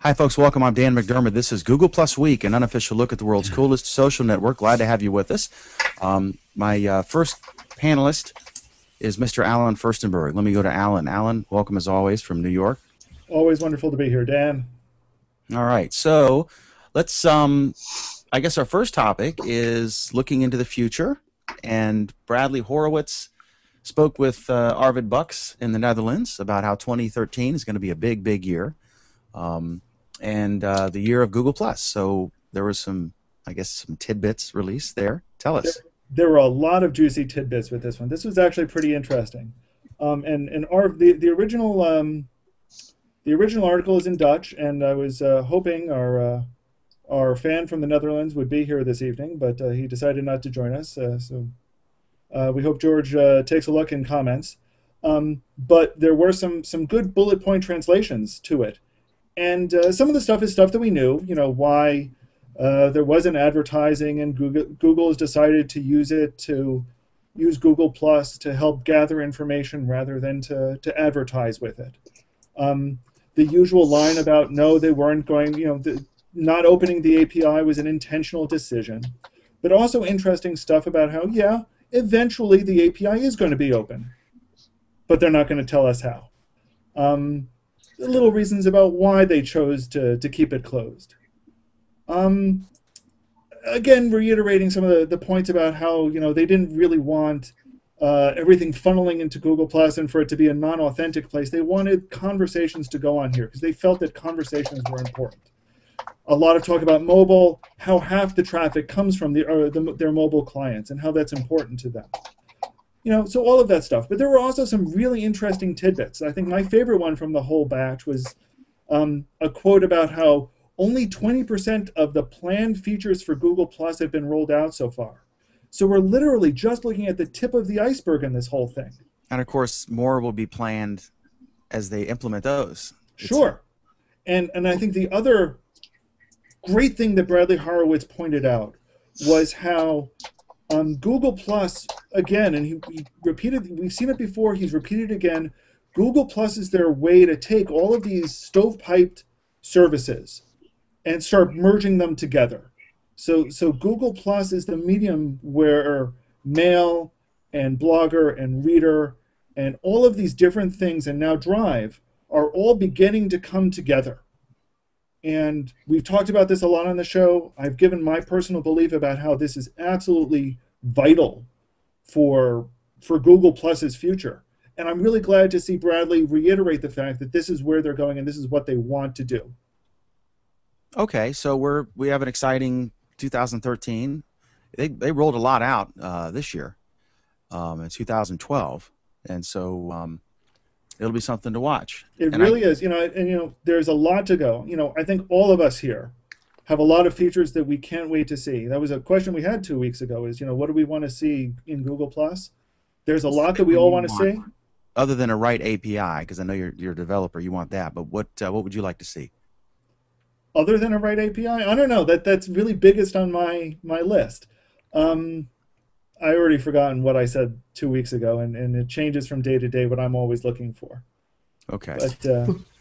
Hi, folks. Welcome. I'm Dan McDermott. This is Google Plus Week, an unofficial look at the world's coolest social network. Glad to have you with us. My first panelist is Mr. Alan Furstenberg. Let me go to Alan. Alan, welcome as always from New York. Always wonderful to be here, Dan. All right. So let's, I guess our first topic is looking into the future. And Bradley Horowitz spoke with Arvid Bux in the Netherlands about how 2013 is going to be a big, big year. And the year of Google Plus. So there was some, I guess, some tidbits released there. Tell us. There were a lot of juicy tidbits with this one. This was actually pretty interesting. The original article is in Dutch, and I was hoping our fan from the Netherlands would be here this evening, but he decided not to join us. So we hope George takes a look and comments. But there were some good bullet point translations to it. And some of the stuff is stuff that we knew, you know, why there wasn't advertising, and Google has decided to use Google Plus to help gather information rather than to advertise with it. The usual line about no, they weren't going, you know, not opening the API was an intentional decision. But also interesting stuff about how, yeah, eventually the API is going to be open, but they're not going to tell us how. Little reasons about why they chose to keep it closed. Again, reiterating some of the points about how, you know, they didn't really want everything funneling into Google Plus and for it to be a non-authentic place. They wanted conversations to go on here because they felt that conversations were important. A lot of talk about mobile, how half the traffic comes from their mobile clients and how that's important to them. You know, so all of that stuff. But there were also some really interesting tidbits. I think my favorite one from the whole batch was a quote about how only 20% of the planned features for Google Plus have been rolled out so far. So we're literally just looking at the tip of the iceberg in this whole thing. And of course, more will be planned as they implement those. Sure. And I think the other great thing that Bradley Horowitz pointed out was how Google Plus, again, and he repeated, we've seen it before, he's repeated again, Google Plus is their way to take all of these stovepiped services and start merging them together. So Google Plus is the medium where Mail and Blogger and Reader and all of these different things, and now Drive, are all beginning to come together. And we've talked about this a lot on the show. I've given my personal belief about how this is absolutely vital for Google Plus's future. And I'm really glad to see Bradley reiterate the fact that this is where they're going and this is what they want to do. Okay, so we have an exciting 2013. They rolled a lot out this year in 2012, and so it'll be something to watch. It really is, you know, there's a lot to go. You know, I think all of us here have a lot of features that we can't wait to see. That was a question we had 2 weeks ago is, you know, what do we want to see in Google Plus? There's a lot that we all want to see. Other than a right API, because I know you're a developer, you want that, but what would you like to see? Other than a right API? I don't know. That's really biggest on my list. I already forgotten what I said 2 weeks ago, and it changes from day to day what I'm always looking for. Okay.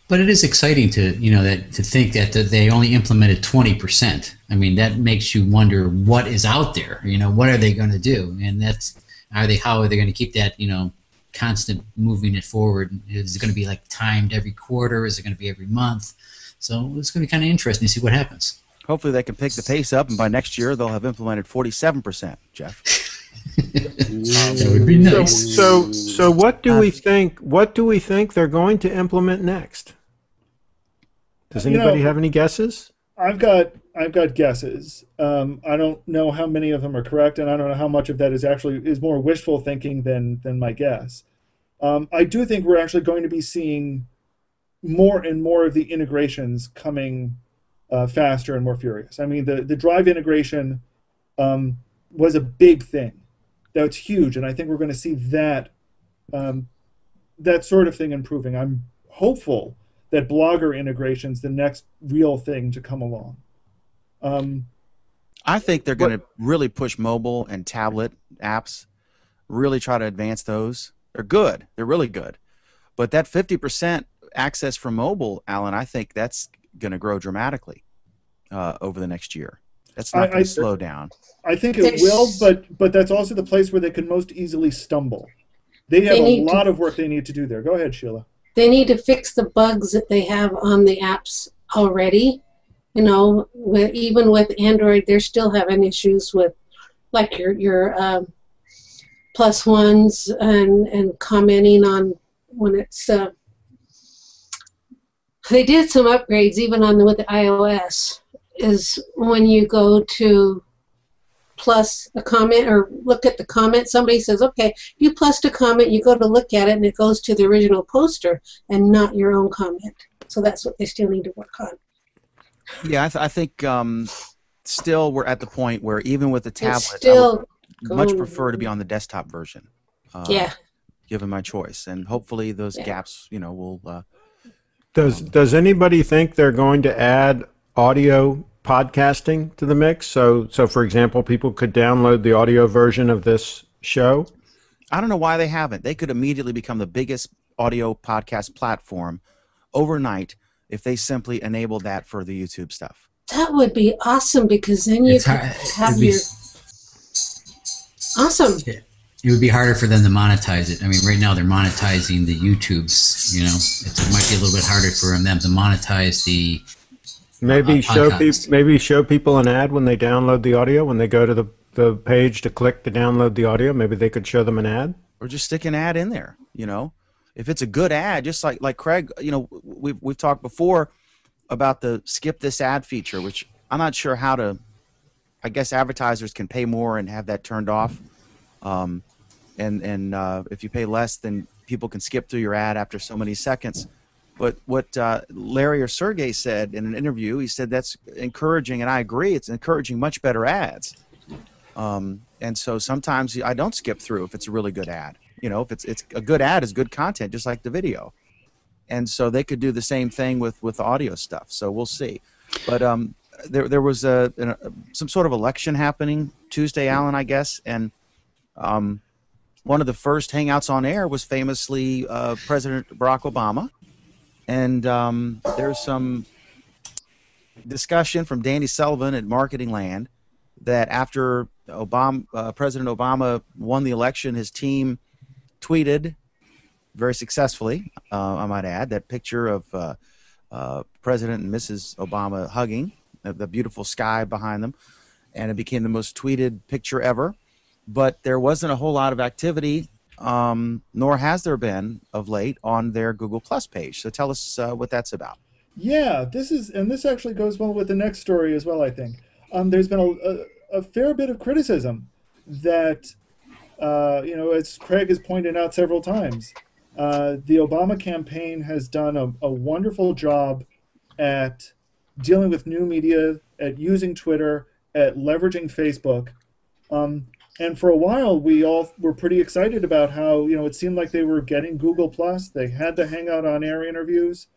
But it is exciting to to think that they only implemented 20%. I mean, that makes you wonder what is out there. You know, what are they going to do? And how are they going to keep that constant moving it forward? Is it going to be like timed every quarter? Is it going to be every month? So it's going to be kind of interesting to see what happens. Hopefully they can pick the pace up, and by next year they'll have implemented 47%. Jeff. That would be nice. So what do we think? What do we think they're going to implement next? Does anybody have any guesses? I've got guesses. I don't know how many of them are correct, and I don't know how much of that is more wishful thinking than my guess. I do think we're actually going to be seeing more and more of the integrations coming faster and more furious. I mean, the Drive integration was a big thing. That's huge, and I think we're going to see that sort of thing improving. I'm hopeful that Blogger integration's the next real thing to come along. I think they're going to really push mobile and tablet apps, really try to advance those. They're good. They're really good. But that 50% access from mobile, Alan, I think that's going to grow dramatically over the next year. That's not going to slow down. I think it will, but that's also the place where they can most easily stumble. They have a lot of work they need to do there. Go ahead, Sheila. They need to fix the bugs that they have on the apps already. You know, even with Android, they're still having issues with, like, your plus ones and commenting on when it's. They did some upgrades even with the iOS. Is when you go to plus a comment or look at the comment, somebody says, okay, you plus a comment, you go to look at it, and it goes to the original poster and not your own comment. So that's what they still need to work on. Yeah, I think still we're at the point where even with the tablet, I would much prefer to be on the desktop version. Given my choice, and hopefully those gaps, you know, will. Does anybody think they're going to add audio podcasting to the mix? So for example, people could download the audio version of this show? I don't know why they haven't. They could immediately become the biggest audio podcast platform overnight if they simply enabled that for the YouTube stuff. That would be awesome, because then you could have your... Awesome. It would be harder for them to monetize it. I mean, right now they're monetizing the YouTubes, you know. It might be a little bit harder for them to monetize the maybe show people an ad when they download the audio, when they go to the page to click to download the audio. Maybe they could show them an ad. Or just stick an ad in there, you know. If it's a good ad, just like Craig, you know, we've talked before about the skip this ad feature, which I'm not sure how to. I guess advertisers can pay more and have that turned off. And if you pay less, then people can skip through your ad after so many seconds. But what Larry or Sergey said in an interview, he said that's encouraging, and I agree. It's encouraging much better ads. And so sometimes I don't skip through if it's a really good ad. You know, if it's a good ad is good content, just like the video. And so they could do the same thing with the audio stuff. So we'll see. But there was some sort of election happening Tuesday, Alan, I guess, and one of the first Hangouts on air was famously President Barack Obama. And there's some discussion from Danny Sullivan at MarketingLand that after President Obama won the election, his team tweeted very successfully, I might add, that picture of President and Mrs. Obama hugging, the beautiful sky behind them, and it became the most tweeted picture ever. But there wasn't a whole lot of activity, nor has there been of late, on their Google Plus page. So tell us what that's about. Yeah, this actually goes well with the next story as well, I think. There's been a fair bit of criticism that, you know, as Craig has pointed out several times, the Obama campaign has done a wonderful job at dealing with new media, at using Twitter, at leveraging Facebook. And for a while, we all were pretty excited about how, you know, it seemed like they were getting Google Plus. They had the Hangout on air interviews.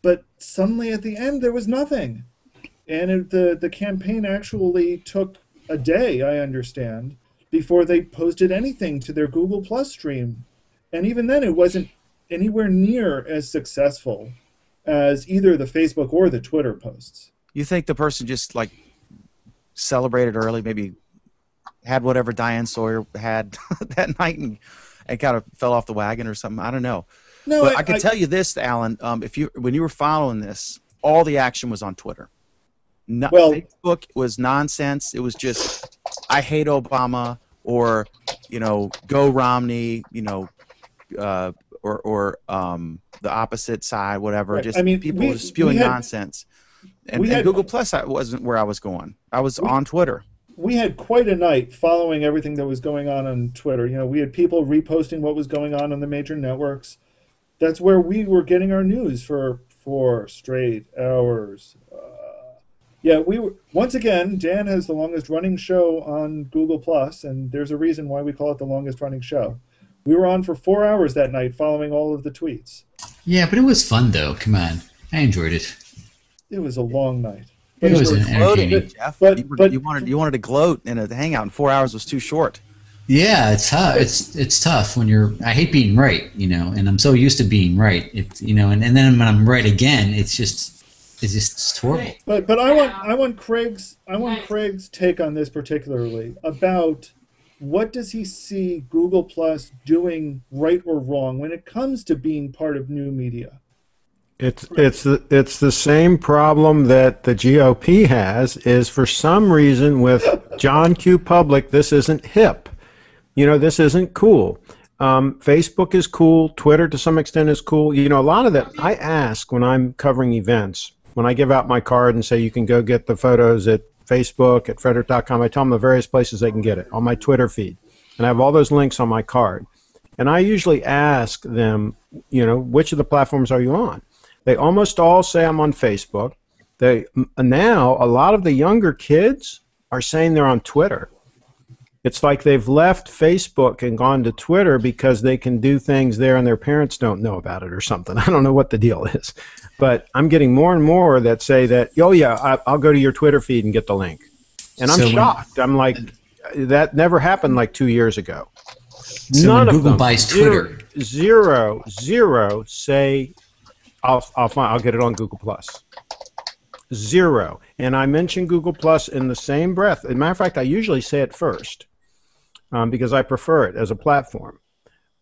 But suddenly at the end, there was nothing. And the campaign actually took a day, I understand, before they posted anything to their Google Plus stream. And even then, it wasn't anywhere near as successful as either the Facebook or the Twitter posts. You think the person just, like, celebrated early, maybe had whatever Diane Sawyer had that night and kind of fell off the wagon or something? I don't know. No, but I can tell you this, Alan. When you were following this, all the action was on Twitter. Facebook was nonsense. It was just, I hate Obama, or, you know, go Romney, you know, or the opposite side, whatever. Right. Just people spewing nonsense. And Google Plus wasn't where I was going. I was on Twitter. We had quite a night following everything that was going on Twitter. You know, we had people reposting what was going on the major networks. That's where we were getting our news for 4 straight hours. Yeah, we were, once again, Dan has the longest running show on Google Plus, and there's a reason why we call it the longest running show. We were on for 4 hours that night following all of the tweets. Yeah, but it was fun though. Come on, I enjoyed it. It was a long night. But it was entertaining. Jeff. But you wanted to gloat, and a Hangout in 4 hours was too short. Yeah, it's tough. It's tough when you're. I hate being right, you know, and I'm so used to being right. You know, and then when I'm right again, it's just it's just horrible. But I want Craig's take on this particularly about what does he see Google Plus doing right or wrong when it comes to being part of new media? It's the same problem that the GOP has, is for some reason with John Q. Public, this isn't hip. This isn't cool. Facebook is cool. Twitter to some extent is cool. A lot of that I ask when I'm covering events, when I give out my card and say you can go get the photos at Facebook, at frederick.com, I tell them the various places they can get it on my Twitter feed. And I have all those links on my card. And I usually ask them, which of the platforms are you on? They almost all say I'm on Facebook. Now, a lot of the younger kids are saying they're on Twitter. It's like they've left Facebook and gone to Twitter because they can do things there and their parents don't know about it or something. I don't know what the deal is. But I'm getting more and more that say that, oh, yeah, I'll go to your Twitter feed and get the link. And I'm shocked. I'm like, that never happened like 2 years ago. So None when of Google them, buys Twitter, zero say, I'll get it on Google Plus. Zero. And I mention Google Plus in the same breath. As a matter of fact, I usually say it first because I prefer it as a platform.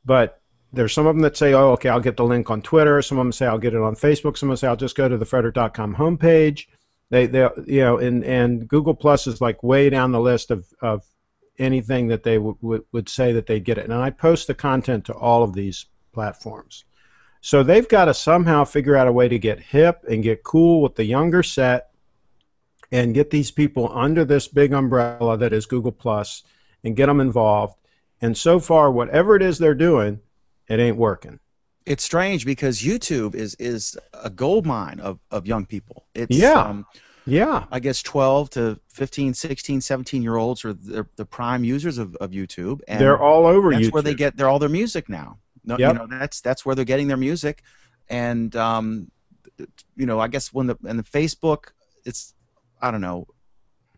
But there's some of them that say, oh, okay, I'll get the link on Twitter. Some of them say I'll get it on Facebook. Some of them say I'll just go to the frederick.com homepage. And Google Plus is like way down the list of anything that they would say that they'd get it. And I post the content to all of these platforms. So they've got to somehow figure out a way to get hip and get cool with the younger set and get these people under this big umbrella that is Google Plus and get them involved. And so far, whatever it is they're doing, it ain't working. It's strange because YouTube is a gold mine of young people. It's, yeah. I guess 12 to 15, 16, 17-year-olds are the prime users of YouTube. And they're all over that's YouTube. Where they get all their music now. No, yep. That's where they're getting their music. And, I guess when the Facebook, I don't know,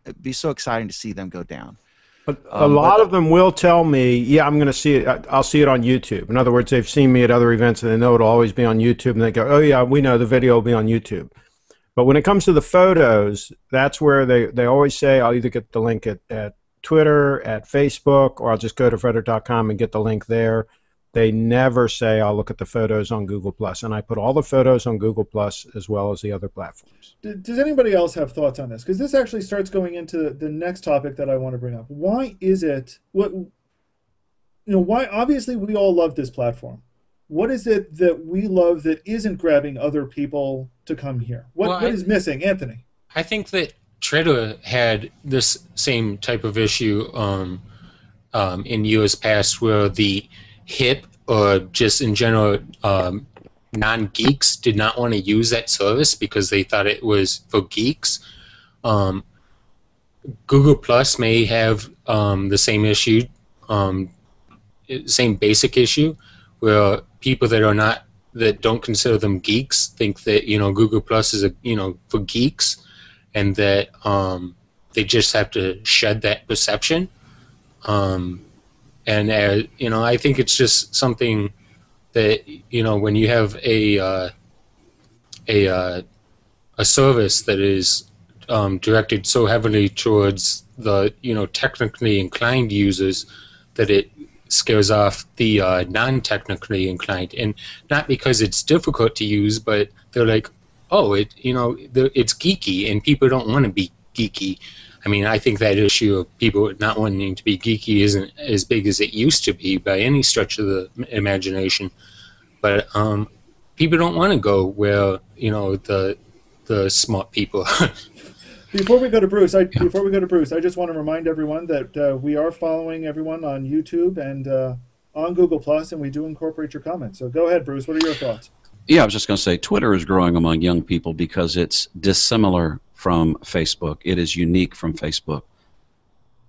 it'd be so exciting to see them go down. But a lot of them will tell me, yeah, I'm going to see it. I'll see it on YouTube. In other words, they've seen me at other events and they know it'll always be on YouTube. And they go, oh, yeah, we know the video will be on YouTube. But when it comes to the photos, that's where they always say, I'll either get the link at Twitter, at Facebook, or I'll just go to frederick.com and get the link there. They never say, I'll look at the photos on Google+. And I put all the photos on Google+ as well as the other platforms. Does anybody else have thoughts on this? Because this actually starts going into the next topic that I want to bring up. Why is it, why, obviously we all love this platform. What is it that we love that isn't grabbing other people to come here? What is missing? Anthony? I think that Twitter had this same type of issue in years past where the hip or just in general non-geeks did not want to use that service because they thought it was for geeks. Google Plus may have the same issue, same basic issue, where people that don't consider them geeks think that Google Plus is for geeks, and that they just have to shed that perception. And I think it's just something that when you have a service that is directed so heavily towards the technically inclined users that it scares off the non-technically inclined, and not because it's difficult to use, but they're like, oh, it's geeky, and people don't want to be geeky. I mean, I think that issue of people not wanting to be geeky isn't as big as it used to be by any stretch of the imagination. But people don't want to go where the smart people. Before we go to Bruce, I just want to remind everyone that we are following everyone on YouTube and on Google Plus, and we do incorporate your comments. So go ahead, Bruce. What are your thoughts? Yeah, I was just going to say Twitter is growing among young people because it's dissimilar from Facebook. It is unique from Facebook.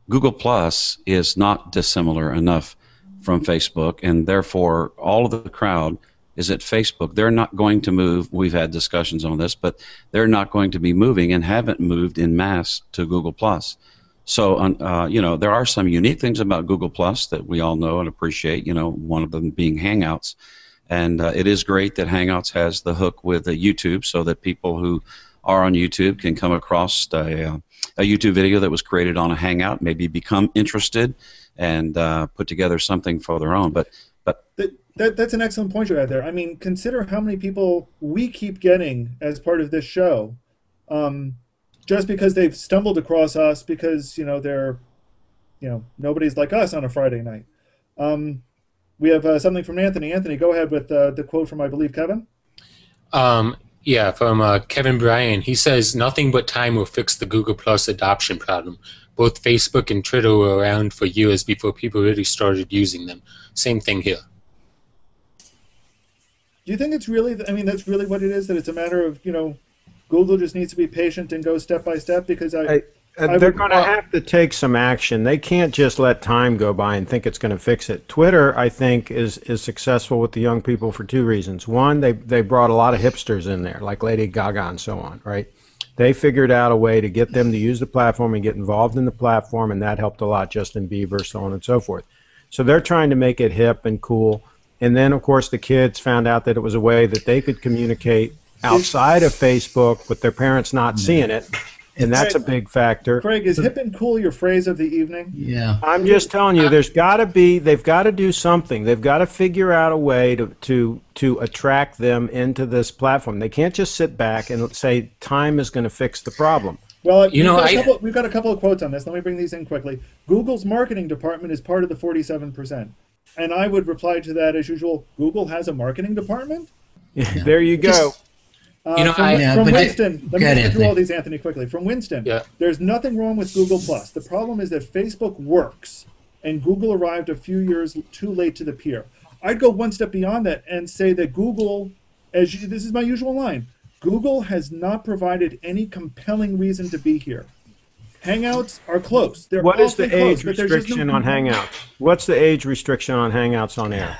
Google Plus is not dissimilar enough from Facebook, and therefore all of the crowd is at Facebook. They're not going to move. We've had discussions on this, but they're not going to be moving and haven't moved in mass to Google Plus. So, there are some unique things about Google Plus that we all know and appreciate, one of them being Hangouts. And it is great that Hangouts has the hook with YouTube so that people who are on YouTube can come across a YouTube video that was created on a Hangout, maybe become interested and put together something for their own. But that's an excellent point you had there. I mean, consider how many people we keep getting as part of this show, just because they've stumbled across us because they're nobody's like us on a Friday night. We have something from Anthony. Anthony, go ahead with the quote from, I believe, Kevin. Yeah, from Kevin Bryan. He says, "Nothing but time will fix the Google Plus adoption problem. Both Facebook and Twitter were around for years before people really started using them. Same thing here." Do you think it's really, I mean, that's really what it is, that it's a matter of, Google just needs to be patient and go step by step? Because they're going to have to take some action. They can't just let time go by and think it's going to fix it. Twitter, I think, is successful with the young people for two reasons. One, they brought a lot of hipsters in there, like Lady Gaga and so on, right? They figured out a way to get them to use the platform and get involved in the platform, and that helped a lot. Justin Bieber, so on and so forth. So they're trying to make it hip and cool. And then, of course, the kids found out that it was a way that they could communicate outside of Facebook with their parents not seeing it. And that's a big factor. Craig, is hip and cool your phrase of the evening? Yeah. I'm just telling you, they've got to do something. They've got to figure out a way to attract them into this platform. They can't just sit back and say time is going to fix the problem. Well, we've got a couple of quotes on this. Let me bring these in quickly. Google's marketing department is part of the 47%. And I would reply to that as usual, Google has a marketing department? There you go. From Winston, let me get through all Anthony. these, Anthony, quickly. From Winston, there's nothing wrong with Google+. The problem is that Facebook works, and Google arrived a few years too late to the pier. I'd go one step beyond that and say that Google, this is my usual line, Google has not provided any compelling reason to be here. Hangouts are close. What is the age restriction on Hangouts? What's the age restriction on Hangouts on air?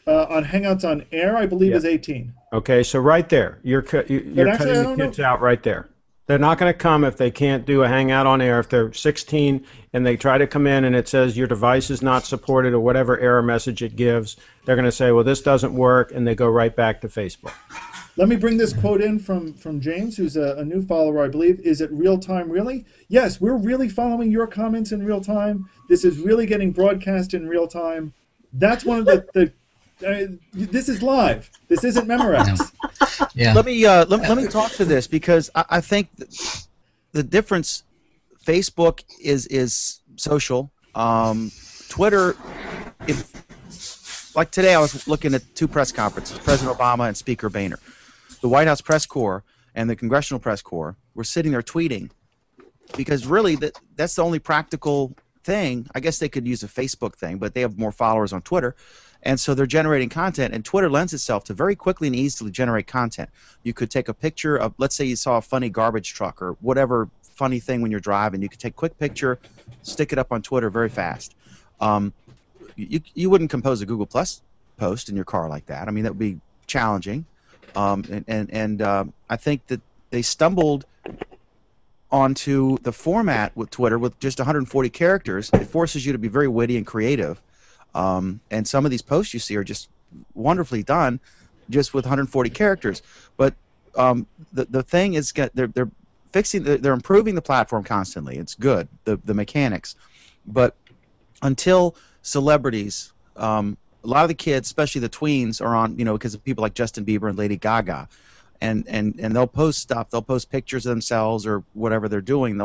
On Hangouts on air, I believe, is 18. Okay, so right there, you're cutting the kids out right there. They're not going to come if they can't do a Hangout on air. If they're 16 and they try to come in and it says your device is not supported or whatever error message it gives, they're going to say, well, this doesn't work, and they go right back to Facebook. Let me bring this quote in from James, who's a new follower, I believe. Is it real time, really? Yes, we're really following your comments in real time. This is really getting broadcast in real time. That's one of this is live. This isn't Memorex. Yeah. Let me talk to this, because I think the difference. Facebook is social. Twitter, like today, I was looking at two press conferences: President Obama and Speaker Boehner. The White House press corps and the Congressional press corps were sitting there tweeting, because really that's the only practical thing. I guess they could use a Facebook thing, but they have more followers on Twitter. And so they're generating content, and Twitter lends itself to very quickly and easily generate content. You could take a picture of, let's say you saw a funny garbage truck or whatever funny thing when you're driving. You could take a quick picture, stick it up on Twitter very fast. You wouldn't compose a Google Plus post in your car like that. I mean, that would be challenging. I think that they stumbled onto the format with Twitter with just 140 characters. It forces you to be very witty and creative. And some of these posts you see are just wonderfully done, just with 140 characters. But the thing is, they're improving the platform constantly. It's good, the mechanics. But until celebrities, a lot of the kids, especially the tweens, are on, because of people like Justin Bieber and Lady Gaga, and they'll post stuff. They'll post pictures of themselves or whatever they're doing.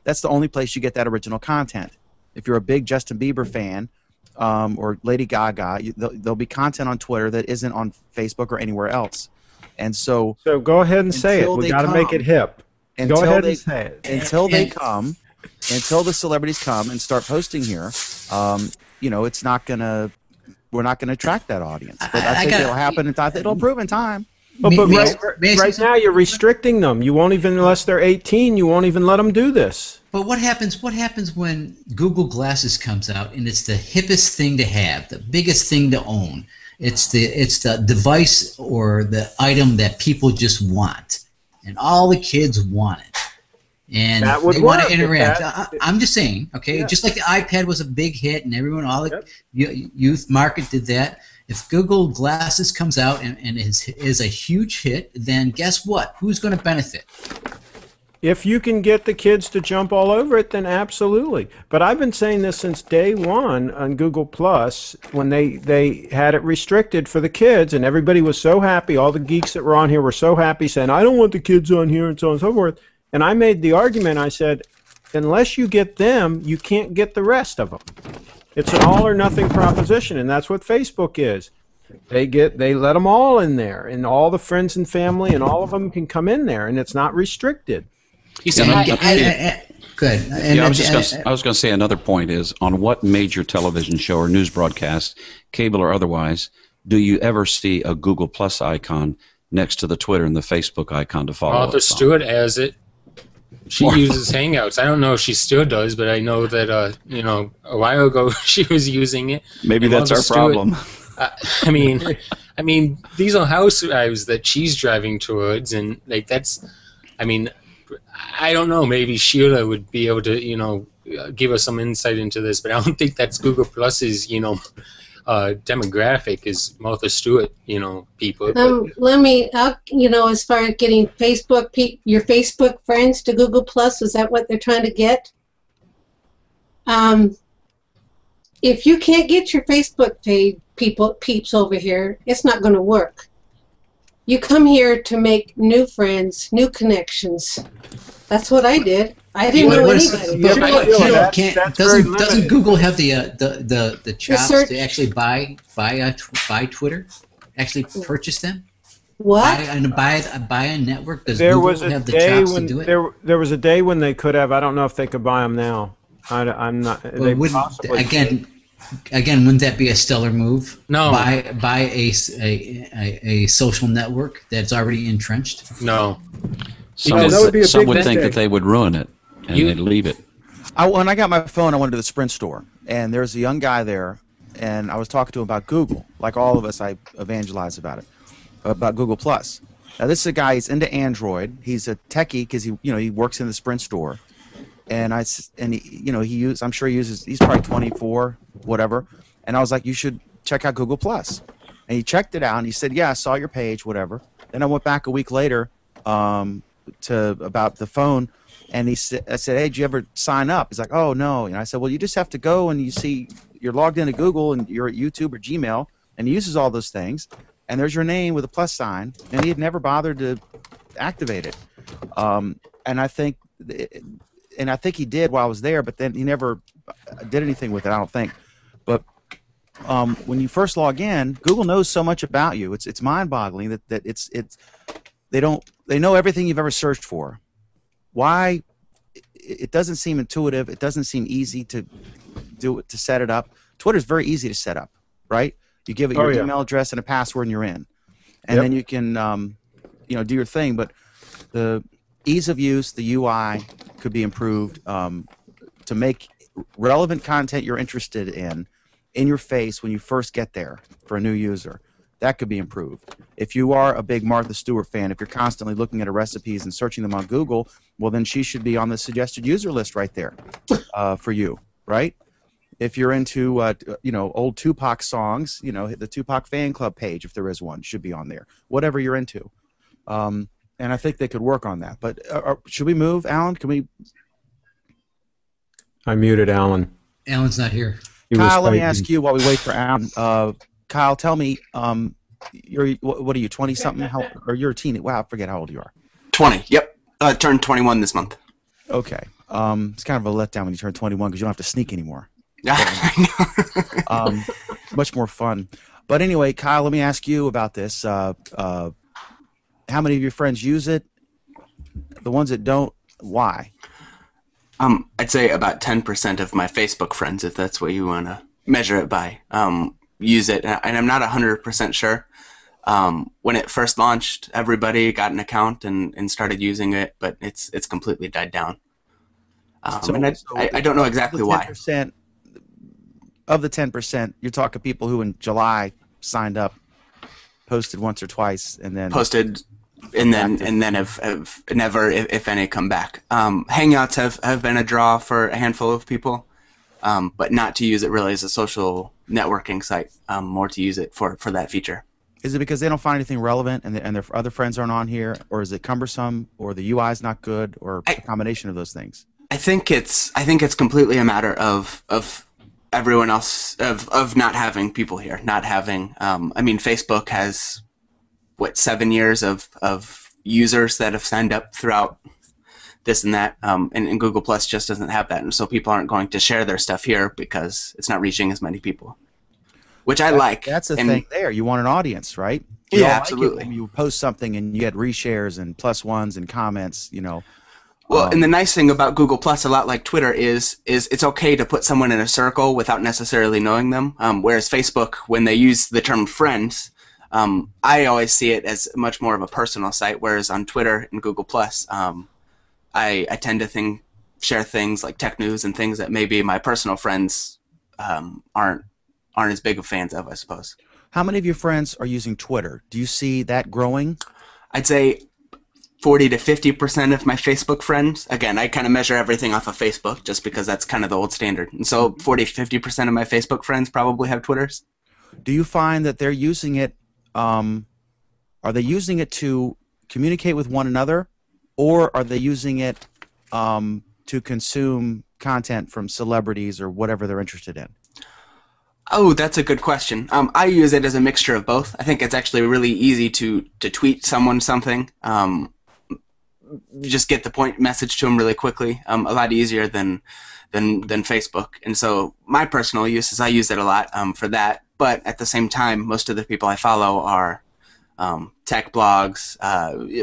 That's the only place you get that original content. If you're a big Justin Bieber fan, or Lady Gaga, there'll be content on Twitter that isn't on Facebook or anywhere else. And so go ahead and say it. We got to make it hip. Go ahead and say it. Until the celebrities come and start posting here, it's not gonna. We're not going to attract that audience. But I think it'll happen. It'll improve in time. But right now you're restricting them. You won't even, unless they're 18, you won't even let them do this. But what happens when Google Glasses comes out and it's the hippest thing to have, the biggest thing to own? It's the device or the item that people just want, and all the kids want it, and they want to interact. I'm just saying, okay, just like the iPad was a big hit and everyone, all the youth market did that. If Google Glasses comes out and is a huge hit, then guess what? Who's going to benefit? If you can get the kids to jump all over it, then absolutely. But I've been saying this since day one on Google Plus, when they had it restricted for the kids, and everybody was so happy. All the geeks that were on here were so happy, saying, I don't want the kids on here, and so on and so forth. And I made the argument, I said, unless you get them, you can't get the rest of them. It's an all or nothing proposition, and that's what Facebook is. They let them all in there, and all the friends and family and all of them can come in there, and it's not restricted. Good. I was going to say another point is, on what major television show or news broadcast, cable or otherwise, do you ever see a Google Plus icon next to the Twitter and the Facebook icon to follow? Martha Stewart has it. She uses Hangouts. I don't know if she still does, but I know that a while ago she was using it. Maybe that's our problem. I mean, these are housewives that she's driving towards, and like that's. I mean, I don't know. Maybe Sheila would be able to, give us some insight into this, but I don't think that's Google Plus's, demographic is Martha Stewart, people. Let me, as far as getting your Facebook friends to Google Plus, is that what they're trying to get? If you can't get your Facebook peeps over here, it's not going to work. You come here to make new friends, new connections. That's what I did. I didn't know anybody. Doesn't Google have the chops to actually buy Twitter? Actually purchase them? What? Buy a network? Does There Google was a have the day chops when to do it? there was a day when they could have. I don't know if they could buy them now. I'm not. They possibly Again, wouldn't that be a stellar move? No. Buy a social network that's already entrenched? No. Some would think that they would ruin it and they'd leave it. When I got my phone, I went to the Sprint store, and there's a young guy there, and I was talking to him about Google. Like all of us, I evangelize about it, about Google Plus. Now, this is a guy. He's into Android. He's a techie because he works in the Sprint store, and I'm sure he uses. He's probably 24, whatever. And I was like, you should check out Google Plus. And he checked it out, and he said, yeah, I saw your page, whatever. Then I went back a week later about the phone, and I said, hey, did you ever sign up? He's like, oh, no. And I said, well, you just have to go and you're logged into Google and you're at YouTube or Gmail, and he uses all those things, and there's your name with a plus sign, and he had never bothered to activate it. And I think he did while I was there, but then he never did anything with it, I don't think. But when you first log in, Google knows so much about you. It's mind-boggling that they know everything you've ever searched for. Why? It doesn't seem intuitive. It doesn't seem easy to set it up. Twitter's very easy to set up, right? You give it your email address and a password, and you're in, and then you can do your thing. But the ease of use, the UI could be improved to make relevant content you're interested in your face when you first get there for a new user. That could be improved. If you are a big Martha Stewart fan, if you're constantly looking at her recipes and searching them on Google, well, then she should be on the suggested user list right there for you, right? If you're into old Tupac songs, the Tupac fan club page, if there is one, should be on there. Whatever you're into, and I think they could work on that. But should we move, Alan? Can we? I muted Alan. Alan's not here. Kyle, let me ask you while we wait for Alan. Kyle, tell me, what are you, 20-something? Or you're a teen? Wow, I forget how old you are. 20, yep. Turned 21 this month. Okay. It's kind of a letdown when you turn 21 because you don't have to sneak anymore. Much more fun. But anyway, Kyle, let me ask you about this. How many of your friends use it? The ones that don't, why? I'd say about 10% of my Facebook friends, if that's what you want to measure it by, use it. And I'm not 100% sure. When it first launched, everybody got an account and started using it, but it's completely died down. And I don't know exactly why. Of the 10%, you're talking people who in July signed up, posted once or twice, and then have never, if any, come back. Hangouts have been a draw for a handful of people. but not to use it really as a social networking site, more to use it for that feature. Is it because they don't find anything relevant and their other friends aren't on here, or is it cumbersome, or the UI is not good, or a combination of those things? I think it's completely a matter of everyone else, of not having people here, not having. I mean, Facebook has what, 7 years of users that have signed up throughout this and that, and Google Plus just doesn't have that, and so people aren't going to share their stuff here because it's not reaching as many people, which I like. That's the thing there. You want an audience, right? Yeah, absolutely. You post something and you get reshares and +1s and comments, you know. Well, and the nice thing about Google Plus, a lot like Twitter, is it's okay to put someone in a circle without necessarily knowing them, whereas Facebook, when they use the term friends, I always see it as much more of a personal site, whereas on Twitter and Google Plus, I tend to share things like tech news and things that maybe my personal friends aren't as big of fans of, I suppose. How many of your friends are using Twitter? Do you see that growing? I'd say 40 to 50% of my Facebook friends. Again, I kind of measure everything off of Facebook just because that's kind of the old standard. And so 40 to 50% of my Facebook friends probably have Twitters. Do you find that they're using it, are they using it to communicate with one another, or are they using it to consume content from celebrities or whatever they're interested in? Oh, that's a good question. I use it as a mixture of both. I think it's actually really easy to tweet someone something. Just get the point message to them really quickly. A lot easier than Facebook. And so my personal use is I use it a lot for that. But at the same time, most of the people I follow are tech blogs,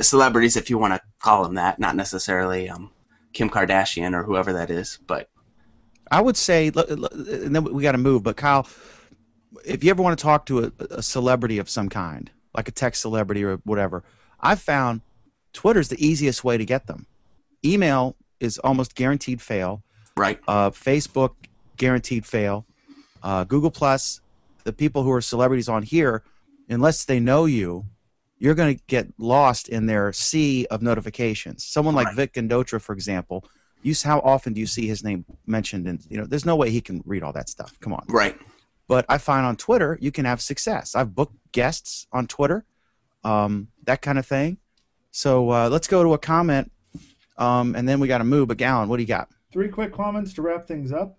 celebrities, if you want to call them that, not necessarily Kim Kardashian or whoever that is, but. I would say, and then we got to move, but Kyle, if you ever want to talk to a celebrity of some kind, like a tech celebrity or whatever, I've found Twitter's the easiest way to get them. Email is almost guaranteed fail. Right. Facebook, guaranteed fail. Google Plus, the people who are celebrities on here, unless they know you, you're going to get lost in their sea of notifications. Someone like Vic Gandotra, for example, how often do you see his name mentioned? And there's no way he can read all that stuff. Come on. Right. But I find on Twitter you can have success. I've booked guests on Twitter, that kind of thing. So let's go to a comment, and then we got to move. But Gallon, what do you got? 3 quick comments to wrap things up.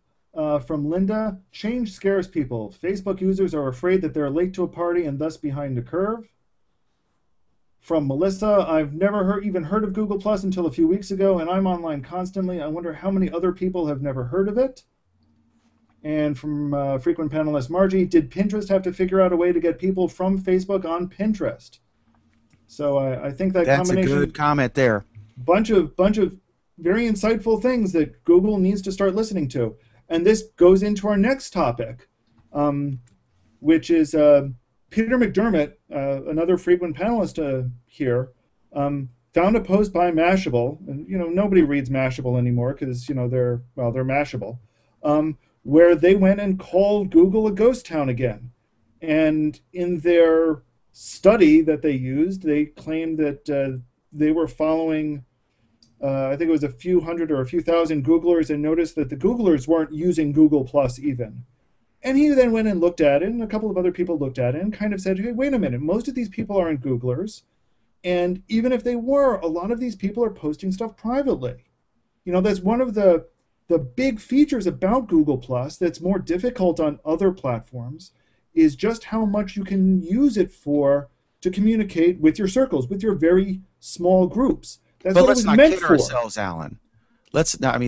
From Linda: change scares people. Facebook users are afraid that they're late to a party and thus behind the curve. From Melissa: I've never even heard of Google Plus until a few weeks ago, and I'm online constantly. I wonder how many other people have never heard of it. And from frequent panelist Margie: did Pinterest have to figure out a way to get people from Facebook on Pinterest? So I think that's combination. That's a good comment there. Bunch of very insightful things that Google needs to start listening to. And this goes into our next topic, which is Peter McDermott, another frequent panelist here, found a post by Mashable, and nobody reads Mashable anymore because they're Mashable, where they went and called Google a ghost town again, and in their study that they used, they claimed that they were following, I think it was a few hundred or a few thousand Googlers, and noticed that the Googlers weren't using Google Plus even. And he then went and looked at it, and a couple of other people looked at it and kind of said, hey, wait a minute, most of these people aren't Googlers. And even if they were, a lot of these people are posting stuff privately. That's one of the big features about Google Plus that's more difficult on other platforms, is just how much you can use it to communicate with your circles, with your very small groups. That's what it was meant for. But let's not kid ourselves, Alan.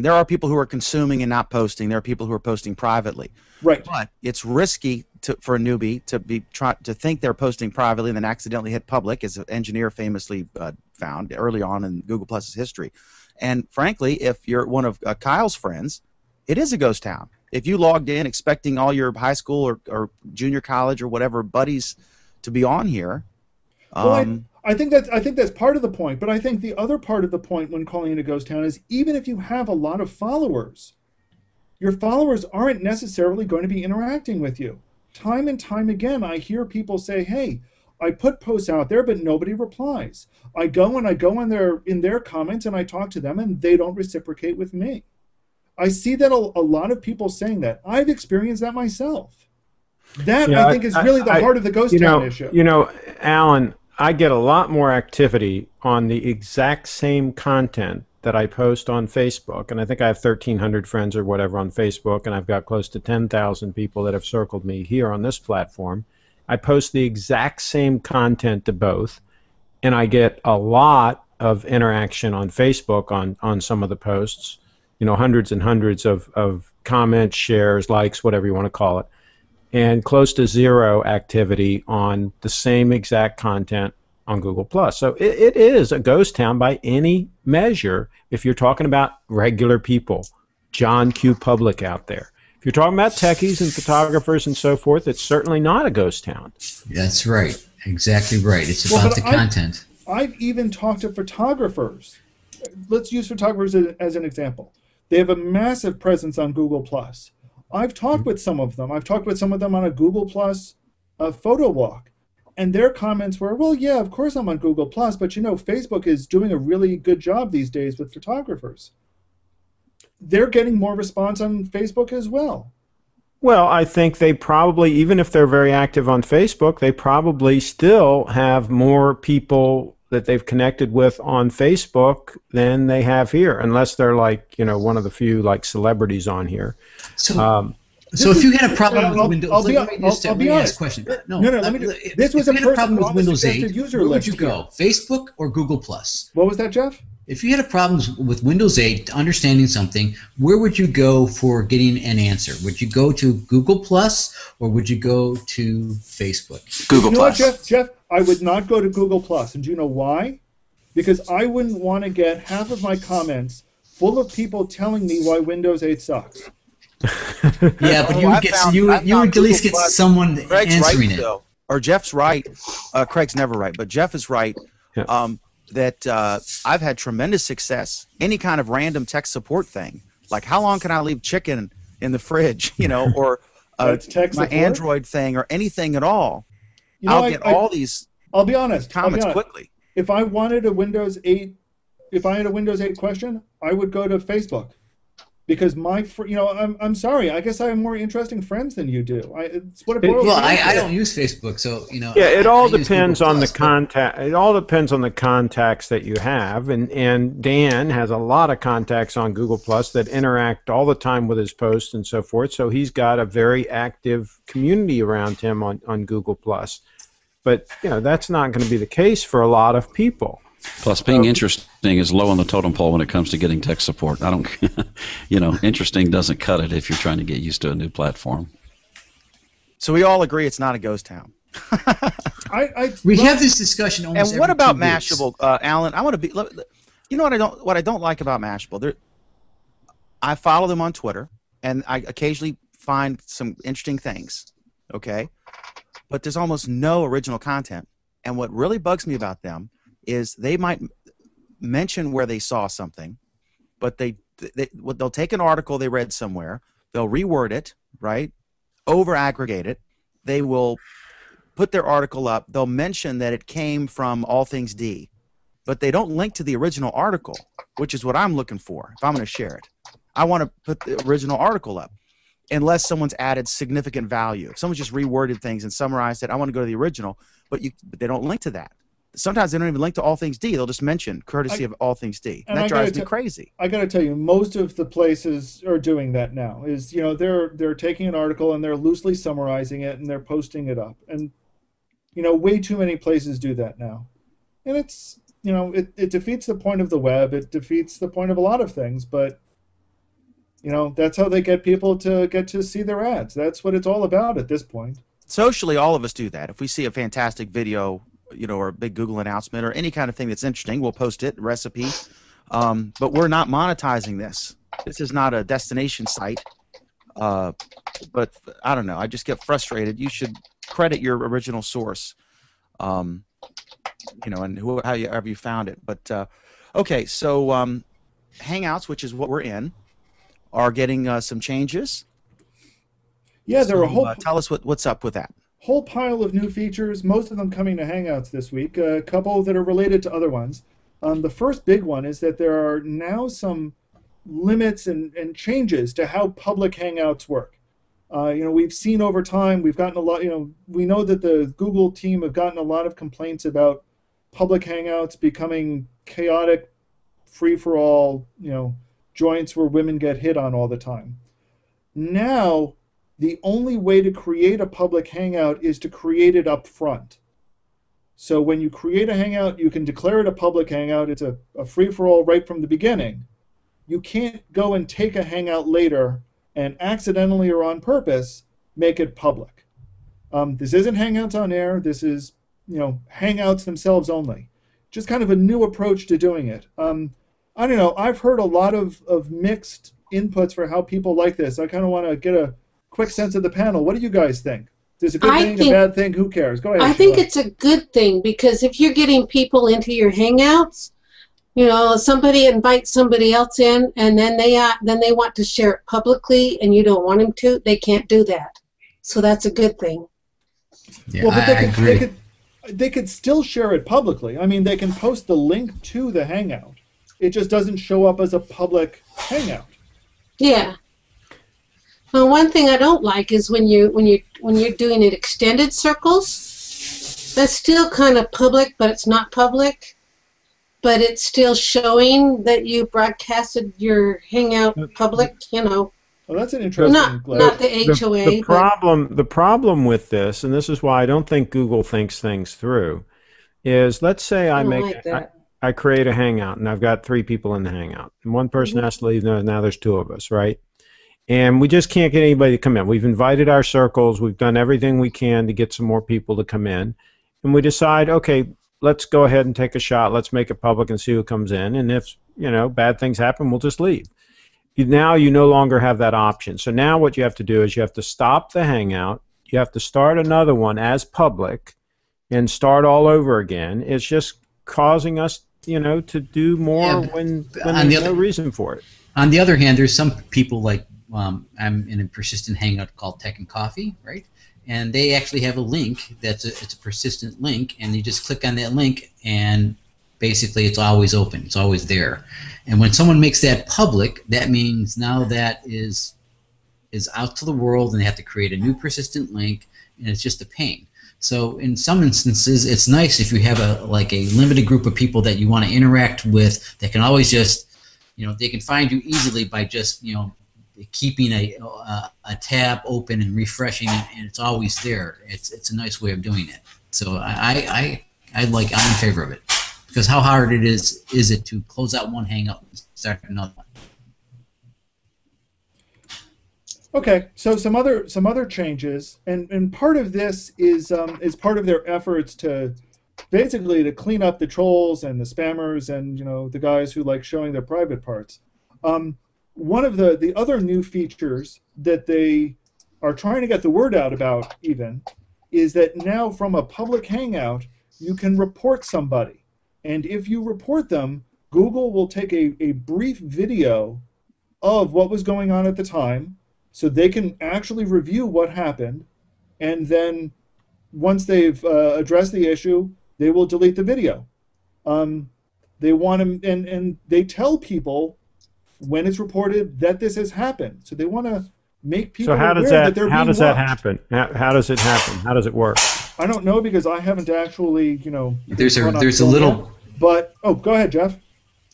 There are people who are consuming and not posting. There are people who are posting privately. Right. But it's risky for a newbie to think they're posting privately and then accidentally hit public, as an engineer famously found early on in Google Plus's history. And frankly, if you're one of Kyle's friends, it is a ghost town. If you logged in expecting all your high school or junior college or whatever buddies to be on here, I think that's part of the point, but I think the other part of the point when calling it a ghost town is, even if you have a lot of followers, your followers aren't necessarily going to be interacting with you. Time and time again, I hear people say, hey, I put posts out there, but nobody replies. I go in their comments and I talk to them, and they don't reciprocate with me. I see that a lot of people saying that. I've experienced that myself. That, Yeah, I think, is really the heart of the ghost town issue. You know, Alan, I get a lot more activity on the exact same content that I post on Facebook, and I think I have 1,300 friends or whatever on Facebook, and I've got close to 10,000 people that have circled me here on this platform. I post the exact same content to both, and I get a lot of interaction on Facebook on some of the posts, you know, hundreds and hundreds of comments, shares, likes, whatever you want to call it, and close to zero activity on the same exact content on Google+. So it is a ghost town by any measure if you're talking about regular people, John Q. Public out there. If you're talking about techies and photographers and so forth, it's certainly not a ghost town. That's right. Exactly right. It's about the content. I've even talked to photographers. Let's use photographers as an example. They have a massive presence on Google+. I've talked with some of them. I've talked with some of them on a Google+ photo walk. And their comments were, well, yeah, of course I'm on Google+, but you know, Facebook is doing a really good job these days with photographers. They're getting more response on Facebook as well. Well, I think they probably, even if they're very active on Facebook, they probably still have more people that they've connected with on Facebook than they have here, unless they're like, you know, one of the few like celebrities on here. So if you had a problem with Windows, let me ask a question. This was if you had a problem with on the Windows 8, suggested user where would list you go? Facebook or Google+? What was that, Jeff? If you had a problem with Windows 8 understanding something, where would you go for getting an answer? Would you go to Google+, or would you go to Facebook? Google+. You know what, Jeff? I would not go to Google+. And do you know why? Because I wouldn't want to get half of my comments full of people telling me why Windows 8 sucks. Yeah, but you would at least get someone answering it. Though. Or Jeff's right. Craig's never right, but Jeff is right. Yeah. That I've had tremendous success. Any kind of random tech support thing, like how long can I leave chicken in the fridge, you know, or my Android thing, or anything at all. You know, I'll get all these. I'll be honest. Comments quickly. If I wanted a Windows 8, if I had a Windows 8 question, I would go to Facebook. Because I'm sorry. I guess I have more interesting friends than you do. It's what it boils down to. I don't use Facebook, so you know. Yeah, it all depends on the contact. It all depends on the contacts that you have, and Dan has a lot of contacts on Google+ that interact all the time with his posts and so forth. So he's got a very active community around him on Google+. But you know, that's not going to be the case for a lot of people. Plus, being interesting is low on the totem pole when it comes to getting tech support. I don't, you know, interesting doesn't cut it if you're trying to get used to a new platform. So we all agree it's not a ghost town. We have this discussion almost. And what about Mashable, Alan? I want to be. You know what I don't like about Mashable. I follow them on Twitter, and I occasionally find some interesting things. Okay, but there's almost no original content. And what really bugs me about them is they might mention where they saw something, but they'll take an article they read somewhere, they'll reword it, right, over aggregate it, they will put their article up, they'll mention that it came from All Things D, but they don't link to the original article, which is what I'm looking for if I'm going to share it. I want to put the original article up, unless someone's added significant value. If someone's just reworded things and summarized it, I want to go to the original, but they don't link to that. Sometimes they don't even link to All Things D. They'll just mention courtesy of All Things D. And that drives me crazy. I got to tell you, most of the places are doing that now. Is, you know, they're taking an article and they're loosely summarizing it and they're posting it up. And, you know, way too many places do that now. And it's, you know, it defeats the point of the web. It defeats the point of a lot of things. But, you know, that's how they get people to get to see their ads. That's what it's all about at this point. Socially, all of us do that. If we see a fantastic video, you know, or a big Google announcement or any kind of thing that's interesting, we'll post it, recipe. But we're not monetizing this. This is not a destination site. But I don't know. I just get frustrated. You should credit your original source, you know, and however you found it. But okay, so Hangouts, which is what we're in, are getting some changes. Yeah, there are a whole. Tell us what's up with that. Whole pile of new features, most of them coming to Hangouts this week, a couple that are related to other ones. The first big one is that there are now some limits and changes to how public Hangouts work. We've seen over time, we've gotten a lot, we know that the Google team have gotten a lot of complaints about public Hangouts becoming chaotic, free-for-all, joints where women get hit on all the time. Now, the only way to create a public Hangout is to create it up front. So when you create a Hangout, you can declare it a public Hangout. It's a free-for-all right from the beginning. You can't go and take a Hangout later and accidentally or on purpose make it public. This isn't Hangouts on Air. This is, Hangouts themselves only. Just kind of a new approach to doing it. I don't know. I've heard a lot of mixed inputs for how people like this. I kind of want to get a quick sense of the panel. What do you guys think? Is it a good thing, a bad thing? Who cares? Go ahead. I think it's a good thing, because if you're getting people into your Hangouts, somebody invites somebody else in, and then they want to share it publicly, and you don't want them to, they can't do that. So that's a good thing. Yeah, I agree. They could still share it publicly. I mean, they can post the link to the Hangout. It just doesn't show up as a public Hangout. Yeah. Well, one thing I don't like is when you're doing it extended circles. That's still kind of public, but it's not public. But it's still showing that you broadcasted your Hangout public. Well, that's an interesting. Not the HOA. The problem with this, and this is why I don't think Google thinks things through, is let's say I create a Hangout and I've got 3 people in the Hangout, and one person has to leave. Now there's 2 of us, right? And we just can't get anybody to come in. We've invited our circles. We've done everything we can to get some more people to come in. And we decide, okay, let's go ahead and take a shot. Let's make it public and see who comes in. And if, bad things happen, we'll just leave. Now you no longer have that option. So now what you have to do is you have to stop the Hangout. You have to start another one as public and start all over again. It's just causing us, to do more when there's no reason for it. On the other hand, there's some people like, I'm in a persistent Hangout called Tech and Coffee, right? And they actually have a link it's a persistent link, and you just click on that link, and basically it's always open. It's always there. And when someone makes that public, that means now that is out to the world, and they have to create a new persistent link, and it's just a pain. So in some instances, it's nice if you have a limited group of people that you want to interact with that can always just, they can find you easily by just, keeping a tab open and refreshing it, and it's always there. It's a nice way of doing it. So I'm in favor of it, because how hard is it to close out one Hangout and start another one? Okay, so some other changes, and part of this is part of their efforts to basically to clean up the trolls and the spammers and the guys who like showing their private parts. One of the other new features that they are trying to get the word out about even is that now from a public Hangout you can report somebody, and if you report them, Google will take a brief video of what was going on at the time, so they can actually review what happened, and then once they've addressed the issue, they will delete the video. They want to, and they tell people when it's reported that this has happened. So they want to make people aware that they're being watched. How does that happen? How does it happen? How does it work? I don't know, because I haven't actually, There's a little. But go ahead, Jeff.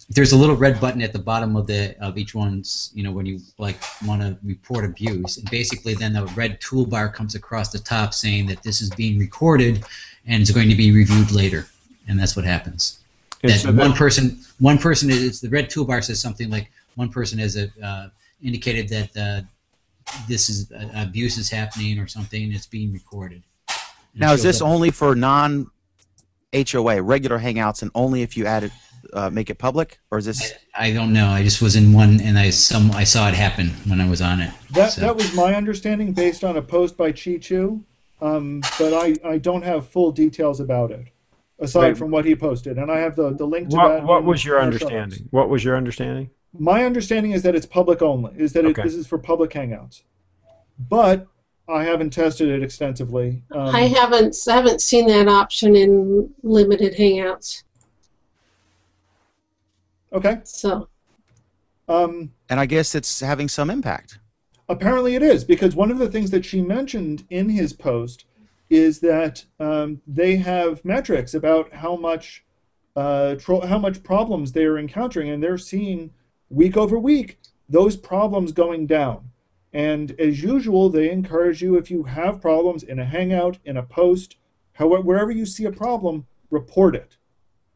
There's a little red button at the bottom of each one's, when you want to report abuse, and basically then the red toolbar comes across the top saying that this is being recorded and is going to be reviewed later, and that's what happens. One person is the red toolbar says something like one person has indicated that this is abuse is happening or something, and it's being recorded. Now, is this only for non-HOA, regular Hangouts, and only if you add it? Make it public, or is this? I don't know. I just was in one, and I saw it happen when I was on it. That was my understanding based on a post by Chee, but I don't have full details about it aside from what he posted, and I have the link to that. What was your understanding? What was your understanding? My understanding is that it's public only. Is that this is for public Hangouts, but I haven't tested it extensively. I haven't seen that option in limited Hangouts. Okay. So. And I guess it's having some impact. Apparently it is, because one of the things that she mentioned in his post is that they have metrics about how much problems they are encountering, and they're seeing week over week those problems going down. And as usual, they encourage you, if you have problems in a Hangout, in a post, wherever you see a problem, report it.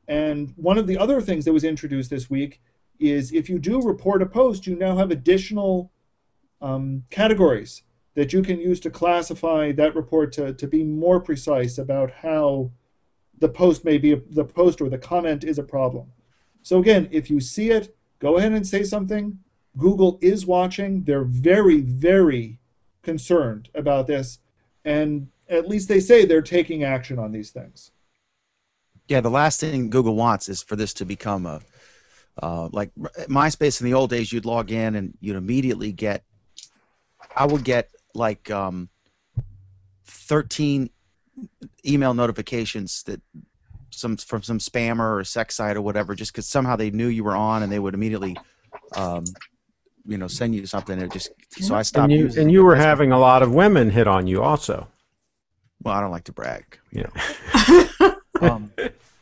And one of the other things that was introduced this week is if you do report a post, you now have additional categories that you can use to classify that report to be more precise about how the post or the comment is a problem. So again, if you see it, go ahead and say something. Google is watching. They're very, very concerned about this, and at least they say they're taking action on these things. Yeah, the last thing Google wants is for this to become a like MySpace in the old days. You'd log in and you'd immediately get, I would get like 13 email notifications that from some spammer or sex site or whatever, just because somehow they knew you were on, and they would immediately send you something. It just, so I stopped using it. And you were having a lot of women hit on you also. Well, I don't like to brag. Yeah.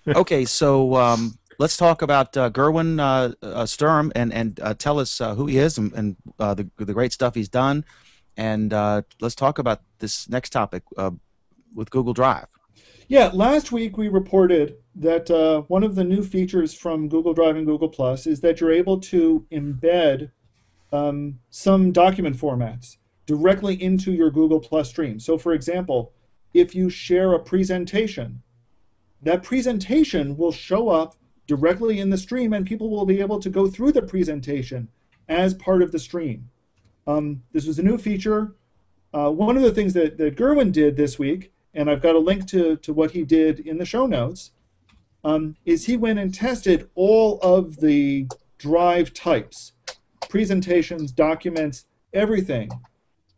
Okay, so let's talk about Gerwin Sturm and tell us who he is and the great stuff he's done. And let's talk about this next topic with Google Drive. Yeah, last week we reported that one of the new features from Google Drive and Google Plus is that you're able to embed some document formats directly into your Google Plus stream. So for example, if you share a presentation, that presentation will show up directly in the stream, and people will be able to go through the presentation as part of the stream. This was a new feature. One of the things that Gerwin did this week, and I've got a link to what he did in the show notes, is he went and tested all of the Drive types, presentations, documents, everything.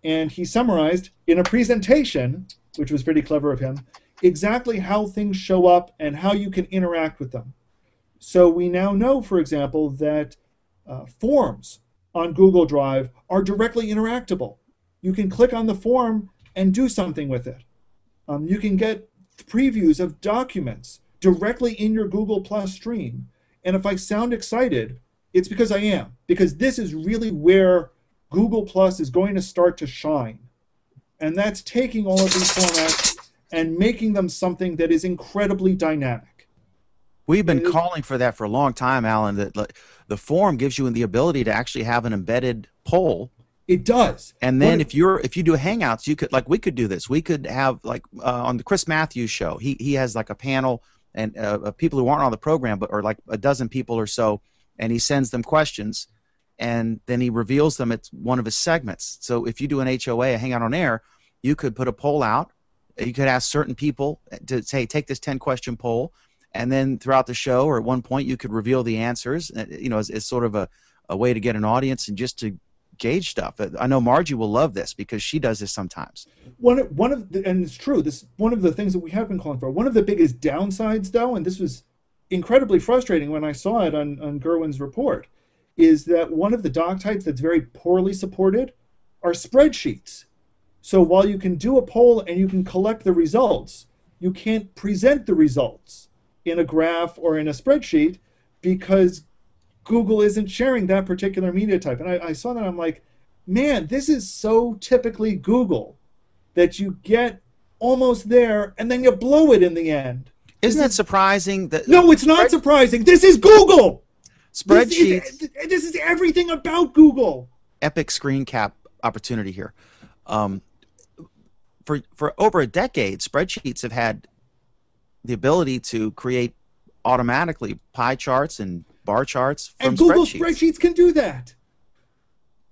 And he summarized in a presentation, which was pretty clever of him, exactly how things show up and how you can interact with them. So we now know, for example, that forms on Google Drive are directly interactable. You can click on the form and do something with it. You can get previews of documents directly in your Google Plus stream. And if I sound excited, it's because I am, because this is really where Google Plus is going to start to shine. And that's taking all of these formats and making them something that is incredibly dynamic. We've been calling for that for a long time, Alan, that the form gives you the ability to actually have an embedded poll. It does. And then if you do Hangouts, you could, like, we could do this. We could have, like, on the Chris Matthews show, he has like a panel and of people who aren't on the program, but or like a dozen people or so, and he sends them questions, and then he reveals them at one of his segments. So if you do an HOA, a Hangout on Air, you could put a poll out. You could ask certain people to say, take this 10-question poll, and then throughout the show or at one point you could reveal the answers, as sort of a way to get an audience and just to gauge stuff. I know Margie will love this because she does this sometimes. And it's true, this one of the things that we have been calling for. One of the biggest downsides, though, and this was incredibly frustrating when I saw it on Gerwin's report, is that one of the doc types that's very poorly supported are spreadsheets. So while you can do a poll and you can collect the results, you can't present the results in a graph or in a spreadsheet because Google isn't sharing that particular media type. And I saw that, I'm like, man, this is so typically Google that you get almost there and then you blow it in the end. Isn't it surprising that... No, it's not surprising. This is Google. Spreadsheets. This is everything about Google. Epic screen cap opportunity here. For over a decade, spreadsheets have had the ability to create automatically pie charts and bar charts from and Google spreadsheets. Spreadsheets can do that.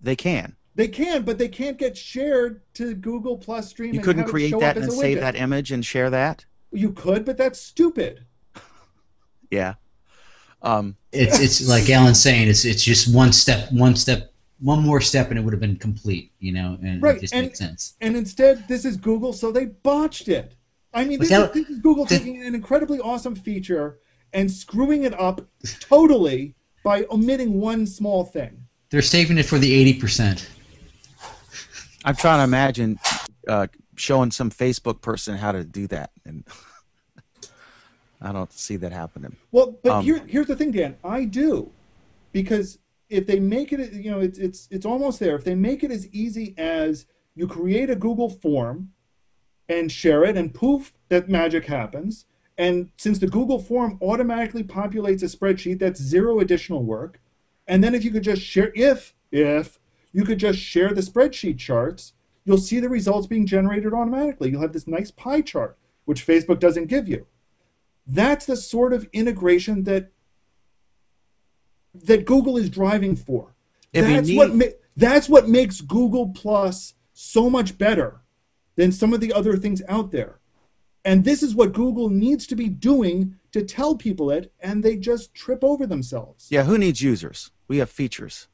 They can. They can, but they can't get shared to Google Plus Stream. You couldn't create that and save that image and share that? You could, but that's stupid. Yeah. It's like Alan's saying, it's just one more step and it would have been complete, and right. It just makes sense. And instead, this is Google, so they botched it. I mean, this is Google taking an incredibly awesome feature and screwing it up totally by omitting one small thing. They're saving it for the 80%. I'm trying to imagine showing some Facebook person how to do that, and I don't see that happening. Well, but here's the thing, Dan. I do, because if they make it, you know, it's almost there. If they make it as easy as you create a Google form and share it, and poof, that magic happens. And since the Google form automatically populates a spreadsheet, that's zero additional work. And then if you could just share, if you could just share the spreadsheet charts, you'll see the results being generated automatically. You'll have this nice pie chart, which Facebook doesn't give you. That's the sort of integration that Google is driving for. That's what makes Google Plus so much better than some of the other things out there. And this is what Google needs to be doing to tell people it, and they just trip over themselves. Yeah, who needs users? We have features.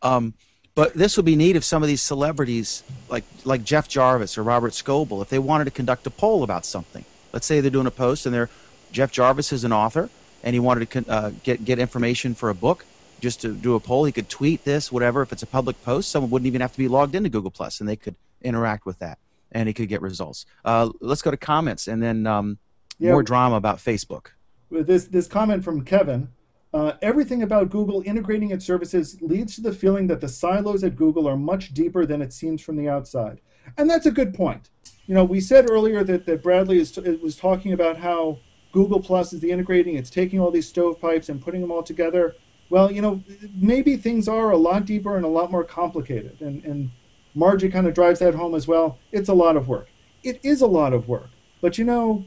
But this would be neat if some of these celebrities, like Jeff Jarvis or Robert Scoble, if they wanted to conduct a poll about something. Let's say they're doing a post, and Jeff Jarvis is an author, and he wanted to get information for a book. Just to do a poll, he could tweet this, whatever. If it's a public post, someone wouldn't even have to be logged into Google Plus, and they could interact with that, and he could get results. Let's go to comments, and then more drama about Facebook. This comment from Kevin. Everything about Google integrating its services leads to the feeling that the silos at Google are much deeper than it seems from the outside. And that's a good point. You know, we said earlier that Bradley was talking about how Google Plus is the integrating, it's taking all these stovepipes and putting them all together. Well, you know, maybe things are a lot deeper and a lot more complicated. And Margie kind of drives that home as well. It's a lot of work. It is a lot of work. But, you know,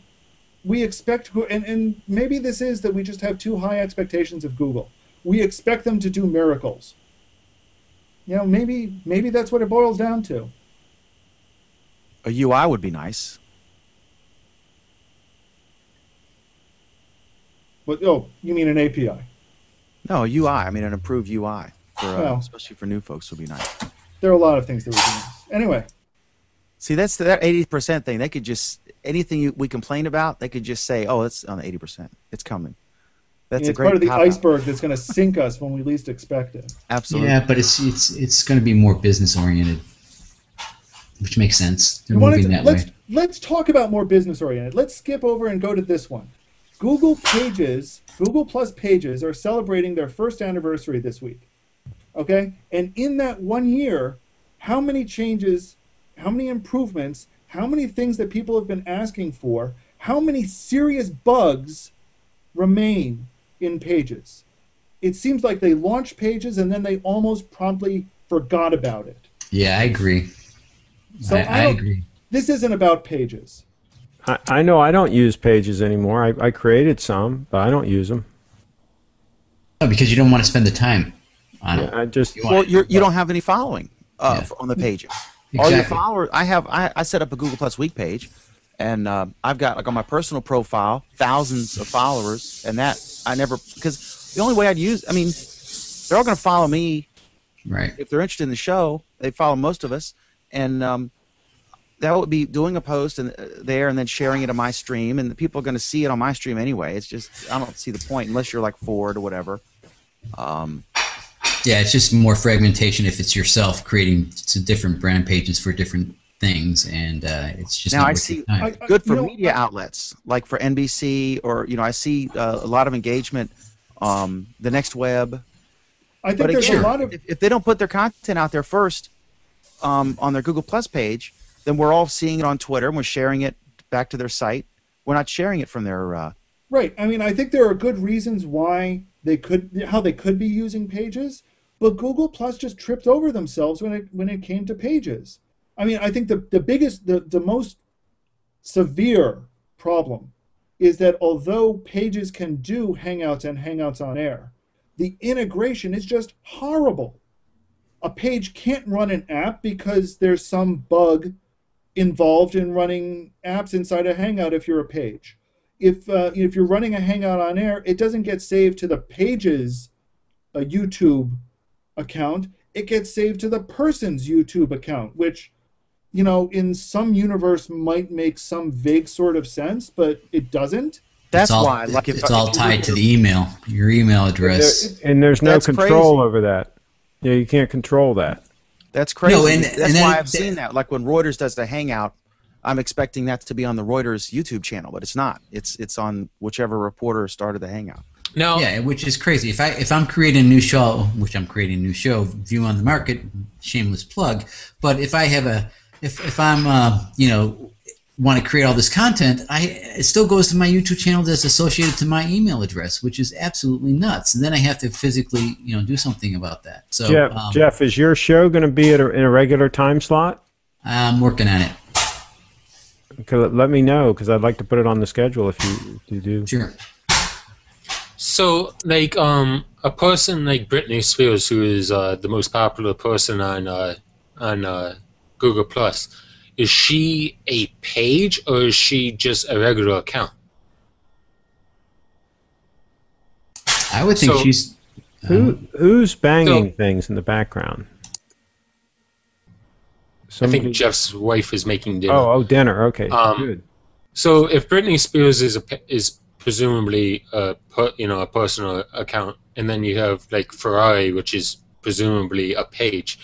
we expect, and maybe this is that we just have too high expectations of Google. We expect them to do miracles. You know, maybe that's what it boils down to. A UI would be nice. What, oh, you mean an API? No, a UI. I mean, an improved UI, especially for new folks, would be nice. There are a lot of things that we can use. Anyway. See, that's that 80% thing. They could just, anything we complain about, they could just say, oh, it's on 80%. It's coming. That's a great part of the iceberg that's going to sink us when we least expect it. Absolutely. Yeah, but it's going to be more business oriented, which makes sense. They're moving that way. Let's talk about more business oriented. Let's skip over and go to this one. Google Plus Pages are celebrating their first anniversary this week. Okay? And in that 1 year, how many changes, how many improvements, how many things that people have been asking for, how many serious bugs remain in Pages? It seems like they launched Pages and then they almost promptly forgot about it. Yeah, I agree. So I agree. This isn't about Pages. I know I don't use Pages anymore. I created some, but I don't use them. No, because you don't want to spend the time on it. You don't have any following on the Pages. Exactly. All your followers. I set up a Google Plus Week page, and I've got, like, on my personal profile, thousands of followers, and that I never, because the only way I'd use, I mean, they're all going to follow me. Right. If they're interested in the show, they follow most of us, and that would be doing a post and then sharing it on my stream, and the people are going to see it on my stream anyway. It's just, I don't see the point unless you're like Ford or whatever. Yeah, it's just more fragmentation if it's yourself creating different brand pages for different things, and it's just now not I worth see your time. good for media outlets like for NBC, or I see a lot of engagement. The Next Web. I think there's a lot of if they don't put their content out there first on their Google Plus page, then we're all seeing it on Twitter and we're sharing it back to their site. We're not sharing it from their right. I mean, I think there are good reasons why they could be using Pages, but Google Plus just tripped over themselves when it came to Pages. I mean, I think the most severe problem is that although Pages can do Hangouts and Hangouts on Air, the integration is just horrible. A page can't run an app because there's some bug involved in running apps inside a Hangout if you're a page. If you're running a Hangout on Air, it doesn't get saved to the Pages YouTube account. It gets saved to the person's YouTube account, which, in some universe might make some vague sort of sense, but it doesn't. That's why, it's all tied to the email, your email address. And there's no control over that. Yeah, you can't control that. That's crazy. No, and That's then- why I've seen that. Like when Reuters does the Hangout, I'm expecting that to be on the Reuters YouTube channel, but it's not. It's on whichever reporter started the Hangout. Now, Yeah, which is crazy. If I'm creating a new show, which I'm creating a new show, View on the Market, shameless plug. But if I have if I'm want to create all this content, it still goes to my YouTube channel that's associated to my email address, which is absolutely nuts. And then I have to physically do something about that. So Jeff, is your show going to be in a regular time slot? I'm working on it. Okay, let me know because I'd like to put it on the schedule if you do. Sure. so like a person like Britney Spears, who is the most popular person on Google Plus, is she a page or is she just a regular account? I would think So- she's. Who's banging things in the background? I think Jeff's wife is making dinner. Oh, dinner. Okay, good. So if Britney Spears is presumably a personal account, and then you have like Ferrari, which is presumably a page,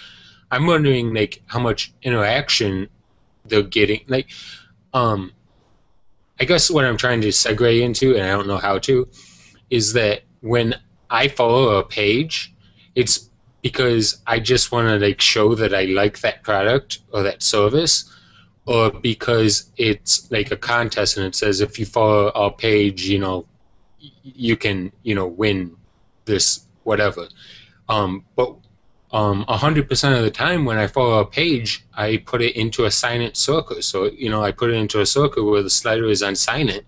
I'm wondering like how much interaction they're getting. Like, I guess what I'm trying to segue into, and I don't know how to, is that when I follow a page, it's because I just want to like show that I like that product or that service, or because it's like a contest and it says if you follow our page, you can win this whatever. But 100% of the time when I follow a page, I put it into a silent circle. So I put it into a circle where the slider is on silent,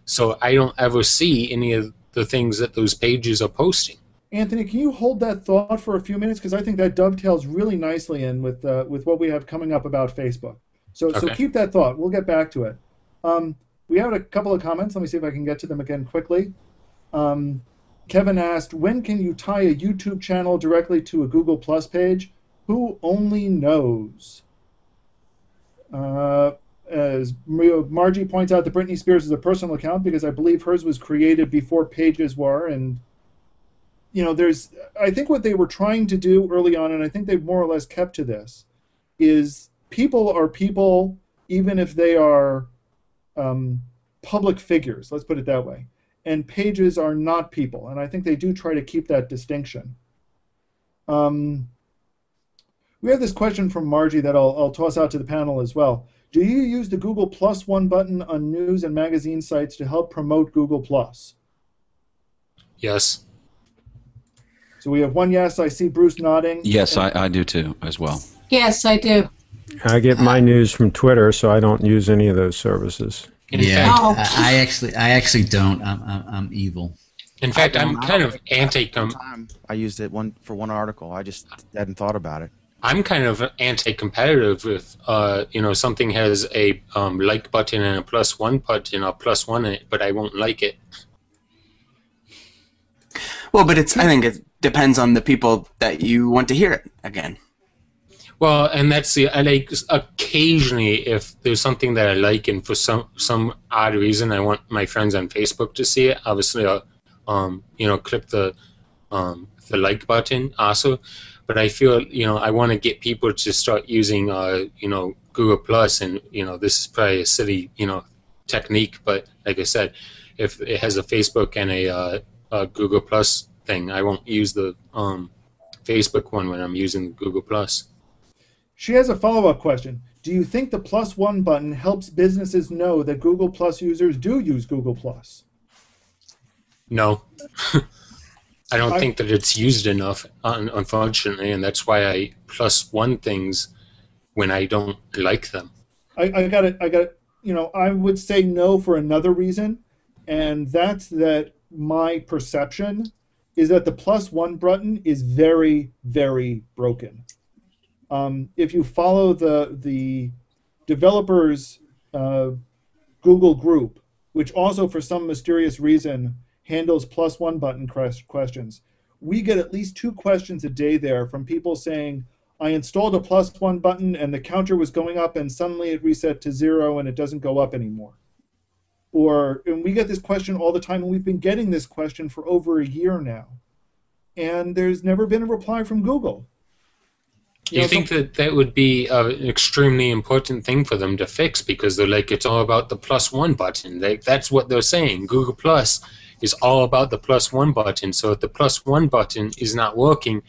so I don't ever see any of the things that those pages are posting. Anthony, can you hold that thought for a few minutes? Because I think that dovetails really nicely in with what we have coming up about Facebook. So Okay. keep that thought. We'll get back to it. We have a couple of comments. Let me see if I can get to them again quickly. Kevin asked, when can you tie a YouTube channel directly to a Google Plus page? Who only knows? As Margie points out, that Britney Spears is a personal account because I believe hers was created before pages were. And, I think what they were trying to do early on, and I think they've more or less kept to this, is people are people even if they are public figures, let's put it that way. And pages are not people, and I think they do try to keep that distinction. We have this question from Margie that I'll toss out to the panel as well. Do you use the Google Plus One button on news and magazine sites to help promote Google Plus? Yes. So we have one yes. I see Bruce nodding. Yes, I do too, as well. Yes, I do. I get my news from Twitter, so I don't use any of those services. Yeah, Oh. I actually don't. I'm evil. In fact, I'm kind of I used it for one article. I just hadn't thought about it. I'm kind of anti-competitive if something has a like button and a +1 button or +1 in it, but I won't like it. Well, but I think it depends on the people that you want to hear it again. Well, and that's I like occasionally if there's something that I like and for some odd reason I want my friends on Facebook to see it. Obviously, I'll click the like button also. But I feel I want to get people to start using Google Plus, and this is probably a silly technique, but like I said, if it has a Facebook and a Google Plus thing, I won't use the Facebook one when I'm using Google Plus. She has a follow-up question. Do you think the +1 button helps businesses know that Google Plus users do use Google Plus? No. I don't think that it's used enough, unfortunately, and that's why I +1 things when I don't like them. I got it. I would say no for another reason, and that's that my perception is that the +1 button is very, very broken. If you follow the developers Google group, which also for some mysterious reason handles +1 button questions, we get at least 2 questions a day there from people saying, I installed a +1 button and the counter was going up and suddenly it reset to 0 and it doesn't go up anymore. And we get this question all the time, and we've been getting this question for over a year now. and there's never been a reply from Google. You think that that would be an extremely important thing for them to fix, because they're like, it's all about the +1 button. That's what they're saying. Google Plus is all about the +1 button. So if the +1 button is not working,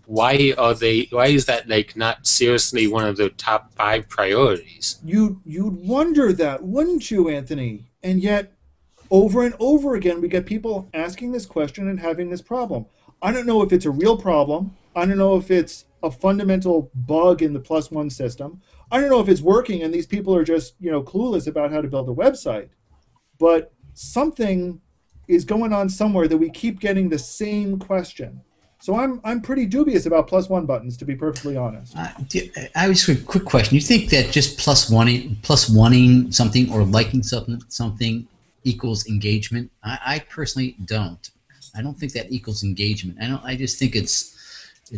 why is that like not seriously one of the top 5 priorities? You'd wonder that, wouldn't you, Anthony? And yet, over and over again, we get people asking this question and having this problem. I don't know if it's a real problem. I don't know if it's a fundamental bug in the +1 system. I don't know if it's working and these people are just, clueless about how to build a website. But something is going on somewhere that we keep getting the same question. So I'm pretty dubious about +1 buttons, to be perfectly honest. I was a quick question. You think that just +1ing something or liking something equals engagement? I personally don't. I don't think that equals engagement. I just think it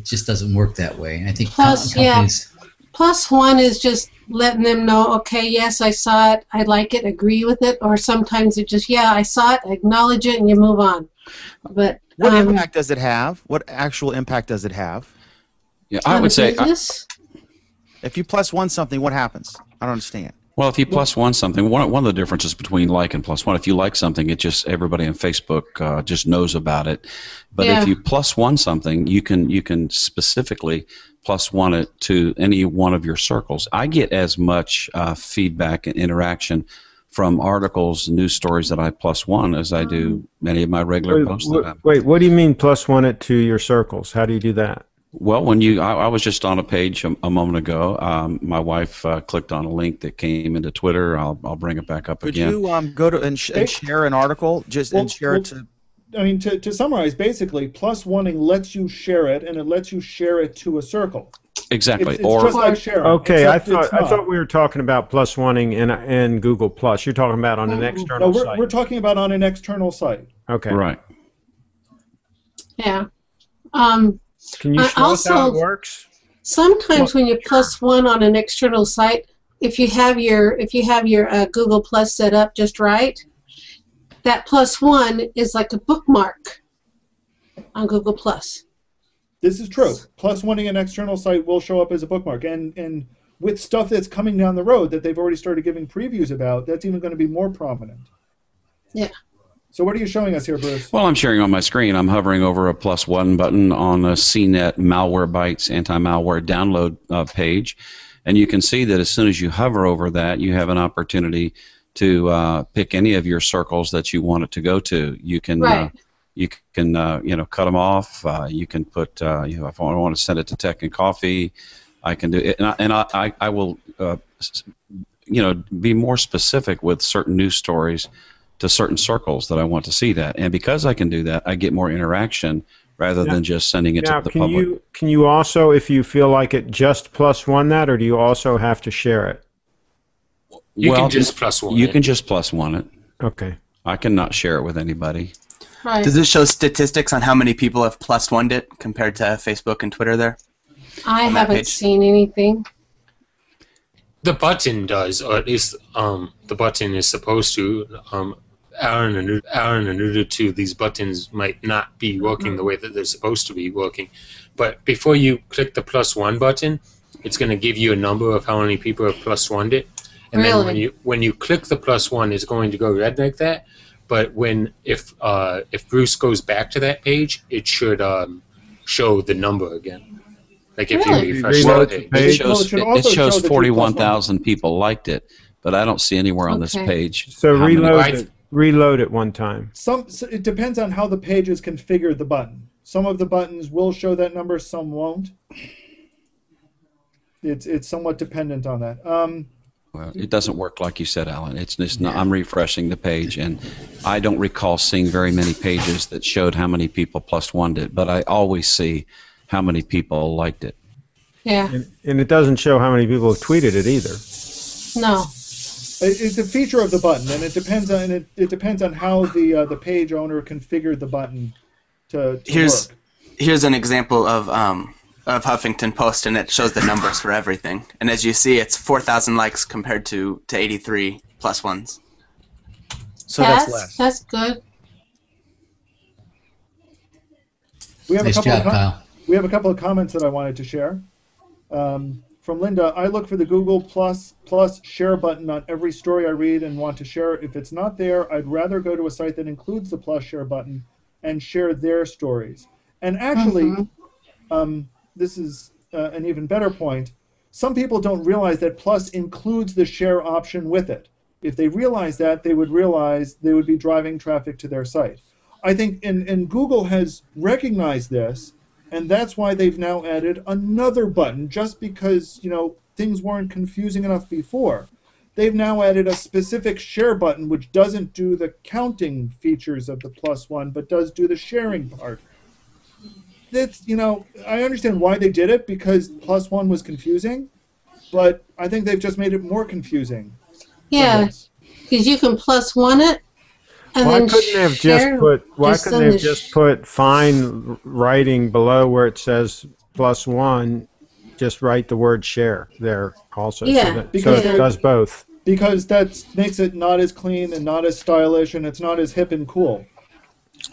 just doesn't work that way. And I think companies. +1 is just letting them know, okay, yes, I saw it, I like it, agree with it, or sometimes it just, yeah, I saw it, I acknowledge it, and you move on. But what impact does it have? What actual impact does it have? Yeah, I would say if you +1 something, what happens? I don't understand. Well, if you +1 something, one of the differences between like and +1, if you like something, it just everybody on Facebook just knows about it. But if you +1 something, you can specifically +1 it to any one of your circles. I get as much feedback and interaction from articles, news stories that I +1 as I do many of my regular posts. Wait, what do you mean +1 it to your circles? How do you do that? Well, I was just on a page a moment ago. My wife clicked on a link that came into Twitter. I'll bring it back up again. Could you go to and share an article and share it to? I mean, to summarize, basically, +1ing lets you share it, and it lets you share it to a circle. Exactly. It's just like sharing. Okay, I thought we were talking about +1ing in Google Plus. You're talking about on an external site. We're talking about on an external site. Okay. Right. Yeah. Can you show us how it works? Sometimes when you +1 on an external site, if you have your Google Plus set up just right, that +1 is like a bookmark on Google Plus. This is true. +1ing an external site will show up as a bookmark, and with stuff that's coming down the road that they've already started giving previews about, that's even going to be more prominent. Yeah. So what are you showing us here, Bruce? Well, I'm sharing on my screen. I'm hovering over a +1 button on a CNET Malware Bytes anti-malware download page, and you can see that as soon as you hover over that, you have an opportunity to pick any of your circles that you want it to go to. You can cut them off. You can put if I want to send it to Tech and Coffee, I can do it, and I will be more specific with certain news stories to certain circles that I want to see that. And because I can do that, I get more interaction rather than just sending it to the public. Can you also, if you feel like it, just +1 that, or do you also have to share it? You can just +1 You can just +1 it. Okay. I cannot share it with anybody. Right. Does it show statistics on how many people have +1'd it compared to Facebook and Twitter there? I haven't seen anything. The button does, or at least the button is supposed to. Aaron alluded to these buttons might not be working the way that they're supposed to be working. But before you click the +1 button, it's going to give you a number of how many people have +1'd it. And then when you click the +1, it's going to go red like that. But if Bruce goes back to that page, it should show the number again. Like if you refresh the page. It shows 41,000 people liked it, but I don't see anywhere on this page. So reload it one time. So it depends on how the page is configured, the button. Some of the buttons will show that number, some won't. It's somewhat dependent on that. Well, it doesn't work like you said, Alan. It's not, I'm refreshing the page, and I don't recall seeing very many pages that showed how many people +1'd it, but I always see how many people liked it. Yeah. And it doesn't show how many people have tweeted it either. No. It's a feature of the button, and it depends on how the page owner configured the button to work. Here's an example of Huffington Post, and it shows the numbers for everything. And as you see, it's 4,000 likes compared to 83 +1s. So that's less. That's good. We have Nice a couple job, Kyle. We have a couple of comments that I wanted to share. From Linda, I look for the Google plus share button on every story I read and want to share it. If it's not there, I'd rather go to a site that includes the plus share button and share their stories. And actually, this is an even better point. Some people don't realize that plus includes the share option with it. If they realize that, they would realize they would be driving traffic to their site. I think, and Google has recognized this, and that's why they've now added another button, just because, things weren't confusing enough before. They've now added a specific share button, which doesn't do the counting features of the +1, but does do the sharing part. That's, I understand why they did it, because +1 was confusing, but I think they've just made it more confusing. Yeah, because you can +1 it. And Why then couldn't they have just put fine writing below where it says +1, just write the word share there also, Yeah, so it does both. Because that makes it not as clean and not as stylish, and it's not as hip and cool.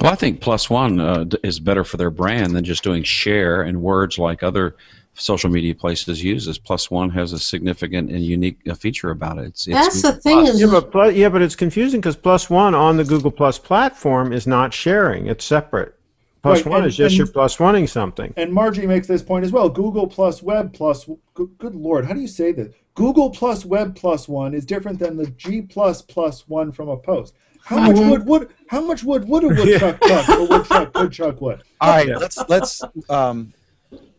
Well, I think +1 is better for their brand than just doing share and words like other social media places uses. +1 has a significant and unique feature about it. That's the thing. But it's confusing because +1 on the Google Plus platform is not sharing. It's separate. +1 is just you're +1ing something. And Margie makes this point as well. Google plus Web plus, good Lord, how do you say this? Google plus Web +1 is different than the G +1 from a post. How much wood would a woodchuck chuck or woodchuck would? All right, let's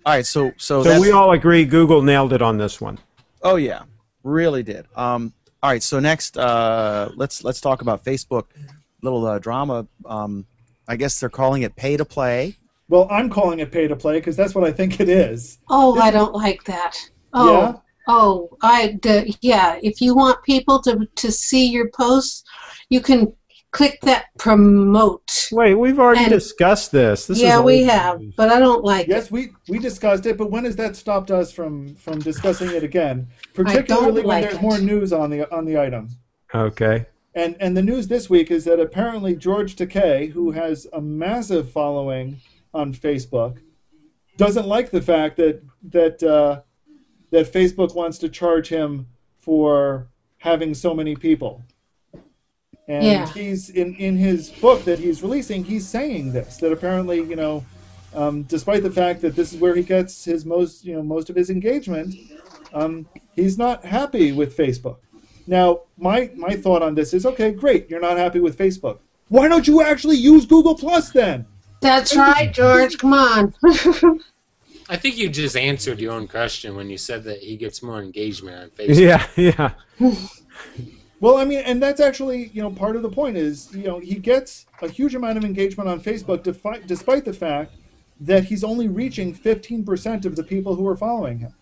all right, so we all agree Google nailed it on this one. Oh yeah, really did. All right, so next, let's talk about Facebook. Little drama. I guess they're calling it pay to play. Well, I'm calling it pay to play because that's what I think it is. Oh, I don't like that. Oh, yeah? Oh, yeah. If you want people to see your posts, you can click that promote. Wait, we've already discussed this. Yeah, we have, but I don't like it. Yes, we discussed it, but when has that stopped us from discussing it again? Particularly when there's more news on the item. Okay. And the news this week is that apparently George Takei, who has a massive following on Facebook, doesn't like the fact that Facebook wants to charge him for having so many people. And he's in his book that he's releasing, he's saying this, that apparently, despite the fact that this is where he gets his most of his engagement, he's not happy with Facebook. Now, my thought on this is, okay, great, you're not happy with Facebook. Why don't you actually use Google Plus then? That's right, George. Come on. I think you just answered your own question when you said that he gets more engagement on Facebook. Yeah. Well, I mean, and that's actually, part of the point is, he gets a huge amount of engagement on Facebook despite the fact that he's only reaching 15% of the people who are following him.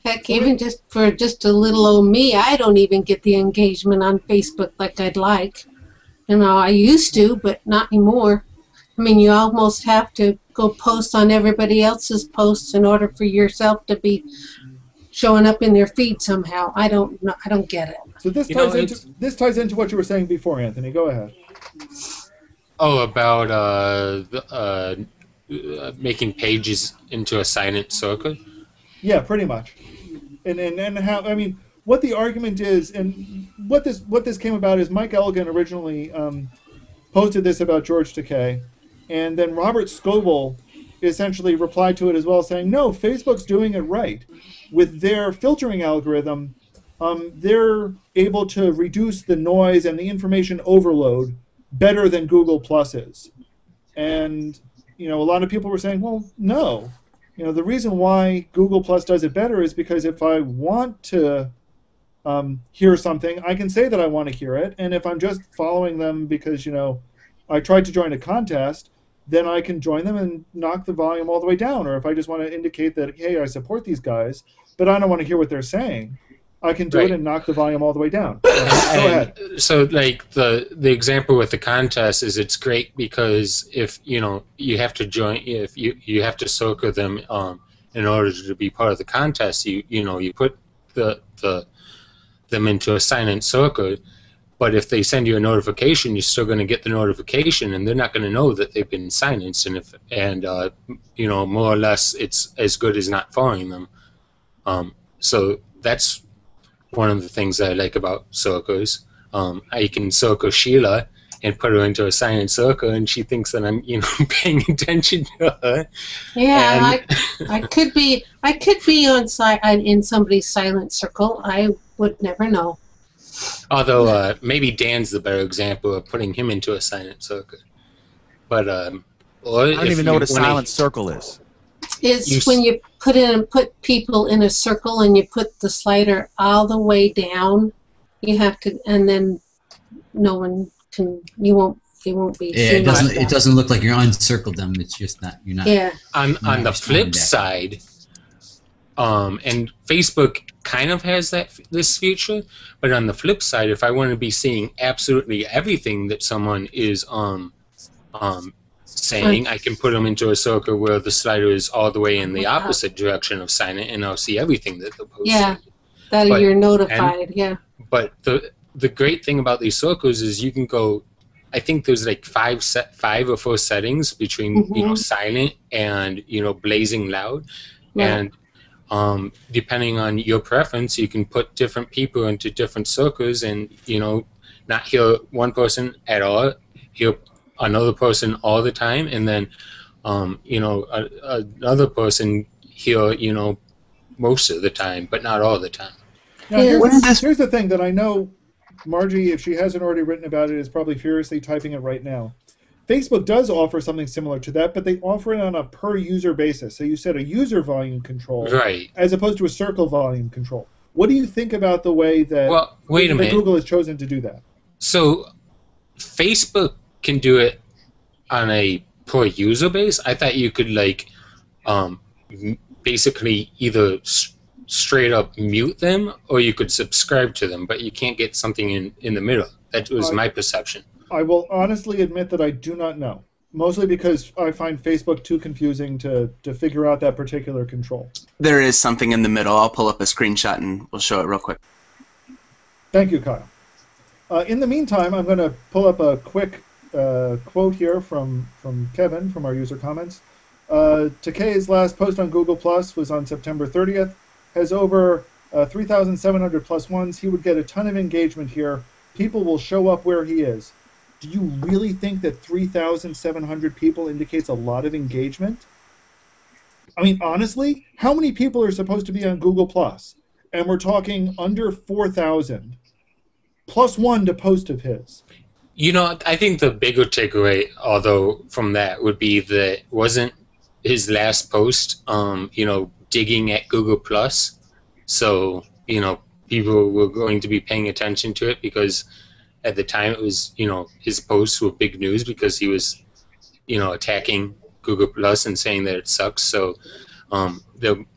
Heck, even just for a little old me, I don't even get the engagement on Facebook like I'd like. I used to, but not anymore. I mean, you almost have to go post on everybody else's posts in order for yourself to be showing up in their feed somehow. I don't get it. So this ties into what you were saying before, Anthony. Go ahead. Oh, about making pages into a silent circle? Yeah, pretty much. And how, I mean, what the argument is, and what this came about is Mike Elgan originally posted this about George Takei, and then Robert Scoble essentially replied to it as well, saying, no, Facebook's doing it right. With their filtering algorithm, they're able to reduce the noise and the information overload better than Google Plus is. And, a lot of people were saying, well, no. The reason why Google Plus does it better is because if I want to hear something, I can say that I want to hear it. And if I'm just following them because, I tried to join a contest, then I can join them and knock the volume all the way down. Or if I just want to indicate that, hey, I support these guys, but I don't want to hear what they're saying, I can do it and knock the volume all the way down. Go ahead. So, like, the example with the contest is it's great because if, you have to join, if you have to circle them in order to be part of the contest, you put them into a silent circle, But if they send you a notification, you're still going to get the notification, and they're not going to know that they've been silenced. And you know, more or less, it's as good as not following them. So that's one of the things that I like about circles. I can circle Sheila and put her into a silent circle, and she thinks that I'm, you know, paying attention to her. Yeah, I could be on in somebody's silent circle. I would never know. Although maybe Dan's the better example of putting him into a silent circle. But I don't even know what a silent circle is. It's when you put people in a circle and you put the slider all the way down. You have to, and then no one can. You won't be. Yeah, it doesn't look like you're uncircled them. It's just not. You're not. Yeah. On the flip side, and Facebook kind of has this feature, but on the flip side, if I want to be seeing absolutely everything that someone is saying, I can put them into a circle where the slider is all the way in the opposite direction of silent, and I'll see everything that they're posting. Yeah, you're notified. Yeah. But the great thing about these circles is you can go. I think there's like 5 or 4 settings between you know, silent and, you know, blazing loud, and depending on your preference, you can put different people into different circles, and, you know, not hear one person at all, hear another person all the time, and then you know, another person hear, you know, most of the time, but not all the time. Now, here's the thing that I know Margie, if she hasn't already written about it, is probably furiously typing it right now. Facebook does offer something similar to that, but they offer it on a per-user basis. So you set a user volume control, right, as opposed to a circle volume control. What do you think about the way that, that Google has chosen to do that? So Facebook can do it on a per-user base. I thought you could, like, basically either straight up mute them or you could subscribe to them, but you can't get something in the middle. That was my perception. I will honestly admit that I do not know, mostly because I find Facebook too confusing to figure out that particular control. There is something in the middle. I'll pull up a screenshot and we'll show it real quick. Thank you, Kyle. In the meantime, I'm going to pull up a quick quote here from Kevin from our user comments. Takei's last post on Google Plus was on September 30th. Has over 3,700 plus ones. He would get a ton of engagement here. People will show up where he is. Do you really think that 3,700 people indicates a lot of engagement? I mean, honestly, how many people are supposed to be on Google Plus? And we're talking under 4,000 plus one to post of his. You know, I think the bigger takeaway, although, from that would be that wasn't his last post, you know, digging at Google Plus. So, you know, people were going to be paying attention to it because at the time it was, you know, his posts were big news because he was, you know, attacking Google Plus and saying that it sucks. So,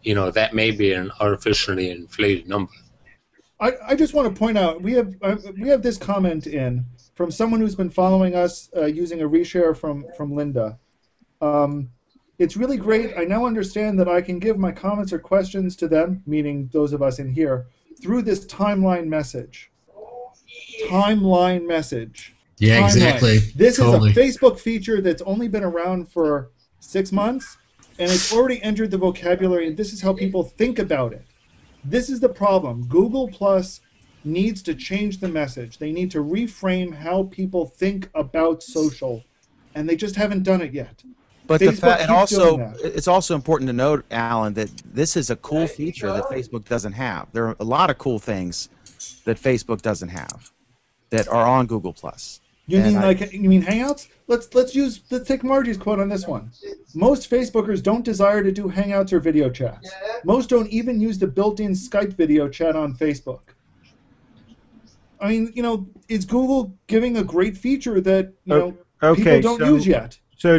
you know, that may be an artificially inflated number. I just want to point out we have this comment in from someone who's been following us using a reshare from Linda. It's really great. I now understand that I can give my comments or questions to them, meaning those of us in here, through this timeline message. Timeline message. Yeah, timeline. Exactly. This is a Facebook feature that's only been around for 6 months, and it's already entered the vocabulary, and this is how people think about it. This is the problem. Google Plus needs to change the message. They need to reframe how people think about social, and they just haven't done it yet. But it's also important to note, Alan, that this is a cool feature that Facebook doesn't have. There are a lot of cool things that Facebook doesn't have that are on Google Plus. You mean Hangouts? Let's take Margie's quote on this one. Most Facebookers don't desire to do Hangouts or video chats. Most don't even use the built-in Skype video chat on Facebook. I mean, you know, is Google giving a great feature that people don't use yet? So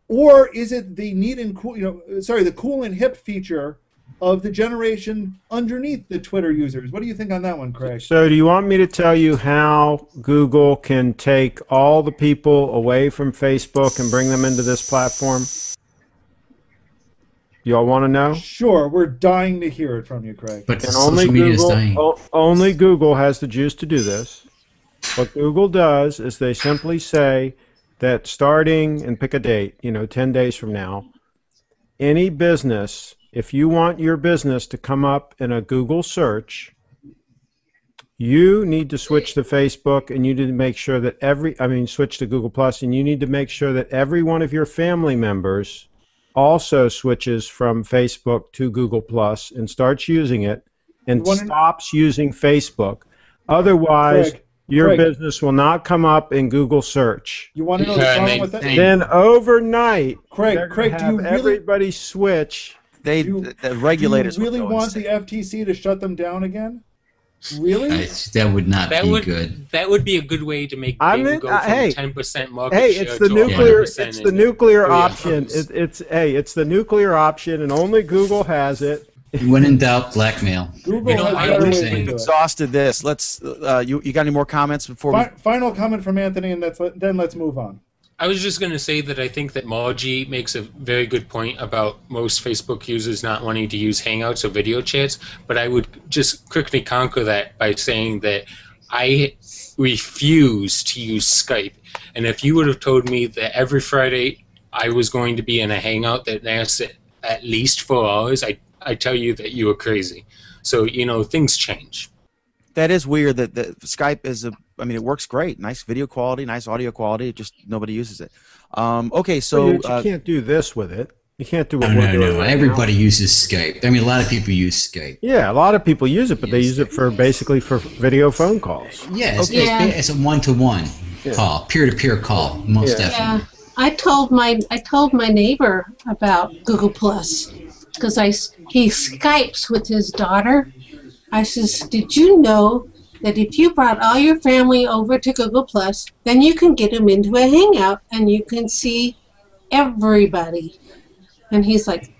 Or is it the neat and cool, the cool and hip feature of the generation underneath the Twitter users? What do you think on that one, Craig? So do you want me to tell you how Google can take all the people away from Facebook and bring them into this platform? Y'all want to know? Sure, we're dying to hear it from you, Craig. But and only Google has the juice to do this. What Google does is they simply say that starting, and pick a date, 10 days from now, any business, if you want your business to come up in a Google search, you need to switch to Facebook, and you need to make sure that switch to Google Plus, and you need to make sure that every one of your family members also switches from Facebook to Google Plus and starts using it and stops using Facebook. Otherwise, your business will not come up in Google search. You want to know the problem with that? Then overnight, Craig, do you really, everybody switch? The regulators. Do you really want the FTC to shut them down again? Really? That would not be good. That would be a good way to make Google go from 10% market share it's the to nuclear. 100%. It's the nuclear option. It's the nuclear option, and only Google has it. When in doubt, blackmail. Google We've exhausted this. Let's. You got any more comments before we? Final comment from Anthony, and then let's move on. I was just going to say that I think that Margie makes a very good point about most Facebook users not wanting to use Hangouts or video chats, but I would just quickly conquer that by saying that I refuse to use Skype. And if you would have told me that every Friday I was going to be in a Hangout that lasted at least 4 hours, I tell you that you were crazy. So, things change. That is weird that Skype is it works great. Nice video quality, nice audio quality. Just nobody uses it. Okay, so you can't do this with it. You can't do it. No. Everybody uses Skype. A lot of people use Skype. Yeah, a lot of people use it, but they use it basically for video phone calls. Yeah, it's a one-to-one call, peer-to-peer call, most definitely. Yeah, I told my neighbor about Google Plus because he Skypes with his daughter. I says, did you know that if you brought all your family over to Google Plus, then you can get them into a Hangout and you can see everybody? And he's like,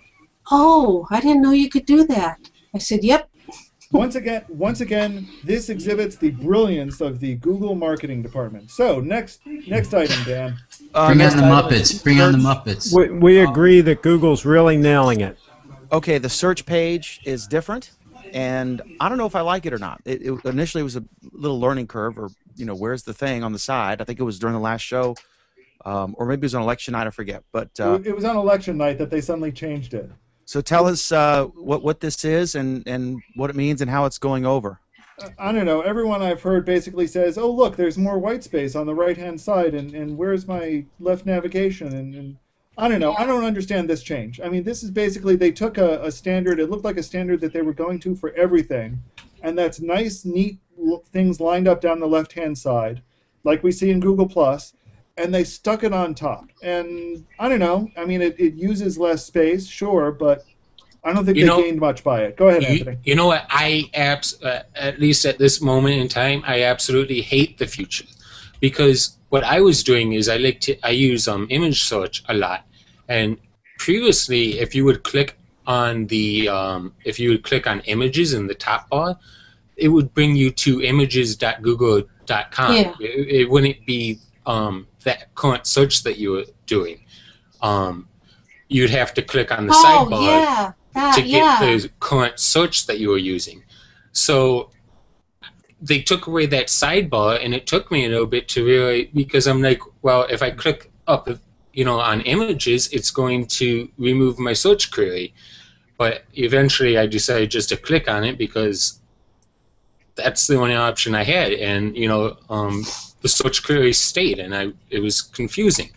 oh, I didn't know you could do that. I said, yep. Once again, this exhibits the brilliance of the Google marketing department. So next item, Dan. Bring on the Muppets. Bring on the Muppets. We agree that Google's really nailing it. Okay, the search page is different. And I don't know if I like it or not. Initially, it was a little learning curve, or where's the thing on the side? I think it was during the last show, or maybe it was on election night. I forget. But it was on election night that they suddenly changed it. So tell us what this is and what it means and how it's going over. I don't know. Everyone I've heard basically says, "Oh, look, there's more white space on the right-hand side, and where's my left navigation?" And I don't know. I don't understand this change. This is basically they took a standard. It looked like a standard that they were going to for everything, and that's nice, neat things lined up down the left-hand side, like we see in Google Plus, and they stuck it on top. And I don't know. It uses less space, sure, but I don't think they gained much by it. Go ahead, Anthony. You know what? At least at this moment in time, I absolutely hate the future, because what I was doing is I use image search a lot, and previously, if you would click on images in the top bar, it would bring you to images.google.com. Yeah. It wouldn't be that current search that you were doing. You'd have to click on the sidebar to get the current search that you were using. So they took away that sidebar, and it took me a little bit to really, because I'm like, well, if I click up, on images, it's going to remove my search query. But eventually I decided just to click on it because that's the only option I had, and the search query stayed, and it was confusing.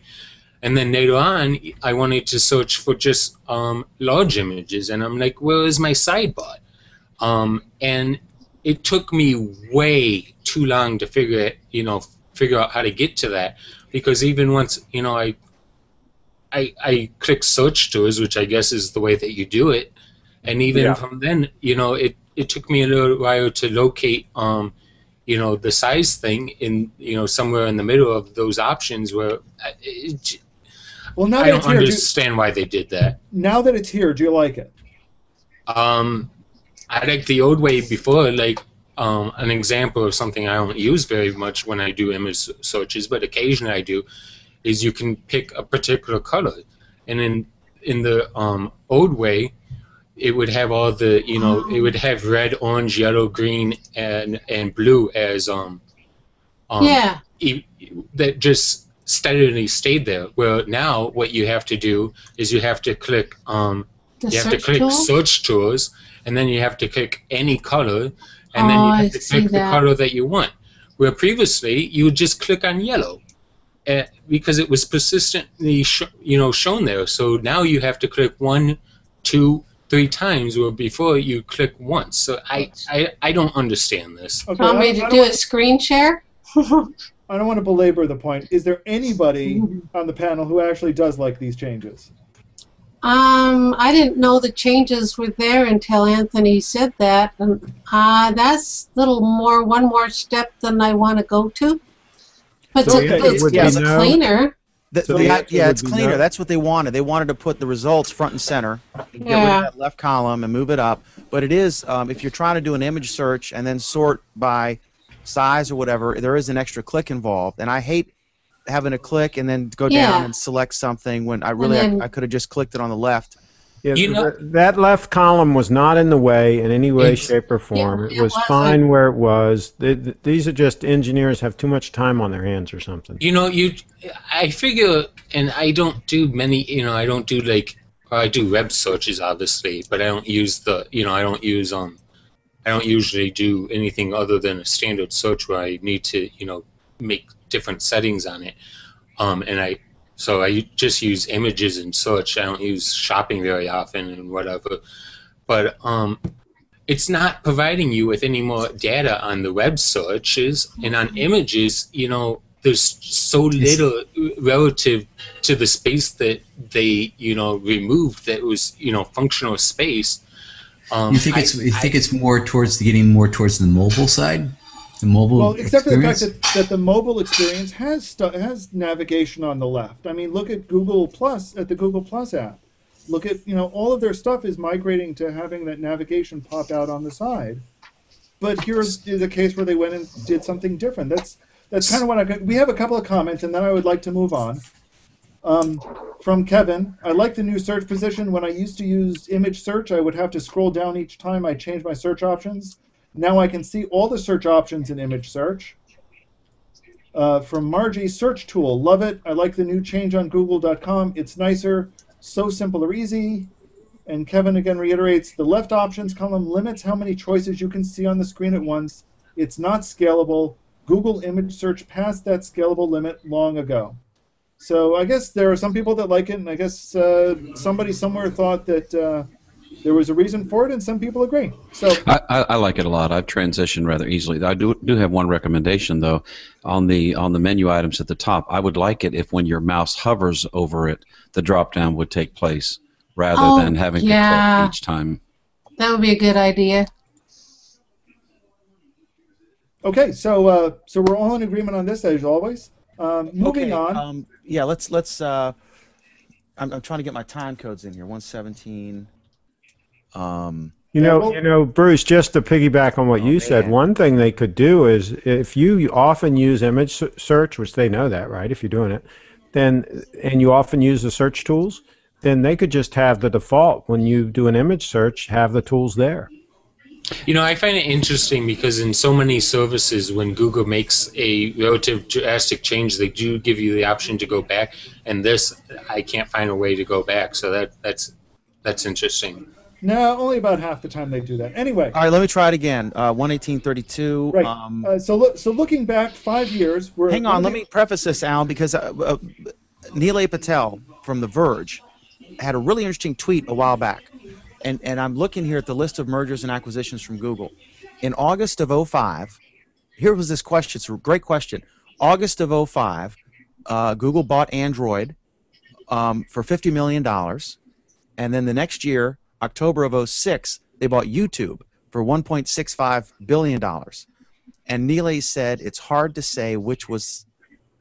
And then later on, I wanted to search for just large images, and I'm like, where is my sidebar? And it took me way too long to figure out how to get to that, because even once I click search tools, which I guess is the way that you do it, and even from then, it took me a little while to locate the size thing in somewhere in the middle of those options where well, now I don't understand why they did that. Now that it's here, do you like it? I like the old way before, like an example of something I don't use very much when I do image searches, but occasionally I do, is you can pick a particular color. And in the old way, it would have all the, it would have red, orange, yellow, green, and blue as Yeah. That just steadily stayed there. Well, now what you have to do is you have to click search tools, and then you have to click any color, and then you have to click the color that you want. Where previously you would just click on yellow, because it was persistently shown there. So now you have to click 1, 2, 3 times, where before you click once. So I don't understand this. Okay, Want me to do a screen share? I don't want to belabor the point. Is there anybody on the panel who actually does like these changes? I didn't know the changes were there until Anthony said that. And that's a little more, one more step than I want to go to. But it's cleaner. It's cleaner. That's what they wanted. They wanted to put the results front and center, and get rid of that left column and move it up. But it is, if you're trying to do an image search and then sort by size or whatever, there is an extra click involved. And I hate having to click and then go down and select something when I could have just clicked it on the left. Yeah, that left column was not in the way in any way, shape, or form. It was fine where it was. These are just engineers have too much time on their hands or something. I figure, and I don't do many, I don't do I do web searches obviously, but I don't use I don't usually do anything other than a standard search where I need to, make different settings on it. So I just use images in search. I don't use shopping very often and whatever. But it's not providing you with any more data on the web searches. And on images, there's so little relative to the space that they, removed that was, functional space. You think it's more towards getting more towards the mobile side? The mobile except experience? For the fact that the mobile experience has navigation on the left. I mean, look at Google Plus, at the Google Plus app. Look at, all of their stuff is migrating to having that navigation pop out on the side. But here's a case where they went and did something different. That's kind of what we have a couple of comments, and then I would like to move on. From Kevin, I like the new search position. When I used to use image search, I would have to scroll down each time I changed my search options. Now I can see all the search options in image search. From Margie, search tool, love it. I like the new change on google.com. It's nicer, so simple or easy. And Kevin again reiterates, the left options column limits how many choices you can see on the screen at once. It's not scalable. Google image search passed that scalable limit long ago. So I guess there are some people that like it, and I guess somebody somewhere thought that there was a reason for it, and some people agree. So I like it a lot. I've transitioned rather easily. I do have one recommendation though, on the menu items at the top. I would like it if when your mouse hovers over it, the drop down would take place rather than having to click each time. That would be a good idea. Okay, so we're all in agreement on this as always. Moving on. Let's. I'm trying to get my time codes in here. 117. Bruce, just to piggyback on what you said, one thing they could do is if you often use image search, which they know that, right? If you're doing it, and you often use the search tools, then they could just have the default when you do an image search, have the tools there. I find it interesting because in so many services, when Google makes a relative drastic change, they do give you the option to go back. And this, I can't find a way to go back. So that's interesting. No, only about half the time they do that. Anyway. All right, let me try it again. 118.32. Right. So looking back 5 years, hang on. Let me preface this, Al, because Nilay Patel from The Verge had a really interesting tweet a while back. And I'm looking here at the list of mergers and acquisitions from Google. In August of 2005, here was this question. It's a great question. August of 2005, Google bought Android for $50 million. And then the next year, October of 2006, they bought YouTube for $1.65 billion. And Nilay said it's hard to say which was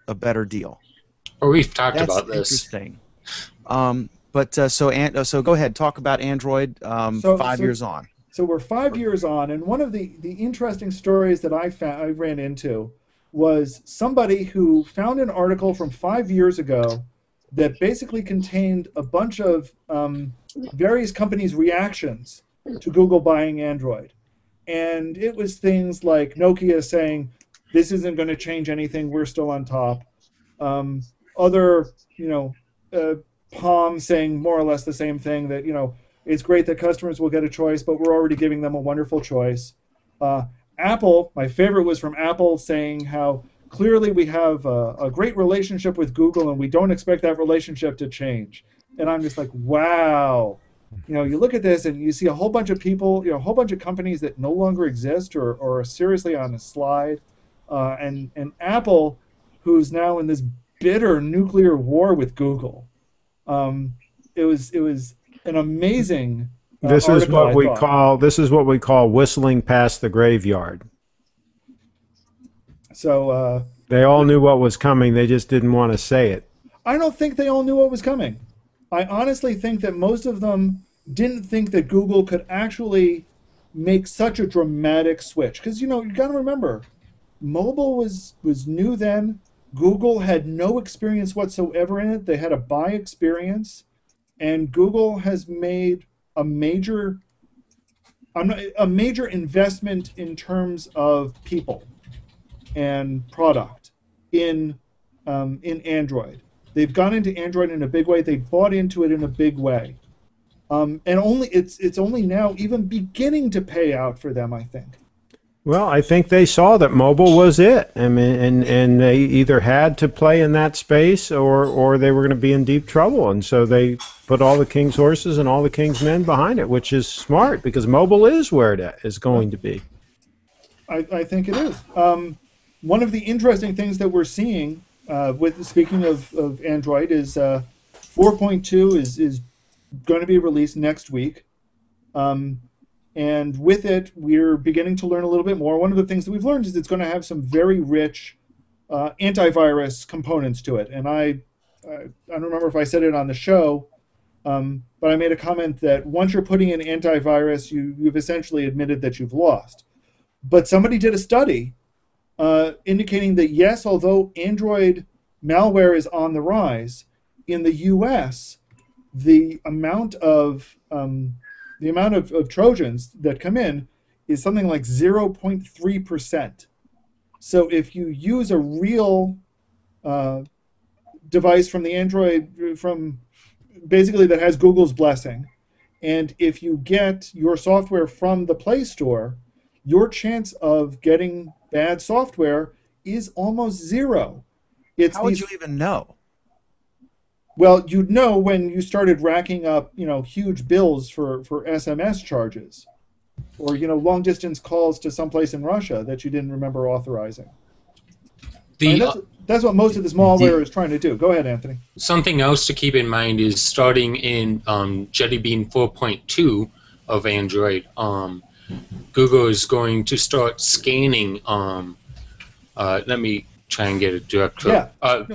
a better deal. Oh, we've talked about this. Interesting. So go ahead, talk about Android 5 years on. So we're 5 years on, and one of the interesting stories that I ran into was somebody who found an article from 5 years ago that basically contained a bunch of various companies' reactions to Google buying Android. And it was things like Nokia saying, this isn't going to change anything. We're still on top. Other, Palm saying more or less the same thing, that, it's great that customers will get a choice, but we're already giving them a wonderful choice. Apple, my favorite was from Apple, saying how clearly we have a great relationship with Google and we don't expect that relationship to change. And I'm just like, wow. You look at this and you see a whole bunch of people, a whole bunch of companies that no longer exist or are seriously on a slide. And Apple, who's now in this bitter nuclear war with Google. It was an amazing This is article, what we call whistling past the graveyard. So they all knew what was coming. They just didn't want to say it. I don't think they all knew what was coming. I honestly think that most of them didn't think that Google could actually make such a dramatic switch. Because, you got to remember, mobile was new then. Google had no experience whatsoever in it. They had a buy experience. And Google has made a major investment in terms of people and product in Android. They've gone into Android in a big way. They bought into it in a big way. And it's only now even beginning to pay out for them, I think. Well, I think they saw that mobile was it. I mean, and they either had to play in that space or they were going to be in deep trouble. And so they put all the king's horses and all the king's men behind it, which is smart because mobile is where it is going to be. I think it is. One of the interesting things that we're seeing, speaking of Android, is 4.2 is going to be released next week. And with it, we're beginning to learn a little bit more. One of the things that we've learned is it's going to have some very rich antivirus components to it. And I don't remember if I said it on the show, but I made a comment that once you're putting in antivirus, you've essentially admitted that you've lost. But somebody did a study indicating that, yes, although Android malware is on the rise, in the U.S., the amount of Trojans that come in is something like 0.3%. So if you use a real device from the Android, basically that has Google's blessing, and if you get your software from the Play Store, your chance of getting bad software is almost zero. How would you even know? Well, you'd know when you started racking up, huge bills for SMS charges, or long distance calls to someplace in Russia that you didn't remember authorizing. That's what most of this malware is trying to do. Go ahead, Anthony. Something else to keep in mind is starting in Jelly Bean 4.2 of Android, Google is going to start scanning. Let me try and get a direct quote.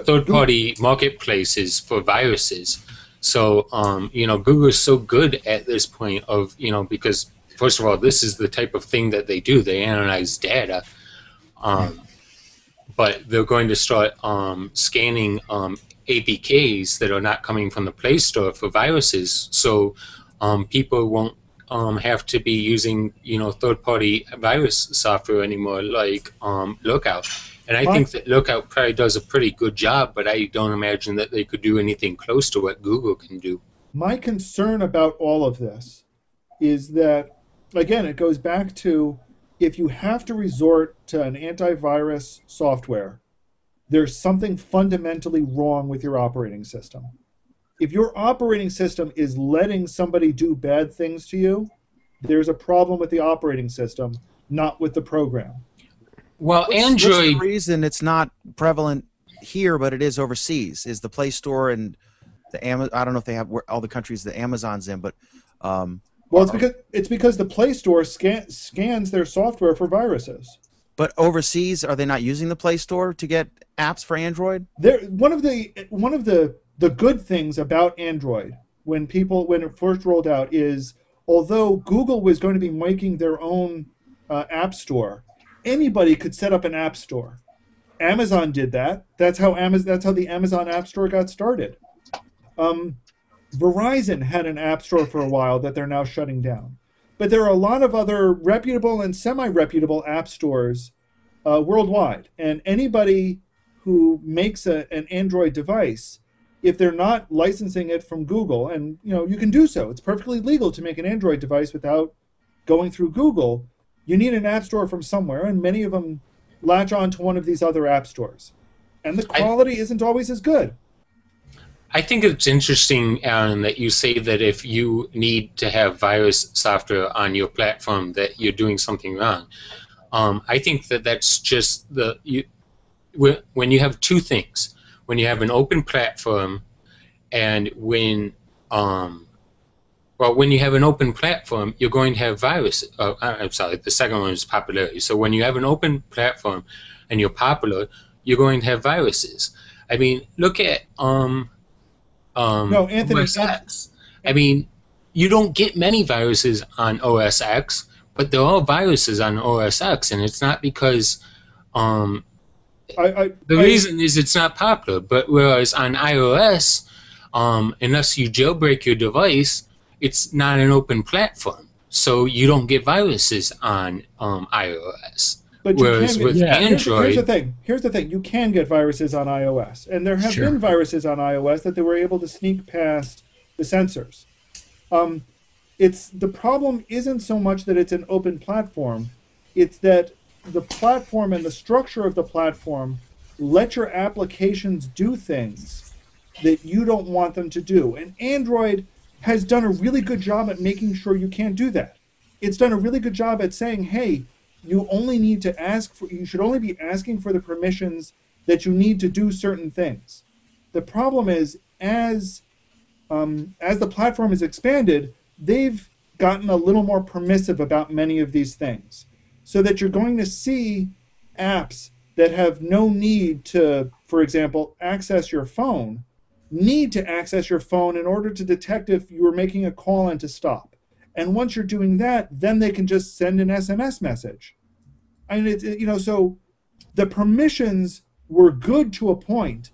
Third-party marketplaces for viruses. So, Google is so good at this point of, because first of all, this is the type of thing that they do. They analyze data. But they're going to start scanning APKs that are not coming from the Play Store for viruses. So people won't have to be using, third-party virus software anymore, like Lookout. And I think that Lookout probably does a pretty good job, but I don't imagine that they could do anything close to what Google can do. My concern about all of this is that, again, it goes back to if you have to resort to an antivirus software, there's something fundamentally wrong with your operating system. If your operating system is letting somebody do bad things to you, there's a problem with the operating system, not with the program. Well, Android... What's the reason it's not prevalent here, but it is overseas? Is the Play Store and the Amazon? I don't know if they have all the countries the Amazon's in, but well, it's because the Play Store scans their software for viruses. But overseas, are they not using the Play Store to get apps for Android? One of the good things about Android when it first rolled out is, although Google was going to be making their own app store, anybody could set up an app store. Amazon did that. That's how the Amazon App Store got started. Verizon had an app store for a while that they're now shutting down. But there are a lot of other reputable and semi-reputable app stores worldwide. And anybody who makes an Android device, if they're not licensing it from Google, and you can do so, it's perfectly legal to make an Android device without going through Google. You need an app store from somewhere, and many of them latch on to one of these other app stores. And the quality isn't always as good. I think it's interesting, Aaron, that you say that if you need to have virus software on your platform, that you're doing something wrong. I think that that's just when you have two things. When you have an open platform, and when you have an open platform, you're going to have viruses. I'm sorry, the second one is popularity. So when you have an open platform and you're popular, you're going to have viruses. I mean, look at no, Anthony. OS X. I mean, you don't get many viruses on OS X, but there are viruses on OS X, and it's not because the reason is it's not popular. But whereas on iOS, unless you jailbreak your device, it's not an open platform, so you don't get viruses on iOS. But whereas with Android, here's the thing: you can get viruses on iOS, and there have been viruses on iOS that they were able to sneak past the sensors. The problem isn't so much that it's an open platform; it's that the platform and the structure of the platform let your applications do things that you don't want them to do. And Android has done a really good job at making sure you can't do that. It's done a really good job at saying, hey, you should only be asking for the permissions that you need to do certain things. The problem is, as the platform has expanded, they've gotten a little more permissive about many of these things, so that you're going to see apps that have no need to, for example, access your phone, need to access your phone in order to detect if you were making a call and to stop. And once you're doing that, then they can just send an SMS message. I mean, so the permissions were good to a point,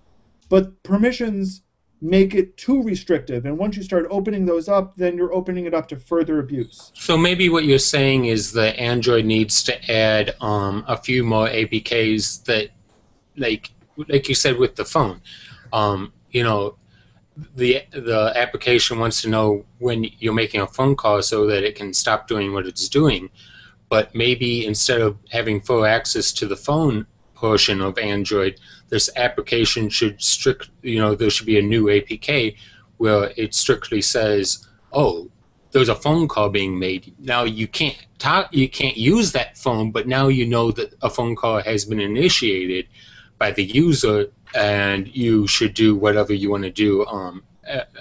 but permissions make it too restrictive. And once you start opening those up, then you're opening it up to further abuse. So maybe what you're saying is that Android needs to add a few more APKs that, like you said with the phone, the application wants to know when you're making a phone call so that it can stop doing what it's doing. But maybe instead of having full access to the phone portion of Android, this application should there should be a new APK where it strictly says, oh, there's a phone call being made. Now you can't use that phone, but now you know that a phone call has been initiated by the user, and you should do whatever you want to do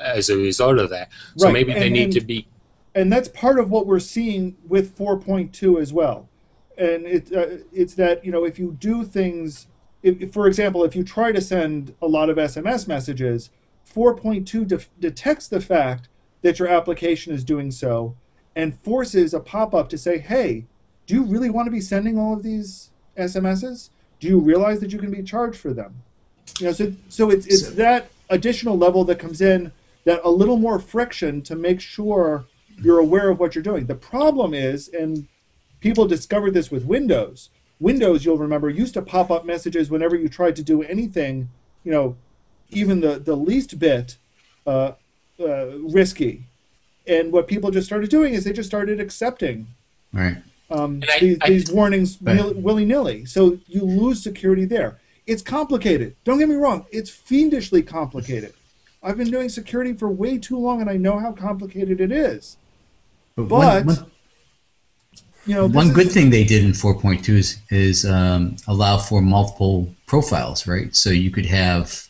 as a result of that. So maybe they need to be. And that's part of what we're seeing with 4.2 as well. And it's that, if you do things, for example, if you try to send a lot of SMS messages, 4.2 detects the fact that your application is doing so and forces a pop-up to say, hey, do you really want to be sending all of these SMSs? Do you realize that you can be charged for them? So it's that additional level that comes in, that a little more friction to make sure you're aware of what you're doing. The problem is, and people discovered this with Windows. Windows, you'll remember, used to pop up messages whenever you tried to do anything, even the least bit risky. And what people just started doing is they just started accepting these warnings willy-nilly. So you lose security there. It's complicated. Don't get me wrong. It's fiendishly complicated. I've been doing security for way too long, and I know how complicated it is. But one good thing they did in 4.2 is allow for multiple profiles, right? So you could have,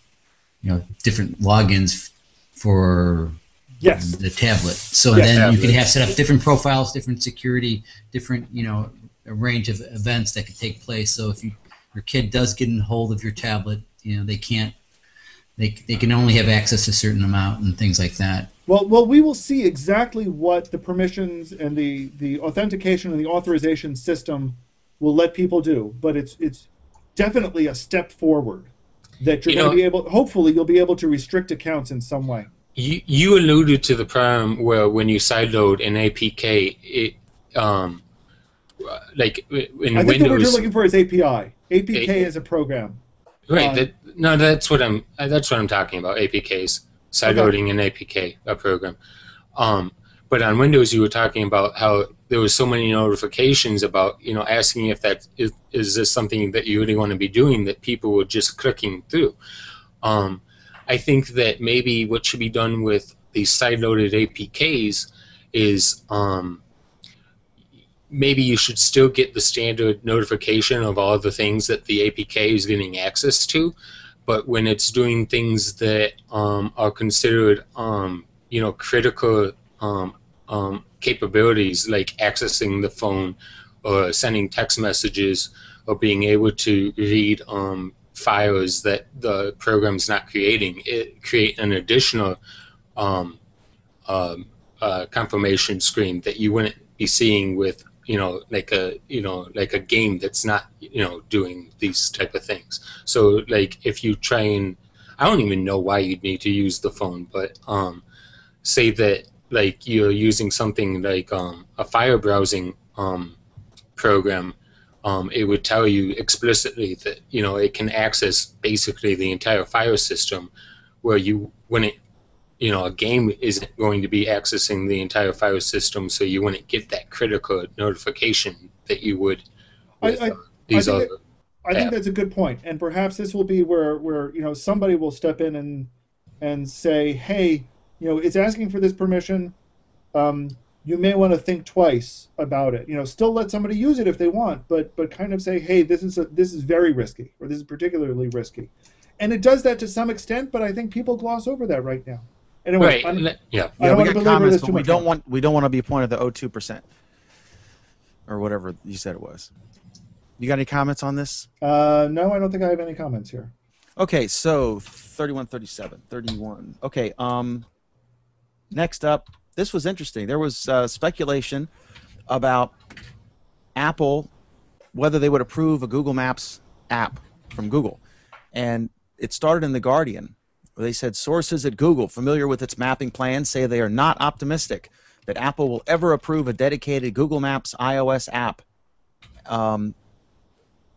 different logins for the tablet. So then you could have set up different profiles, different security, different, a range of events that could take place. So if your kid does get in hold of your tablet, they can't. They can only have access to a certain amount and things like that. Well, we will see exactly what the permissions and the authentication and the authorization system will let people do, but it's definitely a step forward that you're going to be able. Hopefully, you'll be able to restrict accounts in some way. You alluded to the problem where when you sideload an APK, like in I think Windows. the word you're looking for is API. APK is a program. Right. That's what I'm talking about. APKs, sideloading an APK, a program. But on Windows, you were talking about how there was so many notifications about, asking if that is this something that you really want to be doing, that people were just clicking through. I think that maybe what should be done with these sideloaded APKs is maybe you should still get the standard notification of all the things that the APK is getting access to, but when it's doing things that are considered, critical capabilities, like accessing the phone or sending text messages or being able to read files that the program's not creating, it create an additional confirmation screen that you wouldn't be seeing with like a game that's not doing these type of things. So like if you try and, I don't even know why you'd need to use the phone, but say that like you're using something like a file browsing program, it would tell you explicitly that it can access basically the entire file system, where you wouldn't, a game isn't going to be accessing the entire file system, so you wouldn't get that critical notification that you would with these other apps. I think that's a good point, and perhaps this will be where somebody will step in and say, hey, it's asking for this permission. You may want to think twice about it. Still let somebody use it if they want, but kind of say, hey, this is very risky, or this is particularly risky, and it does that to some extent. But I think people gloss over that right now. Anyway, Right. I don't want to belabor this too much. We don't want to be appointed the 02%, or whatever you said it was. You got any comments on this? No, I don't think I have any comments here. Okay, so 31, 37, 31. Okay, next up, this was interesting. There was speculation about Apple, whether they would approve a Google Maps app from Google. And it started in The Guardian, where they said sources at Google familiar with its mapping plans say they are not optimistic that Apple will ever approve a dedicated Google Maps iOS app.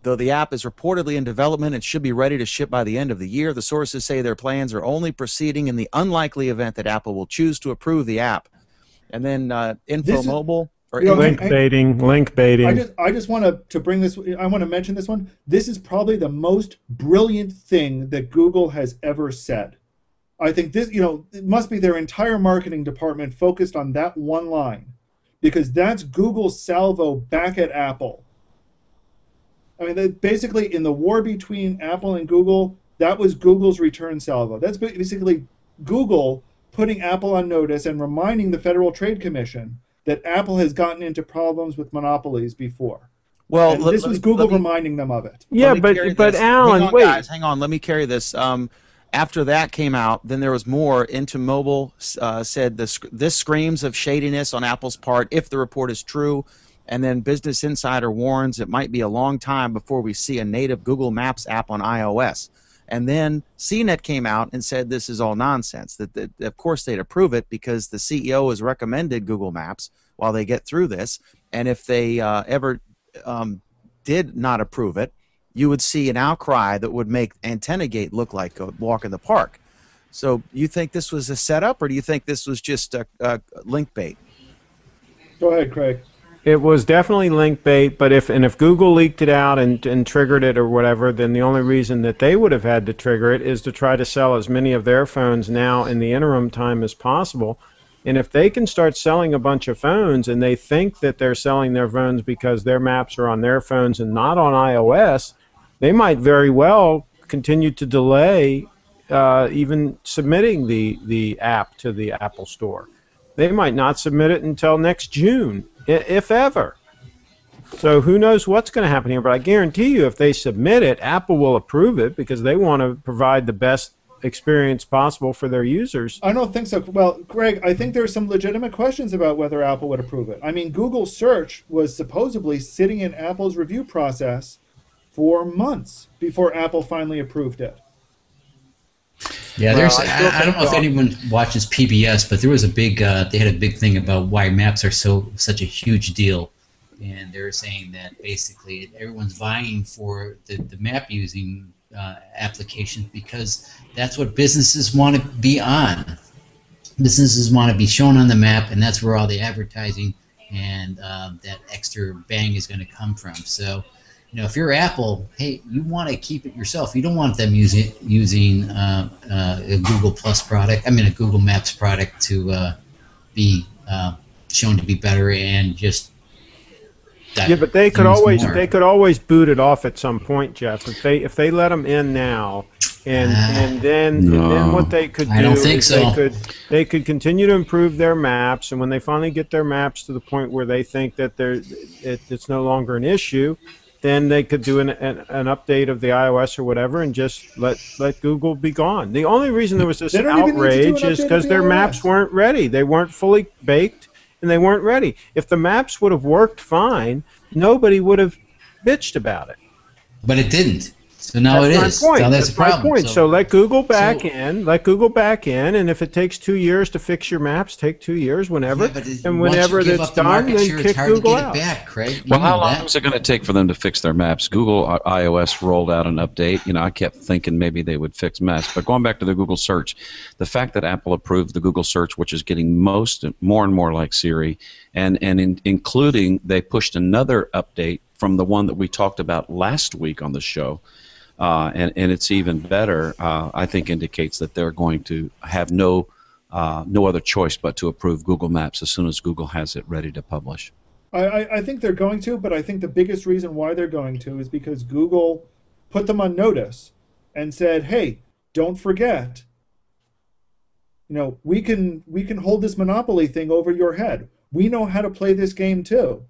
Though the app is reportedly in development and should be ready to ship by the end of the year, the sources say their plans are only proceeding in the unlikely event that Apple will choose to approve the app. And then InfoMobile or link baiting. I just want to bring this. I want to mention this one. This is probably the most brilliant thing that Google has ever said. I think this, it must be their entire marketing department focused on that one line, because that's Google's salvo back at Apple. I mean, basically, in the war between Apple and Google, that was Google's return salvo. That's basically Google putting Apple on notice and reminding the Federal Trade Commission that Apple has gotten into problems with monopolies before. Well, and this was Google reminding them of it. Yeah, but Alan, wait. Guys, hang on. Let me carry this. After that came out, then there was more. InfoMobile said this screams of shadiness on Apple's part if the report is true. And then Business Insider warns it might be a long time before we see a native Google Maps app on iOS. And then CNET came out and said this is all nonsense, that of course they'd approve it because the CEO has recommended Google Maps while they get through this. And if they ever did not approve it, you would see an outcry that would make AntennaGate look like a walk in the park. So you think this was a setup, or do you think this was just a link bait? Go ahead, Craig. It was definitely link bait, but if Google leaked it out and triggered it or whatever, then the only reason that they would have had to trigger it is to try to sell as many of their phones now in the interim time as possible. And if they can start selling a bunch of phones and they think that they're selling their phones because their maps are on their phones and not on iOS, they might very well continue to delay even submitting the app to the Apple Store. They might not submit it until next June, if ever. So who knows what's going to happen here, but I guarantee you if they submit it, Apple will approve it because they want to provide the best experience possible for their users. I don't think so. Well, Greg, I think there's some legitimate questions about whether Apple would approve it. I mean, Google search was supposedly sitting in Apple's review process for months before Apple finally approved it. Yeah, I don't know if anyone watches PBS, but there was a big they had a big thing about why maps are such a huge deal and they're saying that basically everyone's vying for the map using applications because that's what businesses want to be on. Businesses want to be shown on the map, and that's where all the advertising and that extra bang is going to come from. So, if you're Apple, hey, you want to keep it yourself. You don't want them using a Google Plus product. I mean, a Google Maps product to be shown to be better and just. Yeah, but they could always boot it off at some point, Jeff. If they let them in now, and then what they could do I don't think is so. they could continue to improve their maps, and when they finally get their maps to the point where they think that it's no longer an issue, then they could do an update of the iOS or whatever and just let Google be gone. The only reason there was this outrage is because their maps weren't ready. They weren't fully baked, and they weren't ready. If the maps would have worked fine, nobody would have bitched about it. But it didn't. So now it is. Point. So that's a problem. My point. So let Google back in. Let Google back in, and if it takes 2 years to fix your maps, take 2 years, whenever. Yeah, and whenever it's done, then kick Google out. Back, Craig. Well, how long is it going to take for them to fix their maps? Google iOS rolled out an update. I kept thinking maybe they would fix maps. But going back to the Google search, the fact that Apple approved the Google search, which is getting more and more like Siri, and including they pushed another update from the one that we talked about last week on the show, and it's even better, I think indicates that they're going to have no other choice but to approve Google Maps as soon as Google has it ready to publish. I think they're going to, but I think the biggest reason why they're going to is because Google put them on notice and said, hey, don't forget, we can hold this monopoly thing over your head. We know how to play this game too.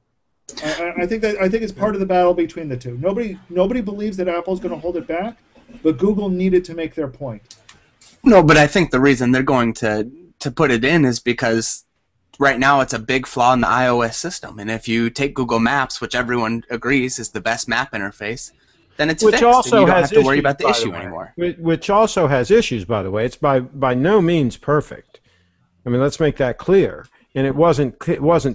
I think it's part of the battle between the two. Nobody believes that Apple's going to hold it back, but Google needed to make their point. No, but I think the reason they're going to put it in is because right now it's a big flaw in the iOS system. And if you take Google Maps, which everyone agrees is the best map interface, then it's fixed, and you don't have to worry about the issue anymore. Which also has issues, by the way. It's by no means perfect. I mean, let's make that clear. And it wasn't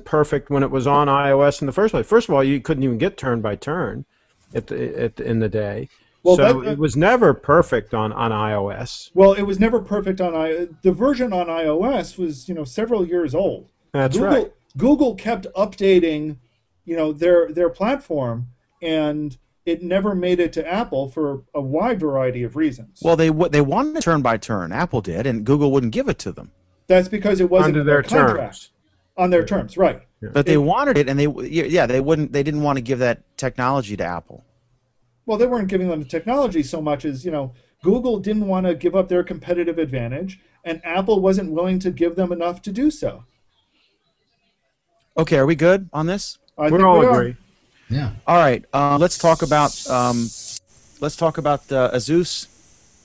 perfect when it was on iOS in the first place. First of all, you couldn't even get turn by turn in the day. Well, so it was never perfect on iOS. Well, it was never perfect on iOS. The version on iOS was several years old. That's right. Google kept updating their platform, and it never made it to Apple for a wide variety of reasons. Well, they wanted turn by turn. Apple did, and Google wouldn't give it to them. That's because it wasn't under their contract. Terms. On their terms, right? Yeah. But they wanted it, and they didn't want to give that technology to Apple. Well, they weren't giving them the technology so much as Google didn't want to give up their competitive advantage, and Apple wasn't willing to give them enough to do so. Okay, are we good on this? I we think all we agree. Are. Yeah. All right. Let's talk about ASUS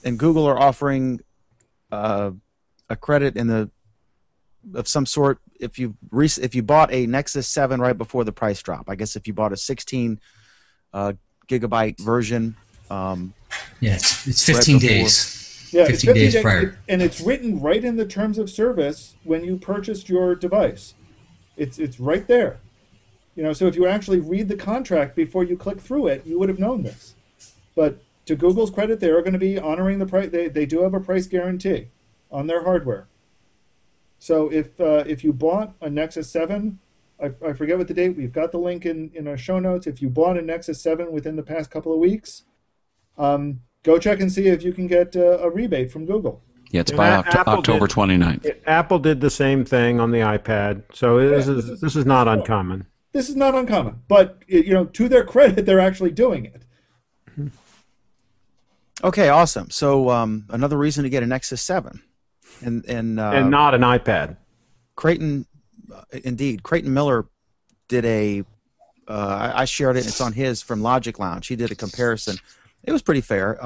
and Google are offering a credit of some sort if you bought a Nexus 7 right before the price drop. I guess if you bought a 16 gigabyte version. It's 15 days. Yeah, 15 days prior. And it's written right in the terms of service when you purchased your device. It's right there. So if you actually read the contract before you click through it, you would have known this. But to Google's credit, they are going to be honoring the price. They do have a price guarantee on their hardware. So if you bought a Nexus 7, I forget what the date, we've got the link in our show notes. If you bought a Nexus 7 within the past couple of weeks, go check and see if you can get a rebate from Google. Yeah, it's by October 29th. Apple did the same thing on the iPad, so this is not uncommon. This is not uncommon, but to their credit, they're actually doing it. Okay, awesome. So another reason to get a Nexus 7, and not an iPad. Creighton Miller did I shared it. It's on his from Logic Lounge. He did a comparison. It was pretty fair.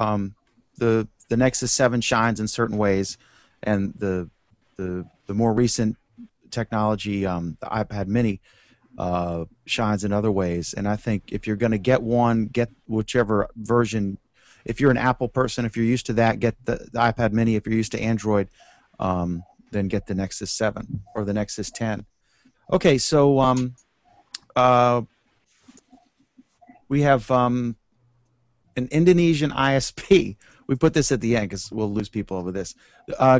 The Nexus 7 shines in certain ways, and the more recent technology, the iPad Mini, shines in other ways. And I think if you're going to get one, get whichever version. If you're an Apple person, if you're used to that, get the iPad Mini. If you're used to Android, then get the Nexus 7 or the Nexus 10. Okay, so we have an Indonesian ISP. We put this at the end because we'll lose people over this.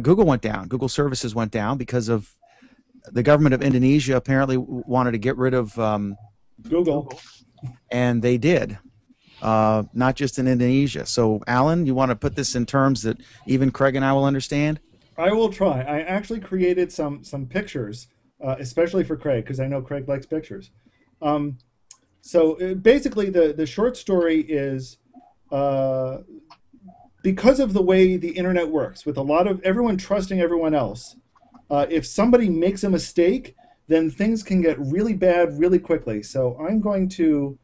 Google went down. Google services went down because of the government of Indonesia apparently wanted to get rid of Google. And they did. Not just in Indonesia. So, Alan, you want to put this in terms that even Craig and I will understand? I will try. I actually created some pictures, especially for Craig, because I know Craig likes pictures. So basically, the short story is because of the way the internet works, with a lot of everyone trusting everyone else, if somebody makes a mistake, then things can get really bad really quickly. So I'm going to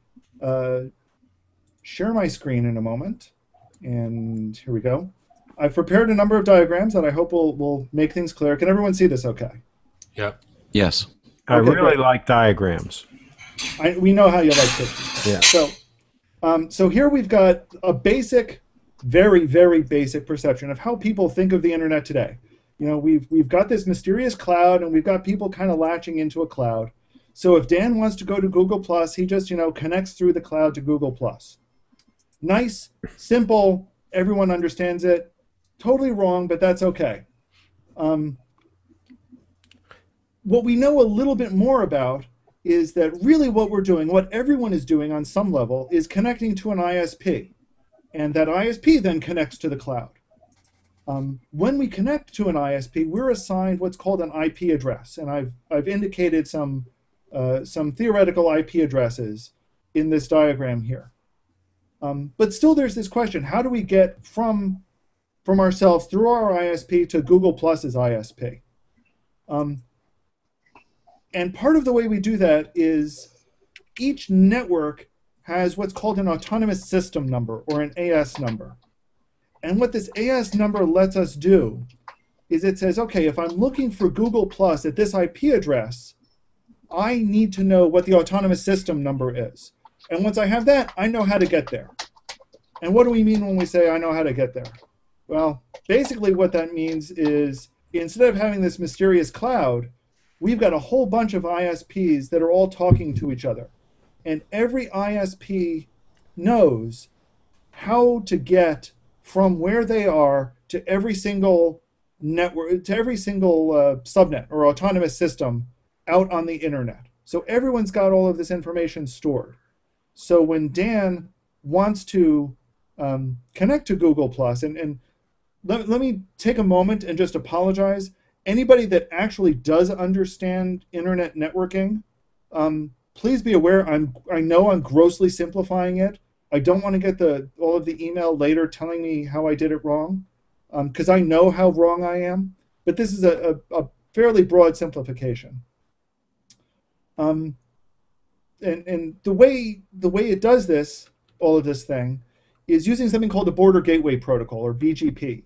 share my screen in a moment, and here we go. I've prepared a number of diagrams that I hope will make things clear. Can everyone see this okay? Yeah. Yes. I really like diagrams. We know how you like pictures. Yeah. So here we've got a basic, very, very basic perception of how people think of the internet today. You know, we've got this mysterious cloud, and we've got people kind of latching into a cloud. So if Dan wants to go to Google+, he just, connects through the cloud to Google+. Nice, simple, everyone understands it. Totally wrong, but that's okay. What we know a little bit more about is that really what we're doing, what everyone is doing on some level, is connecting to an ISP. And that ISP then connects to the cloud. When we connect to an ISP, we're assigned what's called an IP address. And I've indicated some theoretical IP addresses in this diagram here. But still there's this question, how do we get from ourselves through our ISP to Google+'s ISP? And part of the way we do that is each network has what's called an autonomous system number, or an AS number. And what this AS number lets us do is it says, okay, if I'm looking for Google+ at this IP address, I need to know what the autonomous system number is. And once I have that, I know how to get there. And what do we mean when we say I know how to get there? Well, basically what that means is instead of having this mysterious cloud, we've got a whole bunch of ISPs that are all talking to each other. And every ISP knows how to get from where they are to every single network, to every single subnet or autonomous system out on the internet. So everyone's got all of this information stored. So when Dan wants to connect to Google+, and let me take a moment and just apologize. Anybody that actually does understand internet networking, please be aware I know I'm grossly simplifying it. I don't want to get all of the email later telling me how I did it wrong, because I know how wrong I am. But this is a fairly broad simplification. And the way it does this, all of this thing, is using something called the Border Gateway Protocol, or BGP.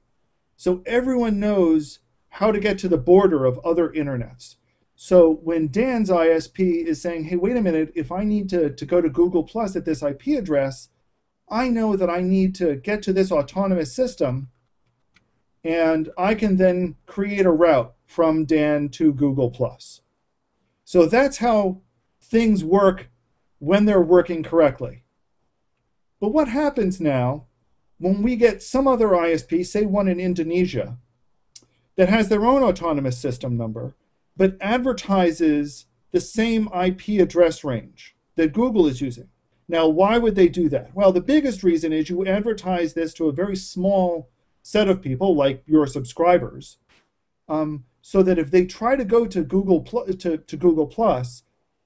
So everyone knows how to get to the border of other internets. So when Dan's ISP is saying, hey, wait a minute, if I need to go to Google+ at this IP address, I know that I need to get to this autonomous system, and I can then create a route from Dan to Google+. So that's how things work when they're working correctly. But what happens now when we get some other ISP, say one in Indonesia, that has their own autonomous system number, but advertises the same IP address range that Google is using? Now, why would they do that? Well, the biggest reason is you advertise this to a very small set of people, like your subscribers, so that if they try to go to Google+,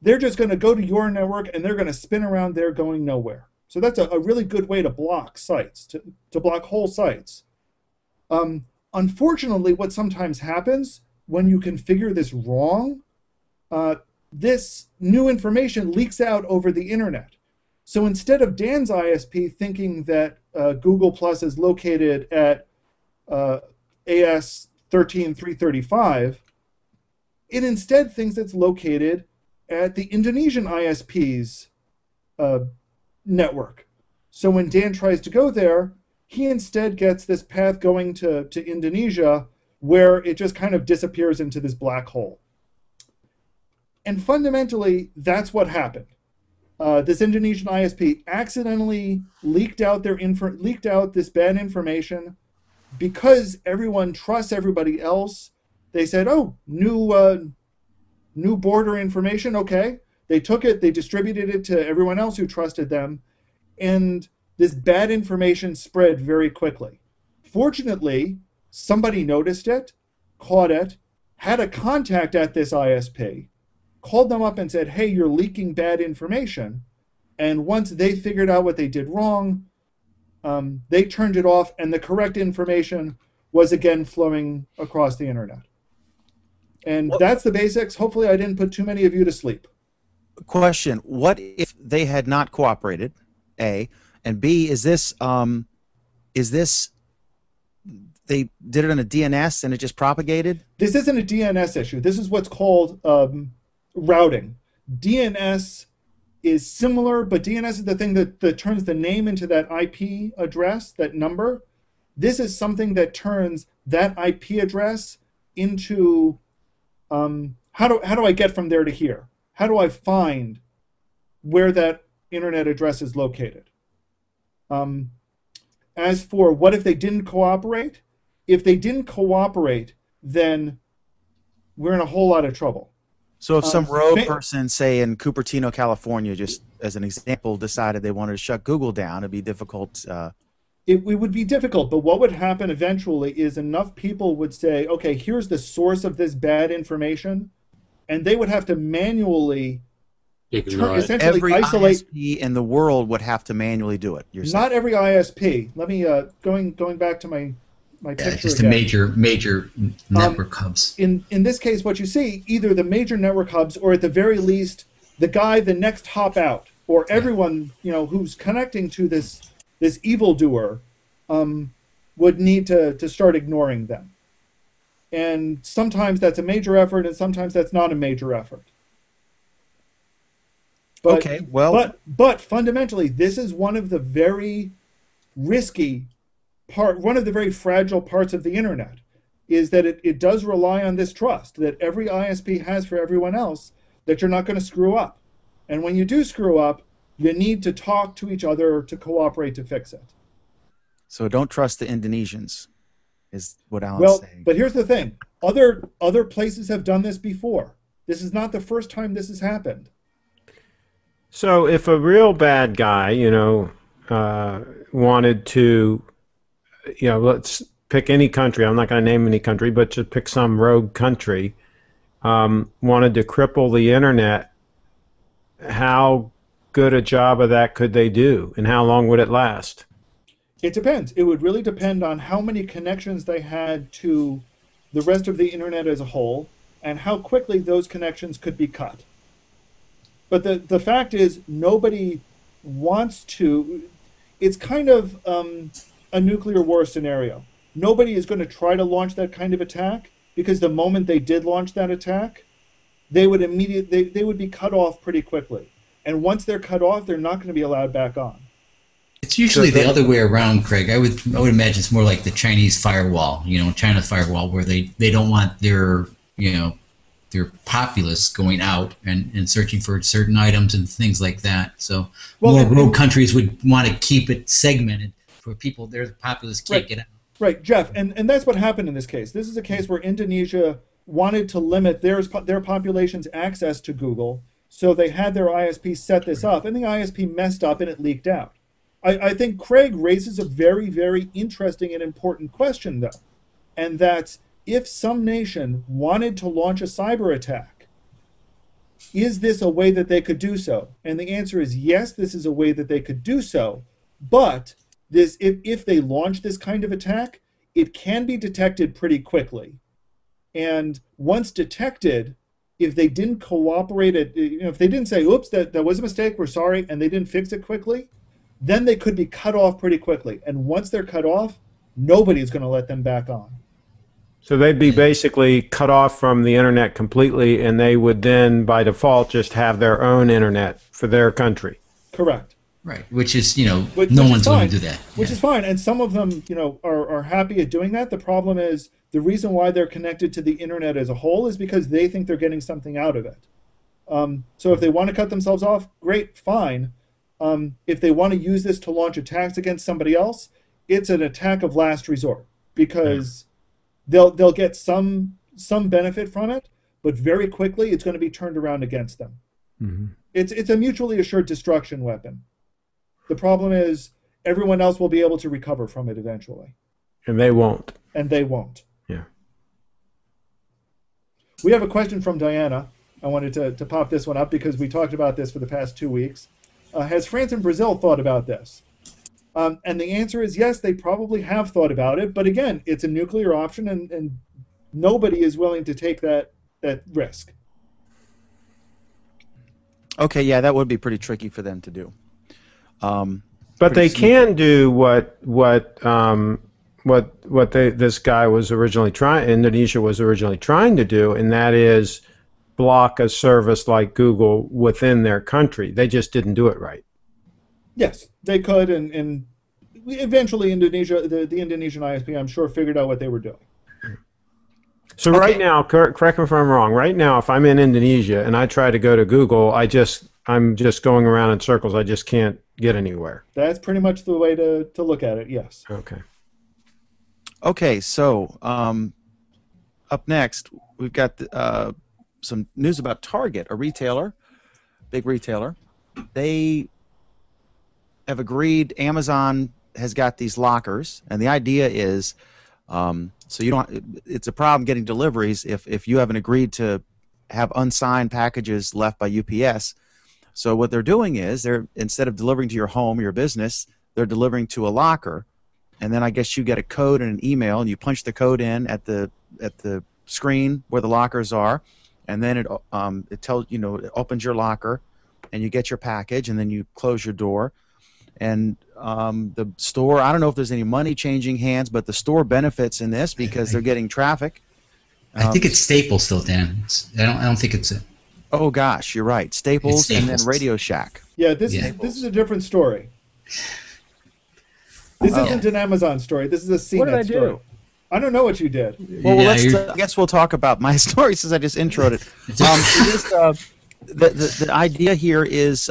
they're just going to go to your network and they're going to spin around there going nowhere. So that's a really good way to block sites, to block whole sites. Unfortunately, what sometimes happens when you configure this wrong, this new information leaks out over the internet. So instead of Dan's ISP thinking that Google+ is located at AS 13335, it instead thinks it's located at the Indonesian ISP's network. So when Dan tries to go there, he instead gets this path going to Indonesia, where it just kind of disappears into this black hole. And fundamentally, that's what happened. this Indonesian ISP accidentally leaked out this bad information because everyone trusts everybody else. They said, "Oh, new border information." Okay, they took it, they distributed it to everyone else who trusted them, and this bad information spread very quickly. Fortunately, somebody noticed it, caught it, had a contact at this ISP, called them up and said, "Hey, you're leaking bad information." And once they figured out what they did wrong, they turned it off, and the correct information was again flowing across the internet. And that's the basics. Hopefully I didn't put too many of you to sleep. Question: what if they had not cooperated? A, and B, is this they did it on a DNS and it just propagated? This isn't a DNS issue. This is what's called routing. DNS is similar, but DNS is the thing that turns the name into that IP address, that number. This is something that turns that IP address into how do I get from there to here? How do I find where that internet address is located? As for what if they didn't cooperate? If they didn't cooperate, then we're in a whole lot of trouble. So if some rogue person, say in Cupertino, California, just as an example, decided they wanted to shut Google down, it'd be difficult. It would be difficult, but what would happen eventually is enough people would say, okay, here's the source of this bad information, and they would have to manually essentially every isolate. ISP in the world would have to manually do it. Not every ISP. Let me going back to my picture just again. the major network hubs. In this case, what you see, either the major network hubs, or at the very least, the next hop out, or everyone who's connecting to this evildoer would need to start ignoring them. And sometimes that's a major effort, and sometimes that's not a major effort. But, okay, well, but fundamentally, this is one of the very risky one of the very fragile parts of the internet, is that it does rely on this trust that every ISP has for everyone else, that you're not going to screw up. And when you do screw up, you need to talk to each other to cooperate to fix it. So don't trust the Indonesians, is what Alan's saying. But here's the thing. Other places have done this before. This is not the first time this has happened. So if a real bad guy, wanted to, let's pick any country. I'm not going to name any country, but just pick some rogue country, wanted to cripple the internet, how good a job of that could they do, and how long would it last? It depends. It would really depend on how many connections they had to the rest of the internet as a whole, and how quickly those connections could be cut. But the fact is, nobody wants to. It's kind of a nuclear war scenario. Nobody is going to try to launch that kind of attack, because the moment they did launch that attack, they would be cut off pretty quickly. And once they're cut off, they're not going to be allowed back on. It's usually the other way around, Craig. I would imagine it's more like the Chinese firewall, China firewall, where they don't want their populace going out and searching for certain items and things like that. So more rogue countries would want to keep it segmented for people their populace can't get out. Right, Jeff, and that's what happened in this case. This is a case where Indonesia wanted to limit their population's access to Google, so they had their ISP set this up, and the ISP messed up and it leaked out. I think Craig raises a very, very interesting and important question, though, and that's, if some nation wanted to launch a cyber attack, is this a way that they could do so? And the answer is yes, this is a way that they could do so, but if they launch this kind of attack, it can be detected pretty quickly. And once detected, if they didn't cooperate, if they didn't say, oops, that was a mistake, we're sorry, and they didn't fix it quickly, then they could be cut off pretty quickly. And once they're cut off, nobody's going to let them back on. So they'd be basically cut off from the internet completely, and they would then, by default, just have their own internet for their country. Correct. Right, which is, no one's going to do that. Which is fine, and some of them, are happy at doing that. The problem is, the reason why they're connected to the internet as a whole is because they think they're getting something out of it. So if they want to cut themselves off, great, fine. If they want to use this to launch attacks against somebody else, it's an attack of last resort, because they'll get some benefit from it, but very quickly it's going to be turned around against them. Mm-hmm. It's a mutually assured destruction weapon. The problem is everyone else will be able to recover from it eventually. And they won't. And they won't. Yeah. We have a question from Diana. I wanted to pop this one up because we talked about this for the past 2 weeks. Has France and Brazil thought about this? And the answer is yes, they probably have thought about it. But again, it's a nuclear option, and nobody is willing to take that risk. Okay, yeah, that would be pretty tricky for them to do. But they can do what this guy was originally trying, Indonesia was originally trying to do, and that is block a service like Google within their country. They just didn't do it right. Yes, they could, and eventually Indonesia, the Indonesian ISP, I'm sure, figured out what they were doing. So Okay. right now, correct me if I'm wrong, right now if I'm in Indonesia and I try to go to Google, I'm just going around in circles. I just can't get anywhere. That's pretty much the way to look at it, yes. Okay. Okay, so up next, we've got some news about Target, a retailer, big retailer. They have agreed, Amazon has got these lockers, and the idea is, so you don't, it's a problem getting deliveries if you haven't agreed to have unsigned packages left by UPS. So what they're doing is, instead of delivering to your home or your business, they're delivering to a locker, and then I guess you get a code and an email, and you punch the code in at the screen where the lockers are, and then it tells it opens your locker, and you get your package, and then you close your door. And the store, I don't know if there's any money changing hands, but the store benefits in this because they're getting traffic. I think it's Staples still, Dan. I don't think it's a. Oh gosh, you're right. Staples and then Radio Shack. Yeah, this is a different story. This isn't an Amazon story. This is a CNET story. do? I don't know what you did. Well, Yeah, I guess we'll talk about my story since I just introed it. The idea here is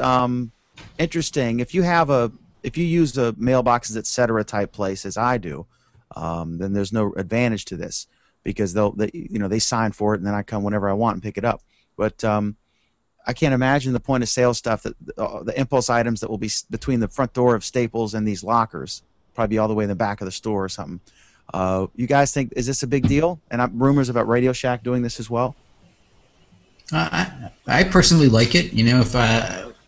interesting. If you use a mailboxes, etc. type place, as I do, then there's no advantage to this because they sign for it and then I come whenever I want and pick it up. But I can't imagine the point of sale stuff, that the impulse items that will be between the front door of Staples and these lockers, probably all the way in the back of the store or something. You guys think, is this a big deal? And rumors about Radio Shack doing this as well? I personally like it. If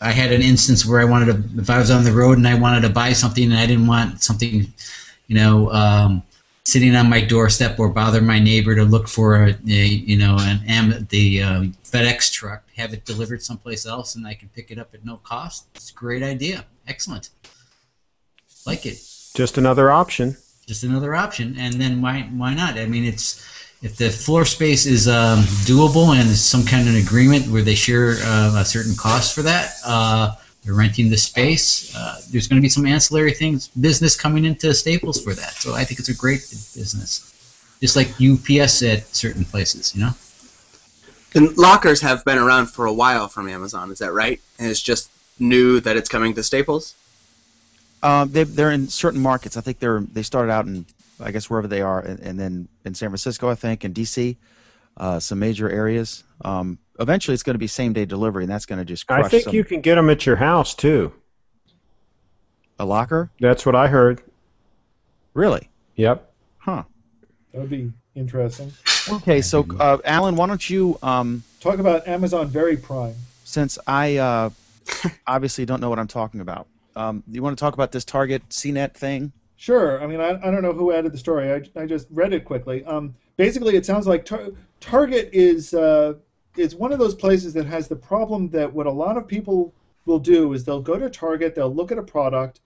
I had an instance where if I was on the road and I wanted to buy something and I didn't want something, sitting on my doorstep or bother my neighbor to look for the FedEx truck, have it delivered someplace else, and I can pick it up at no cost. It's a great idea. Excellent. Like it. Just another option. Just another option, and then why not? I mean, if the floor space is doable and there's some kind of an agreement where they share a certain cost for that, they're renting the space. There's going to be some ancillary business coming into Staples for that. So I think it's a great business, just like UPS at certain places, And lockers have been around for a while from Amazon, is that right? And it's just new that it's coming to Staples? They're in certain markets. I think they started out in, I guess, wherever they are, and then in San Francisco, I think, and DC, some major areas. Eventually, it's going to be same-day delivery, and that's going to just crush I think you can get them at your house, too. A locker? That's what I heard. Really? Yep. Huh. That would be interesting. Okay, so Alan, why don't you... Talk about Amazon Very Prime. Since I obviously don't know what I'm talking about, you want to talk about this Target CNET thing? Sure. I mean, I don't know who added the story. I just read it quickly. Basically, it sounds like Target is one of those places that has the problem that what a lot of people will do is they'll go to Target, they'll look at a product,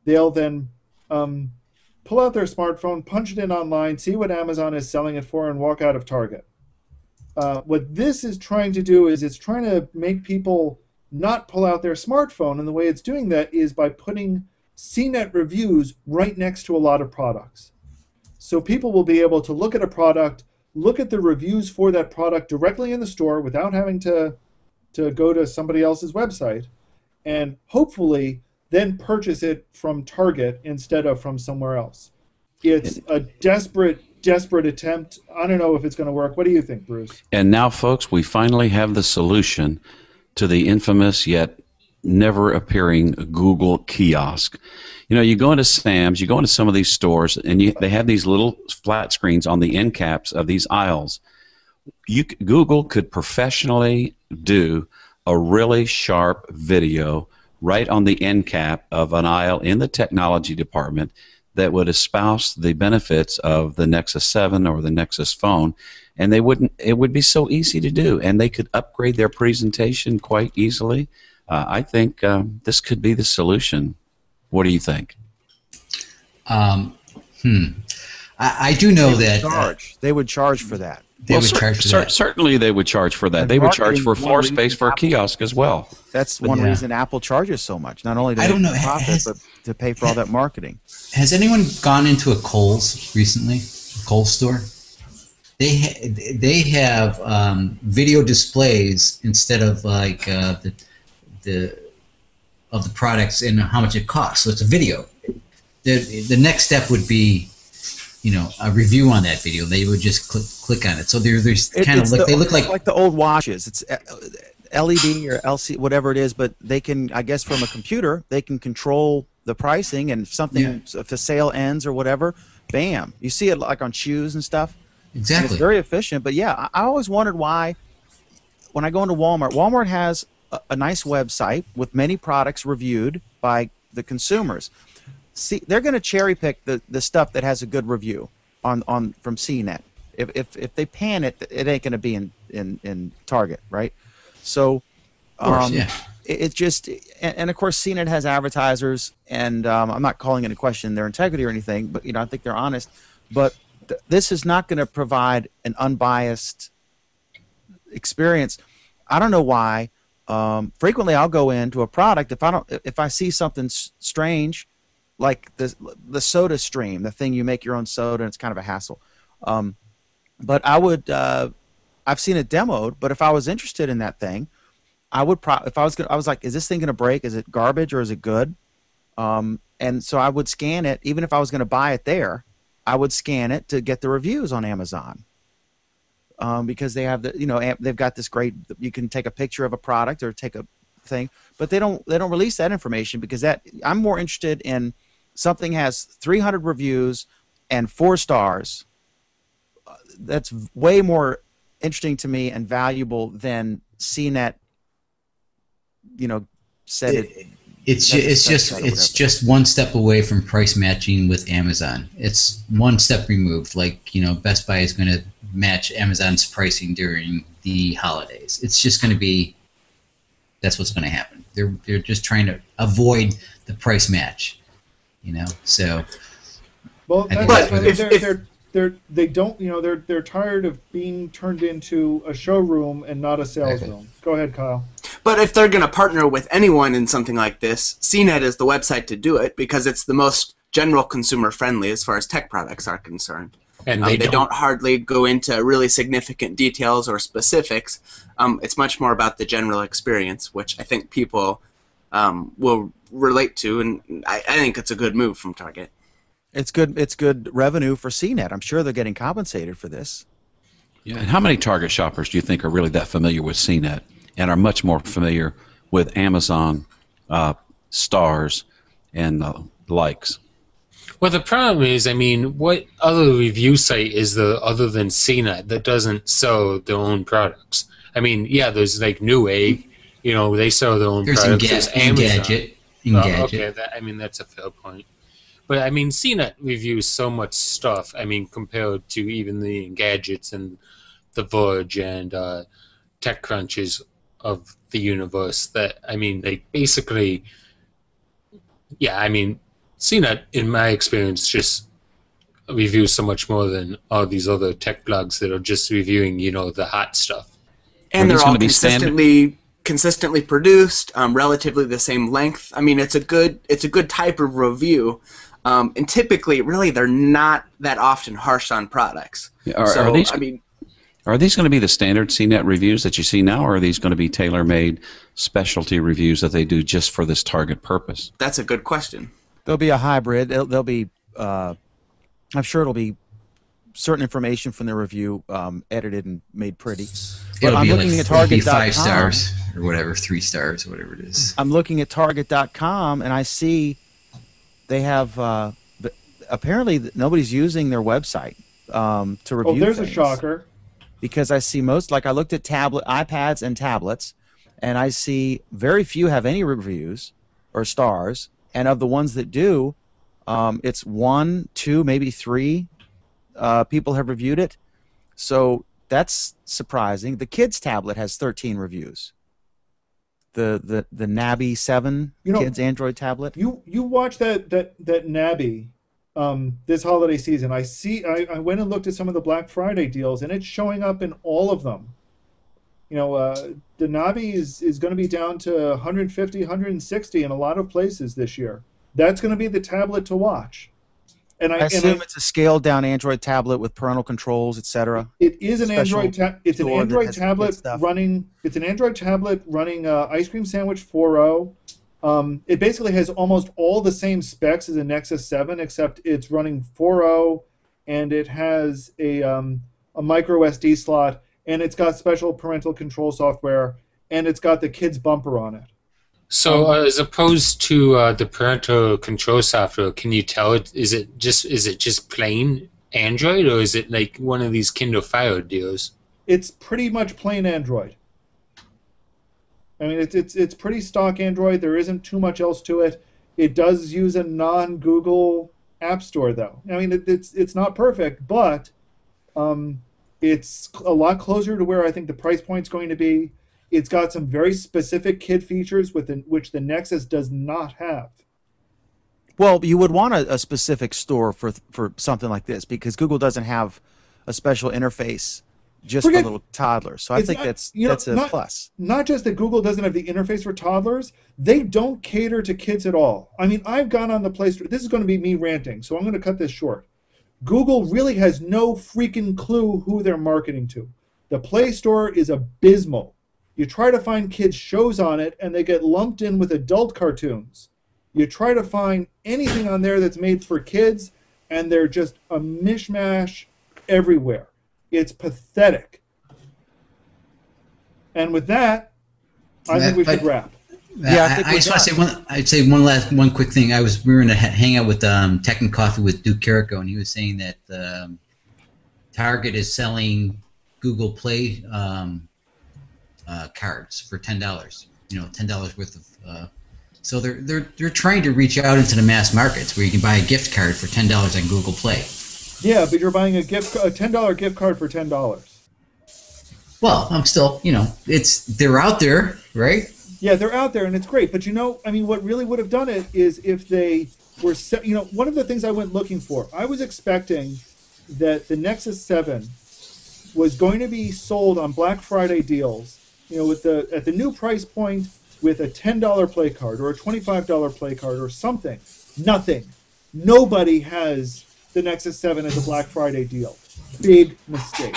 they'll then pull out their smartphone, punch it in online, see what Amazon is selling it for, and walk out of Target. What this is trying to do is it's trying to make people not pull out their smartphone, and the way it's doing that is by putting CNET reviews right next to a lot of products. So people will be able to look at a product, look at the reviews for that product directly in the store without having to to go to somebody else's website and hopefully then purchase it from Target instead of from somewhere else. It's a desperate attempt. I don't know if it's going to work. What do you think, Bruce? And now, folks, we finally have the solution to the infamous yet never appearing Google kiosk. You know, you go into Sam's, you go into some of these stores, and they have these little flat screens on the end caps of these aisles. Google could professionally do a really sharp video right on the end cap of an aisle in the technology department that would espouse the benefits of the Nexus 7 or the Nexus phone, and it would be so easy to do, and they could upgrade their presentation quite easily. I think this could be the solution. What do you think? I do know that they would charge for that. Certainly they would charge for that. They would charge for floor space for a kiosk as well. That's one reason Apple charges so much. Not only to make profit, but to pay for all that marketing. Has anyone gone into a Kohl's recently? A Kohl's store? They have video displays instead of like the products and how much it costs. So it's a video. The next step would be, you know, a review on that video. They would just click on it. So there's kind of like they look like the old watches. It's LED or LC, whatever it is, but they can, I guess, from a computer, they can control the pricing, and if something, if the sale ends or whatever, bam, you see it like on shoes and stuff. Exactly. And it's very efficient. But yeah, I always wondered why, when I go into Walmart has a nice website with many products reviewed by the consumers. See, they're going to cherry pick the stuff that has a good review from CNET. If they pan it, it ain't going to be in Target, right? So, it just, and of course CNET has advertisers, and I'm not calling into question their integrity or anything, but you know, I think they're honest. But this is not going to provide an unbiased experience. I don't know why. Frequently, I'll go into a product if I see something strange, like the soda stream, the thing you make your own soda, and it's kind of a hassle. But I would, I've seen it demoed. But if I was interested in that thing, I would I was like, is this thing going to break? Is it garbage or is it good? And so I would scan it, even if I was going to buy it there. I would scan it to get the reviews on Amazon. Because they have they've got this great, you can take a picture of a product or take a thing, but they don't release that information, because I'm more interested in something has 300 reviews and 4 stars. That's way more interesting to me and valuable than CNET. Said it. It's just one step away from price matching with Amazon. It's one step removed. Like, Best Buy is going to match Amazon's pricing during the holidays. It's just going to be, that's what's going to happen. They're just trying to avoid the price match, So. Well, they're tired of being turned into a showroom and not a sales room. Go ahead, Kyle. But if they're going to partner with anyone in something like this, CNET is the website to do it, because it's the most general consumer friendly as far as tech products are concerned. And they don't hardly go into really significant details or specifics. It's much more about the general experience, which I think people will relate to, and I think it's a good move from Target. It's good revenue for CNET. I'm sure they're getting compensated for this. Yeah. And how many Target shoppers do you think are really that familiar with CNET and are much more familiar with Amazon stars and likes? Well, the problem is, what other review site is there other than CNET that doesn't sell their own products? There's like Newegg, they sell their own products. There's Amazon. Okay, that's a fair point. But CNET reviews so much stuff. Compared to even the Gadgets and The Verge and TechCrunches of the universe, that they basically, CNET, in my experience, just reviews so much more than all these other tech blogs that are just reviewing, the hot stuff. And they're all consistently produced, relatively the same length. It's a good type of review. And typically, really, they're not that often harsh on products. Are these going to be the standard CNET reviews that you see now, or are these going to be tailor-made specialty reviews that they do just for this target purpose? That's a good question. There'll be a hybrid. There'll be, I'm sure it'll be certain information from the review edited and made pretty. It'll I'm be looking like at Target.com. 5 stars or whatever, 3 stars, whatever it is. I'm looking at Target.com, and I see they have apparently nobody's using their website to review. Oh, there's things. a shocker. Because I see like I looked at iPads and tablets, and I see very few have any reviews or stars, and of the ones that do, it's 1, 2, maybe 3 people have reviewed it. So that's surprising. The kids tablet has 13 reviews. The Nabi 7 kids Android tablet. You watch that Nabi this holiday season. I went and looked at some of the Black Friday deals, and it's showing up in all of them. The Nabi is going to be down to 150, 160 in a lot of places this year. That's going to be the tablet to watch. And I assume it's a scaled down Android tablet with parental controls, etc. It is an Android tablet running. It's an Android tablet running Ice Cream Sandwich 4.0. It basically has almost all the same specs as a Nexus 7, except it's running 4.0, and it has a micro SD slot, and it's got special parental control software, and it's got the kids bumper on it. So as opposed to the parental control software, can you tell is it just plain Android, or is it like one of these Kindle Fire deals? It's pretty much plain Android. I mean, it's pretty stock Android. There isn't too much else to it. It does use a non-Google App Store, though. I mean, it's not perfect, but it's a lot closer to where I think the price point's going to be. It's got some very specific kid features which the Nexus does not have. Well, you would want a specific store for something like this, because Google doesn't have a special interface just for little toddlers. So I think that's a plus. Not just that Google doesn't have the interface for toddlers, they don't cater to kids at all. I mean, I've gone on the Play Store. This is going to be me ranting, so I'm going to cut this short. Google really has no freaking clue who they're marketing to. The Play Store is abysmal. You try to find kids' shows on it, and they get lumped in with adult cartoons. You try to find anything on there that's made for kids, and they're just a mishmash everywhere. It's pathetic. And with that, I think we should wrap. Yeah, I just want to say I'd say one quick thing. We were in a hangout with Tech and Coffee with Duke Carrico, and he was saying that Target is selling Google Play cards for $10. $10 worth of. So they're trying to reach out into the mass markets where you can buy a gift card for $10 on Google Play. Yeah, but you're buying a $10 gift card for $10. Well, I'm still, they're out there, right? Yeah, they're out there, and it's great. But what really would have done it is if they were, one of the things I went looking for. I was expecting that the Nexus 7 was going to be sold on Black Friday deals, at the new price point with a $10 play card or a $25 play card or something. Nothing. Nobody has the Nexus 7 as a Black Friday deal. Big mistake.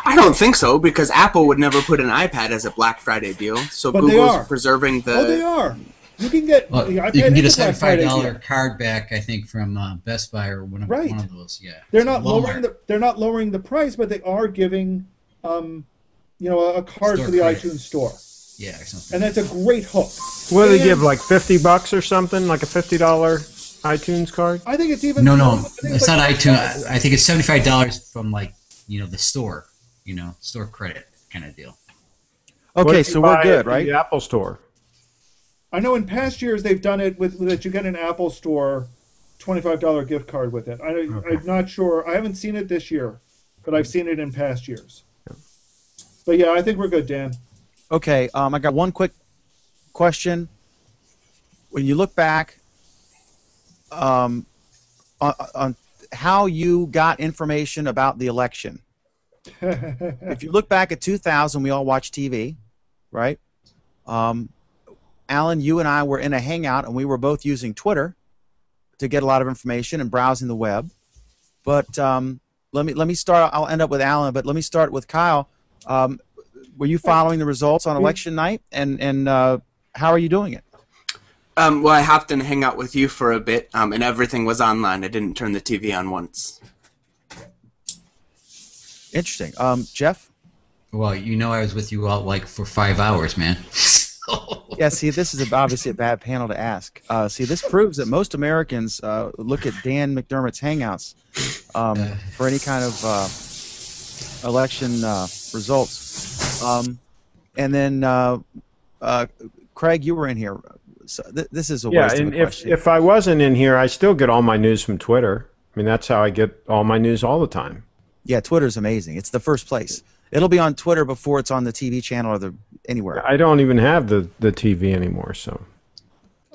I don't think so, because Apple would never put an iPad as a Black Friday deal. So but Google's preserving the. Oh, they are. You can get the iPad. You can get a $75 card back, I think, from Best Buy or one of those. Yeah. They're not lowering the price, but they are giving a card for the iTunes Store. Yeah, or something. And that's a great hook. What do they give, like $50 or something, like a $50 iTunes card? I think it's even. No, it's not iTunes. I think it's $75 from the store, store credit kind of deal. Okay, so we're good, right? The Apple Store. I know in past years they've done it that you get an Apple Store $25 gift card with it. I'm not sure. I haven't seen it this year, but I've seen it in past years. But yeah, I think we're good, Dan. Okay, I got one quick question. When you look back on how you got information about the election, if you look back at 2000, we all watched TV, right? Alan, you and I were in a hangout, and we were both using Twitter to get a lot of information and browsing the web. But let me start. I'll end up with Alan, but let me start with Kyle. Were you following the results on election night, and how are you doing it? Well, I hopped in Hangout with you for a bit, and everything was online. I didn't turn the TV on once. Interesting. Jeff? Well, I was with you all like for 5 hours, man. Yeah, see, this is obviously a bad panel to ask. See, this proves that most Americans look at Dan McDermott's Hangouts for any kind of election results. And then, Craig, you were in here. So this is a waste of a question. If I wasn't in here, I still get all my news from Twitter. I mean, that's how I get all my news all the time. Yeah, Twitter's amazing. It's the first place. It'll be on Twitter before it's on the TV channel or anywhere. I don't even have the TV anymore, so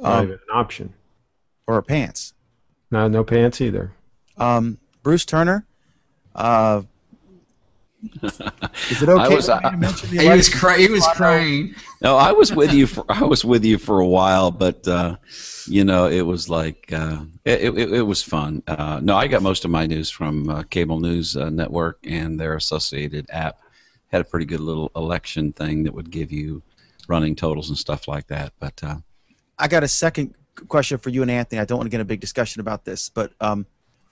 not even an option. Or pants. No pants either. Bruce Turner. Is it okay to mention the election? He was crying. No, I was with you for a while, but it was like it was fun. No, I got most of my news from Cable News Network, and their associated app had a pretty good little election thing that would give you running totals and stuff like that. But I got a second question for you and Anthony. I don't want to get a big discussion about this, but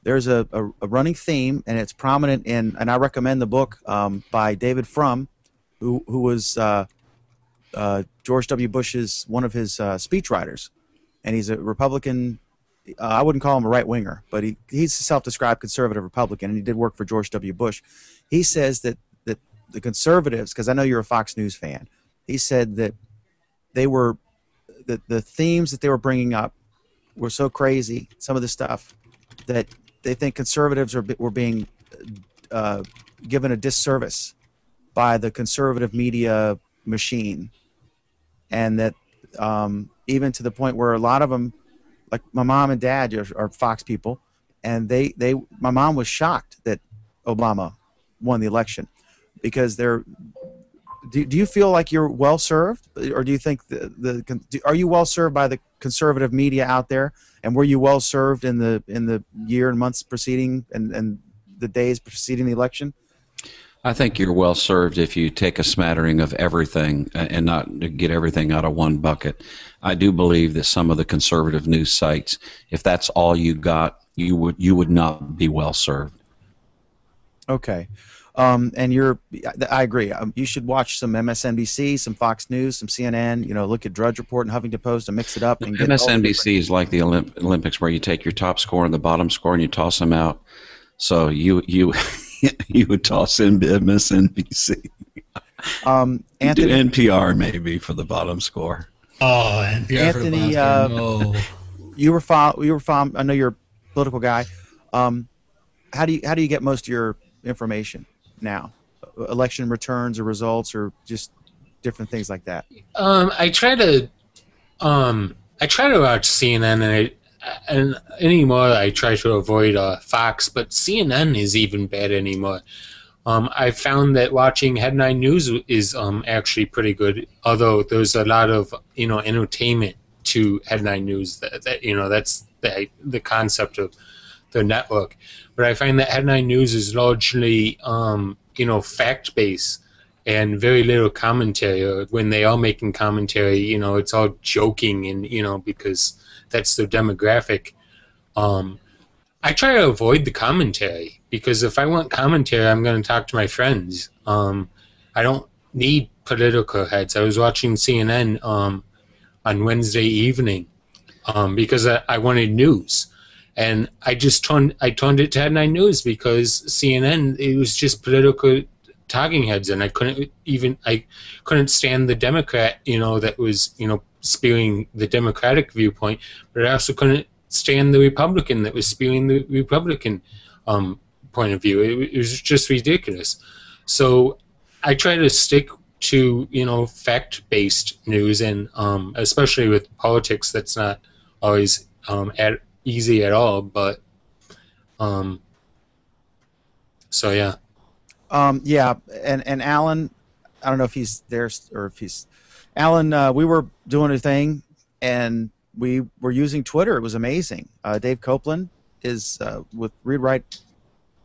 there's a running theme, and it's prominent and I recommend the book by David Frum, who was George W. Bush's one of his speechwriters, and he's a Republican. I wouldn't call him a right-winger, but he's a self-described conservative Republican, and he did work for George W. Bush. He says that the conservatives, because I know you're a Fox News fan, he said that the themes that they were bringing up were so crazy, some of the stuff, that they think conservatives were being given a disservice by the conservative media machine, and that even to the point where a lot of them, like my mom and dad, are Fox people, and my mom was shocked that Obama won the election, because do you feel like you're well served, or do you think are you well served by the conservative media out there, and were you well served in the year and months preceding and the days preceding the election? I think you're well served if you take a smattering of everything and not get everything out of one bucket. I do believe that some of the conservative news sites, if that's all you got, you would not be well served. Okay. And I agree. You should watch some MSNBC, some Fox News, some CNN. Look at Drudge Report and Huffington Post and mix it up. And MSNBC is like the Olympics, where you take your top score and the bottom score and you toss them out. So you would toss in MSNBC. Anthony, do NPR maybe for the bottom score. Oh, NPR Anthony, for the bottom score. No. You were following. I know you're a political guy. How do you get most of your information now? Election returns or results, or just different things like that? I try to watch CNN, and anymore I try to avoid Fox, but CNN is even bad anymore. I found that watching headline news is actually pretty good, although there's a lot of entertainment to headline news. That's the concept of the network. But I find that headline news is largely fact-based and very little commentary. When they are making commentary, it's all joking, and because that's their demographic. I try to avoid the commentary, because if I want commentary, I'm going to talk to my friends. I don't need political heads. I was watching CNN on Wednesday evening because I wanted news. And I turned it to headline news, because CNN, it was just political talking heads, and I couldn't stand the Democrat, that was, spewing the Democratic viewpoint, but I also couldn't stand the Republican that was spewing the Republican point of view. It was just ridiculous. So I try to stick to, fact-based news, and especially with politics, that's not always easy at all, but so yeah. Yeah, and Alan, I don't know if he's there or if he's Alan. We were doing a thing, and we were using Twitter. It was amazing. Dave Copeland is with Read Write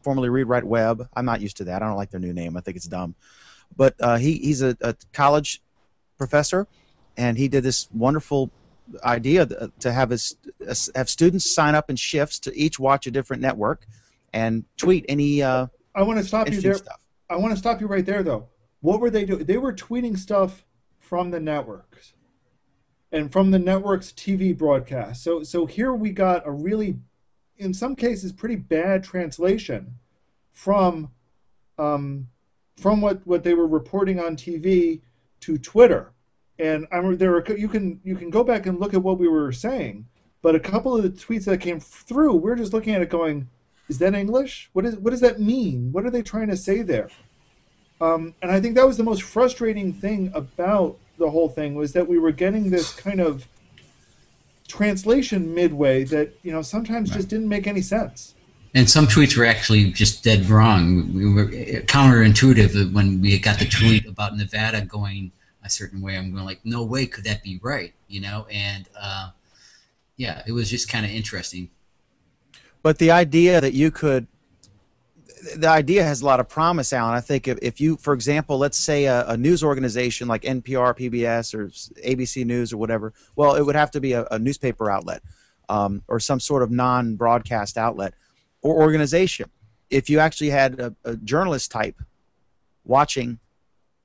formerly Read Write Web. I'm not used to that. I don't like their new name. I think it's dumb. But he's a college professor, and he did this wonderful idea to have students sign up in shifts to each watch a different network and tweet any I want to stop you there. stuff. I want to stop you right there, though. What were they doing? They were tweeting stuff from the networks and from the network's TV broadcast. So here we got a really, in some cases, pretty bad translation from what they were reporting on TV to Twitter. And you can go back and look at what we were saying, but a couple of the tweets that came through, we're just looking at it going, is that English? What does that mean? What are they trying to say there? And I think that was the most frustrating thing about the whole thing, was that we were getting this kind of translation midway that sometimes just didn't make any sense. And some tweets were actually just dead wrong. We were counterintuitive when we got the tweet about Nevada going a certain way. I'm going like, no way could that be right, And yeah, it was just kind of interesting. But the idea that the idea has a lot of promise, Alan. I think if you, for example, let's say a news organization like NPR, PBS, or ABC News or whatever, well, it would have to be a newspaper outlet or some sort of non-broadcast outlet or organization. If you actually had a journalist type watching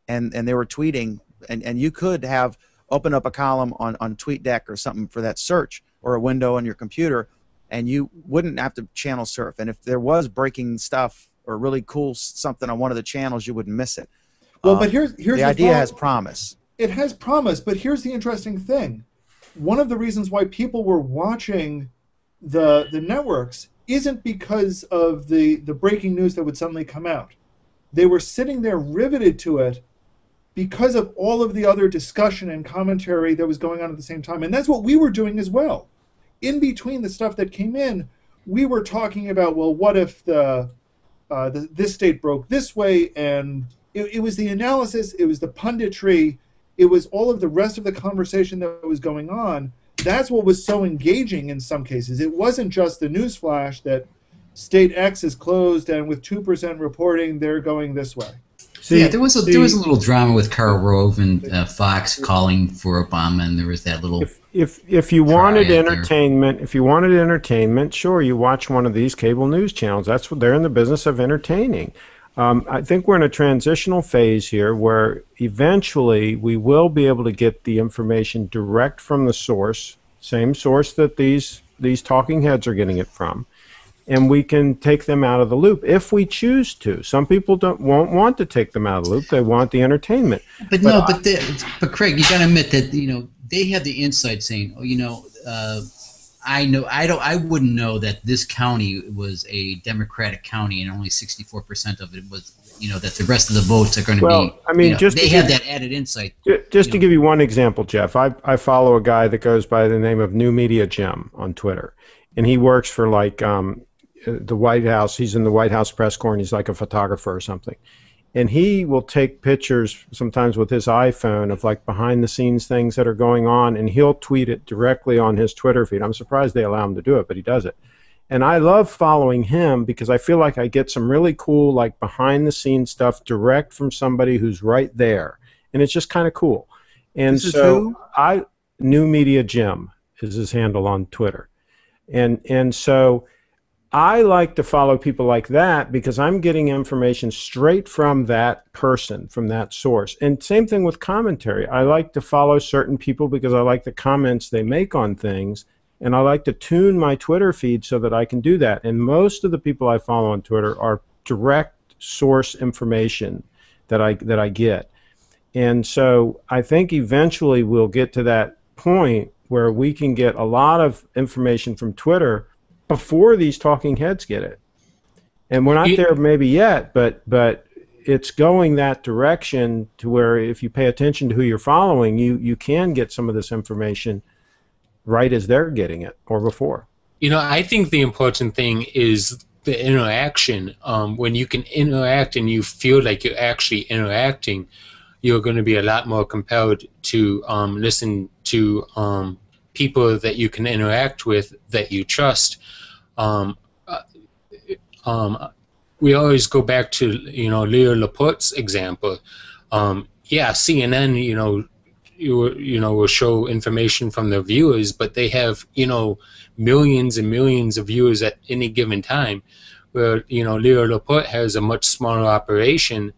and they were tweeting, and you could have open up a column on TweetDeck or something for that search, or a window on your computer, and you wouldn't have to channel surf. And if there was breaking stuff or really cool something on one of the channels, you wouldn't miss it. Well, but here's the idea has promise. It has promise, but here's the interesting thing. One of the reasons why people were watching the networks isn't because of the breaking news that would suddenly come out. They were sitting there riveted to it because of all of the other discussion and commentary that was going on at the same time. And that's what we were doing as well. In between the stuff that came in, we were talking about, well, what if this state broke this way? And it was the analysis, it was the punditry, it was all of the rest of the conversation that was going on. That's what was so engaging in some cases. It wasn't just the news flash that state X is closed and with 2% reporting, they're going this way. Yeah, there was a little drama with Karl Rove and Fox calling for Obama, and there was that little. If you wanted entertainment, sure, you watch one of these cable news channels. That's what they're in the business of entertaining. I think we're in a transitional phase here where eventually we will be able to get the information direct from the source, same source that these talking heads are getting it from. And we can take them out of the loop if we choose to. Some people won't want to take them out of the loop. They want the entertainment. But Craig, you got to admit that they have the insight saying, I wouldn't know that this county was a Democratic county and only 64% of it was, that the rest of the votes are going to be. Well, I mean, they have that added insight. Just to give you one example, Jeff, I follow a guy that goes by the name of New Media Jim on Twitter, and he works for the White House. He's in the White House press corps, and he's like a photographer or something. And he will take pictures sometimes with his iPhone of behind the scenes things that are going on, and he'll tweet it directly on his Twitter feed. I'm surprised they allow him to do it, but he does it. And I love following him because I feel like I get some really cool behind the scenes stuff direct from somebody who's right there. And it's just kind of cool. And so New Media Jim is his handle on Twitter. And so I like to follow people like that because I'm getting information straight from that person, from that source. And same thing with commentary. I like to follow certain people because I like the comments they make on things, and I like to tune my Twitter feed so that I can do that. And most of the people I follow on Twitter are direct source information that I get. And so I think eventually we'll get to that point where we can get a lot of information from Twitter before these talking heads get it. And we're not there maybe yet, but it's going that direction to where if you pay attention to who you're following, you can get some of this information right as they're getting it or before. I think the important thing is the interaction. When you can interact and you feel like you're actually interacting, you're going to be a lot more compelled to listen to people that you can interact with that you trust. we always go back to, Leo Laporte's example. Yeah, CNN, will show information from their viewers, but they have, millions and millions of viewers at any given time, where, Leo Laporte has a much smaller operation,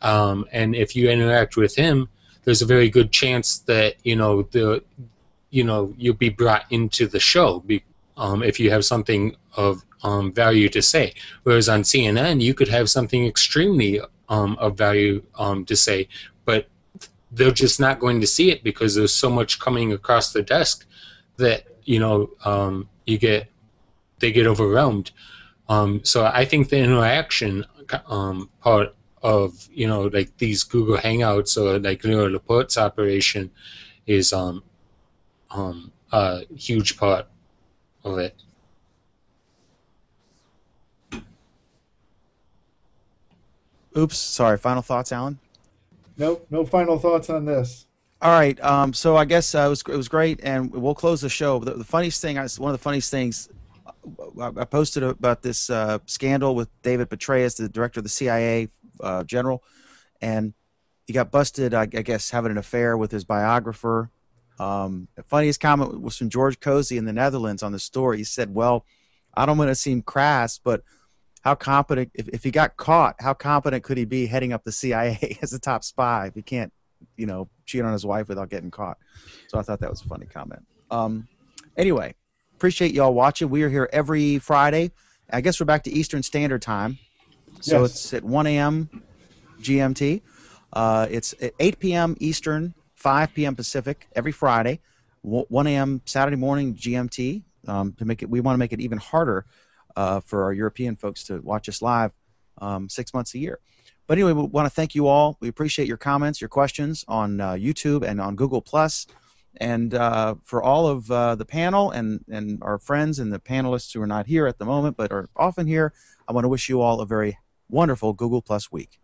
and if you interact with him, there's a very good chance that, you'll be brought into the show, if you have something of value to say. Whereas on CNN, you could have something extremely of value to say, but they're just not going to see it because there's so much coming across the desk that they get overwhelmed. So I think the interaction part of like these Google Hangouts or like Leo Laporte's operation is a huge part of it. Oops, sorry. Final thoughts, Alan? Nope, no final thoughts on this. All right. So I guess it was great, and we'll close the show. The funniest thing, one of the funniest things, I posted about this scandal with David Petraeus, the director of the CIA general, and he got busted, I guess, having an affair with his biographer. The funniest comment was from George Cozy in the Netherlands on the story. He said, "Well, I don't want to seem crass, but how competent, if he got caught, how competent could he be heading up the CIA as a top spy if he can't, cheat on his wife without getting caught?" So I thought that was a funny comment. Anyway, appreciate y'all watching. We are here every Friday. I guess we're back to Eastern Standard Time. So Yes. It's at 1 a.m. GMT. It's at 8 p.m. Eastern, 5 p.m. Pacific every Friday, 1 a.m. Saturday morning GMT. We want to make it even harder for our European folks to watch us live 6 months a year. But anyway, we want to thank you all. We appreciate your comments, your questions on YouTube and on Google+. And for all of the panel and our friends and the panelists who are not here at the moment but are often here, I want to wish you all a very wonderful Google+ week.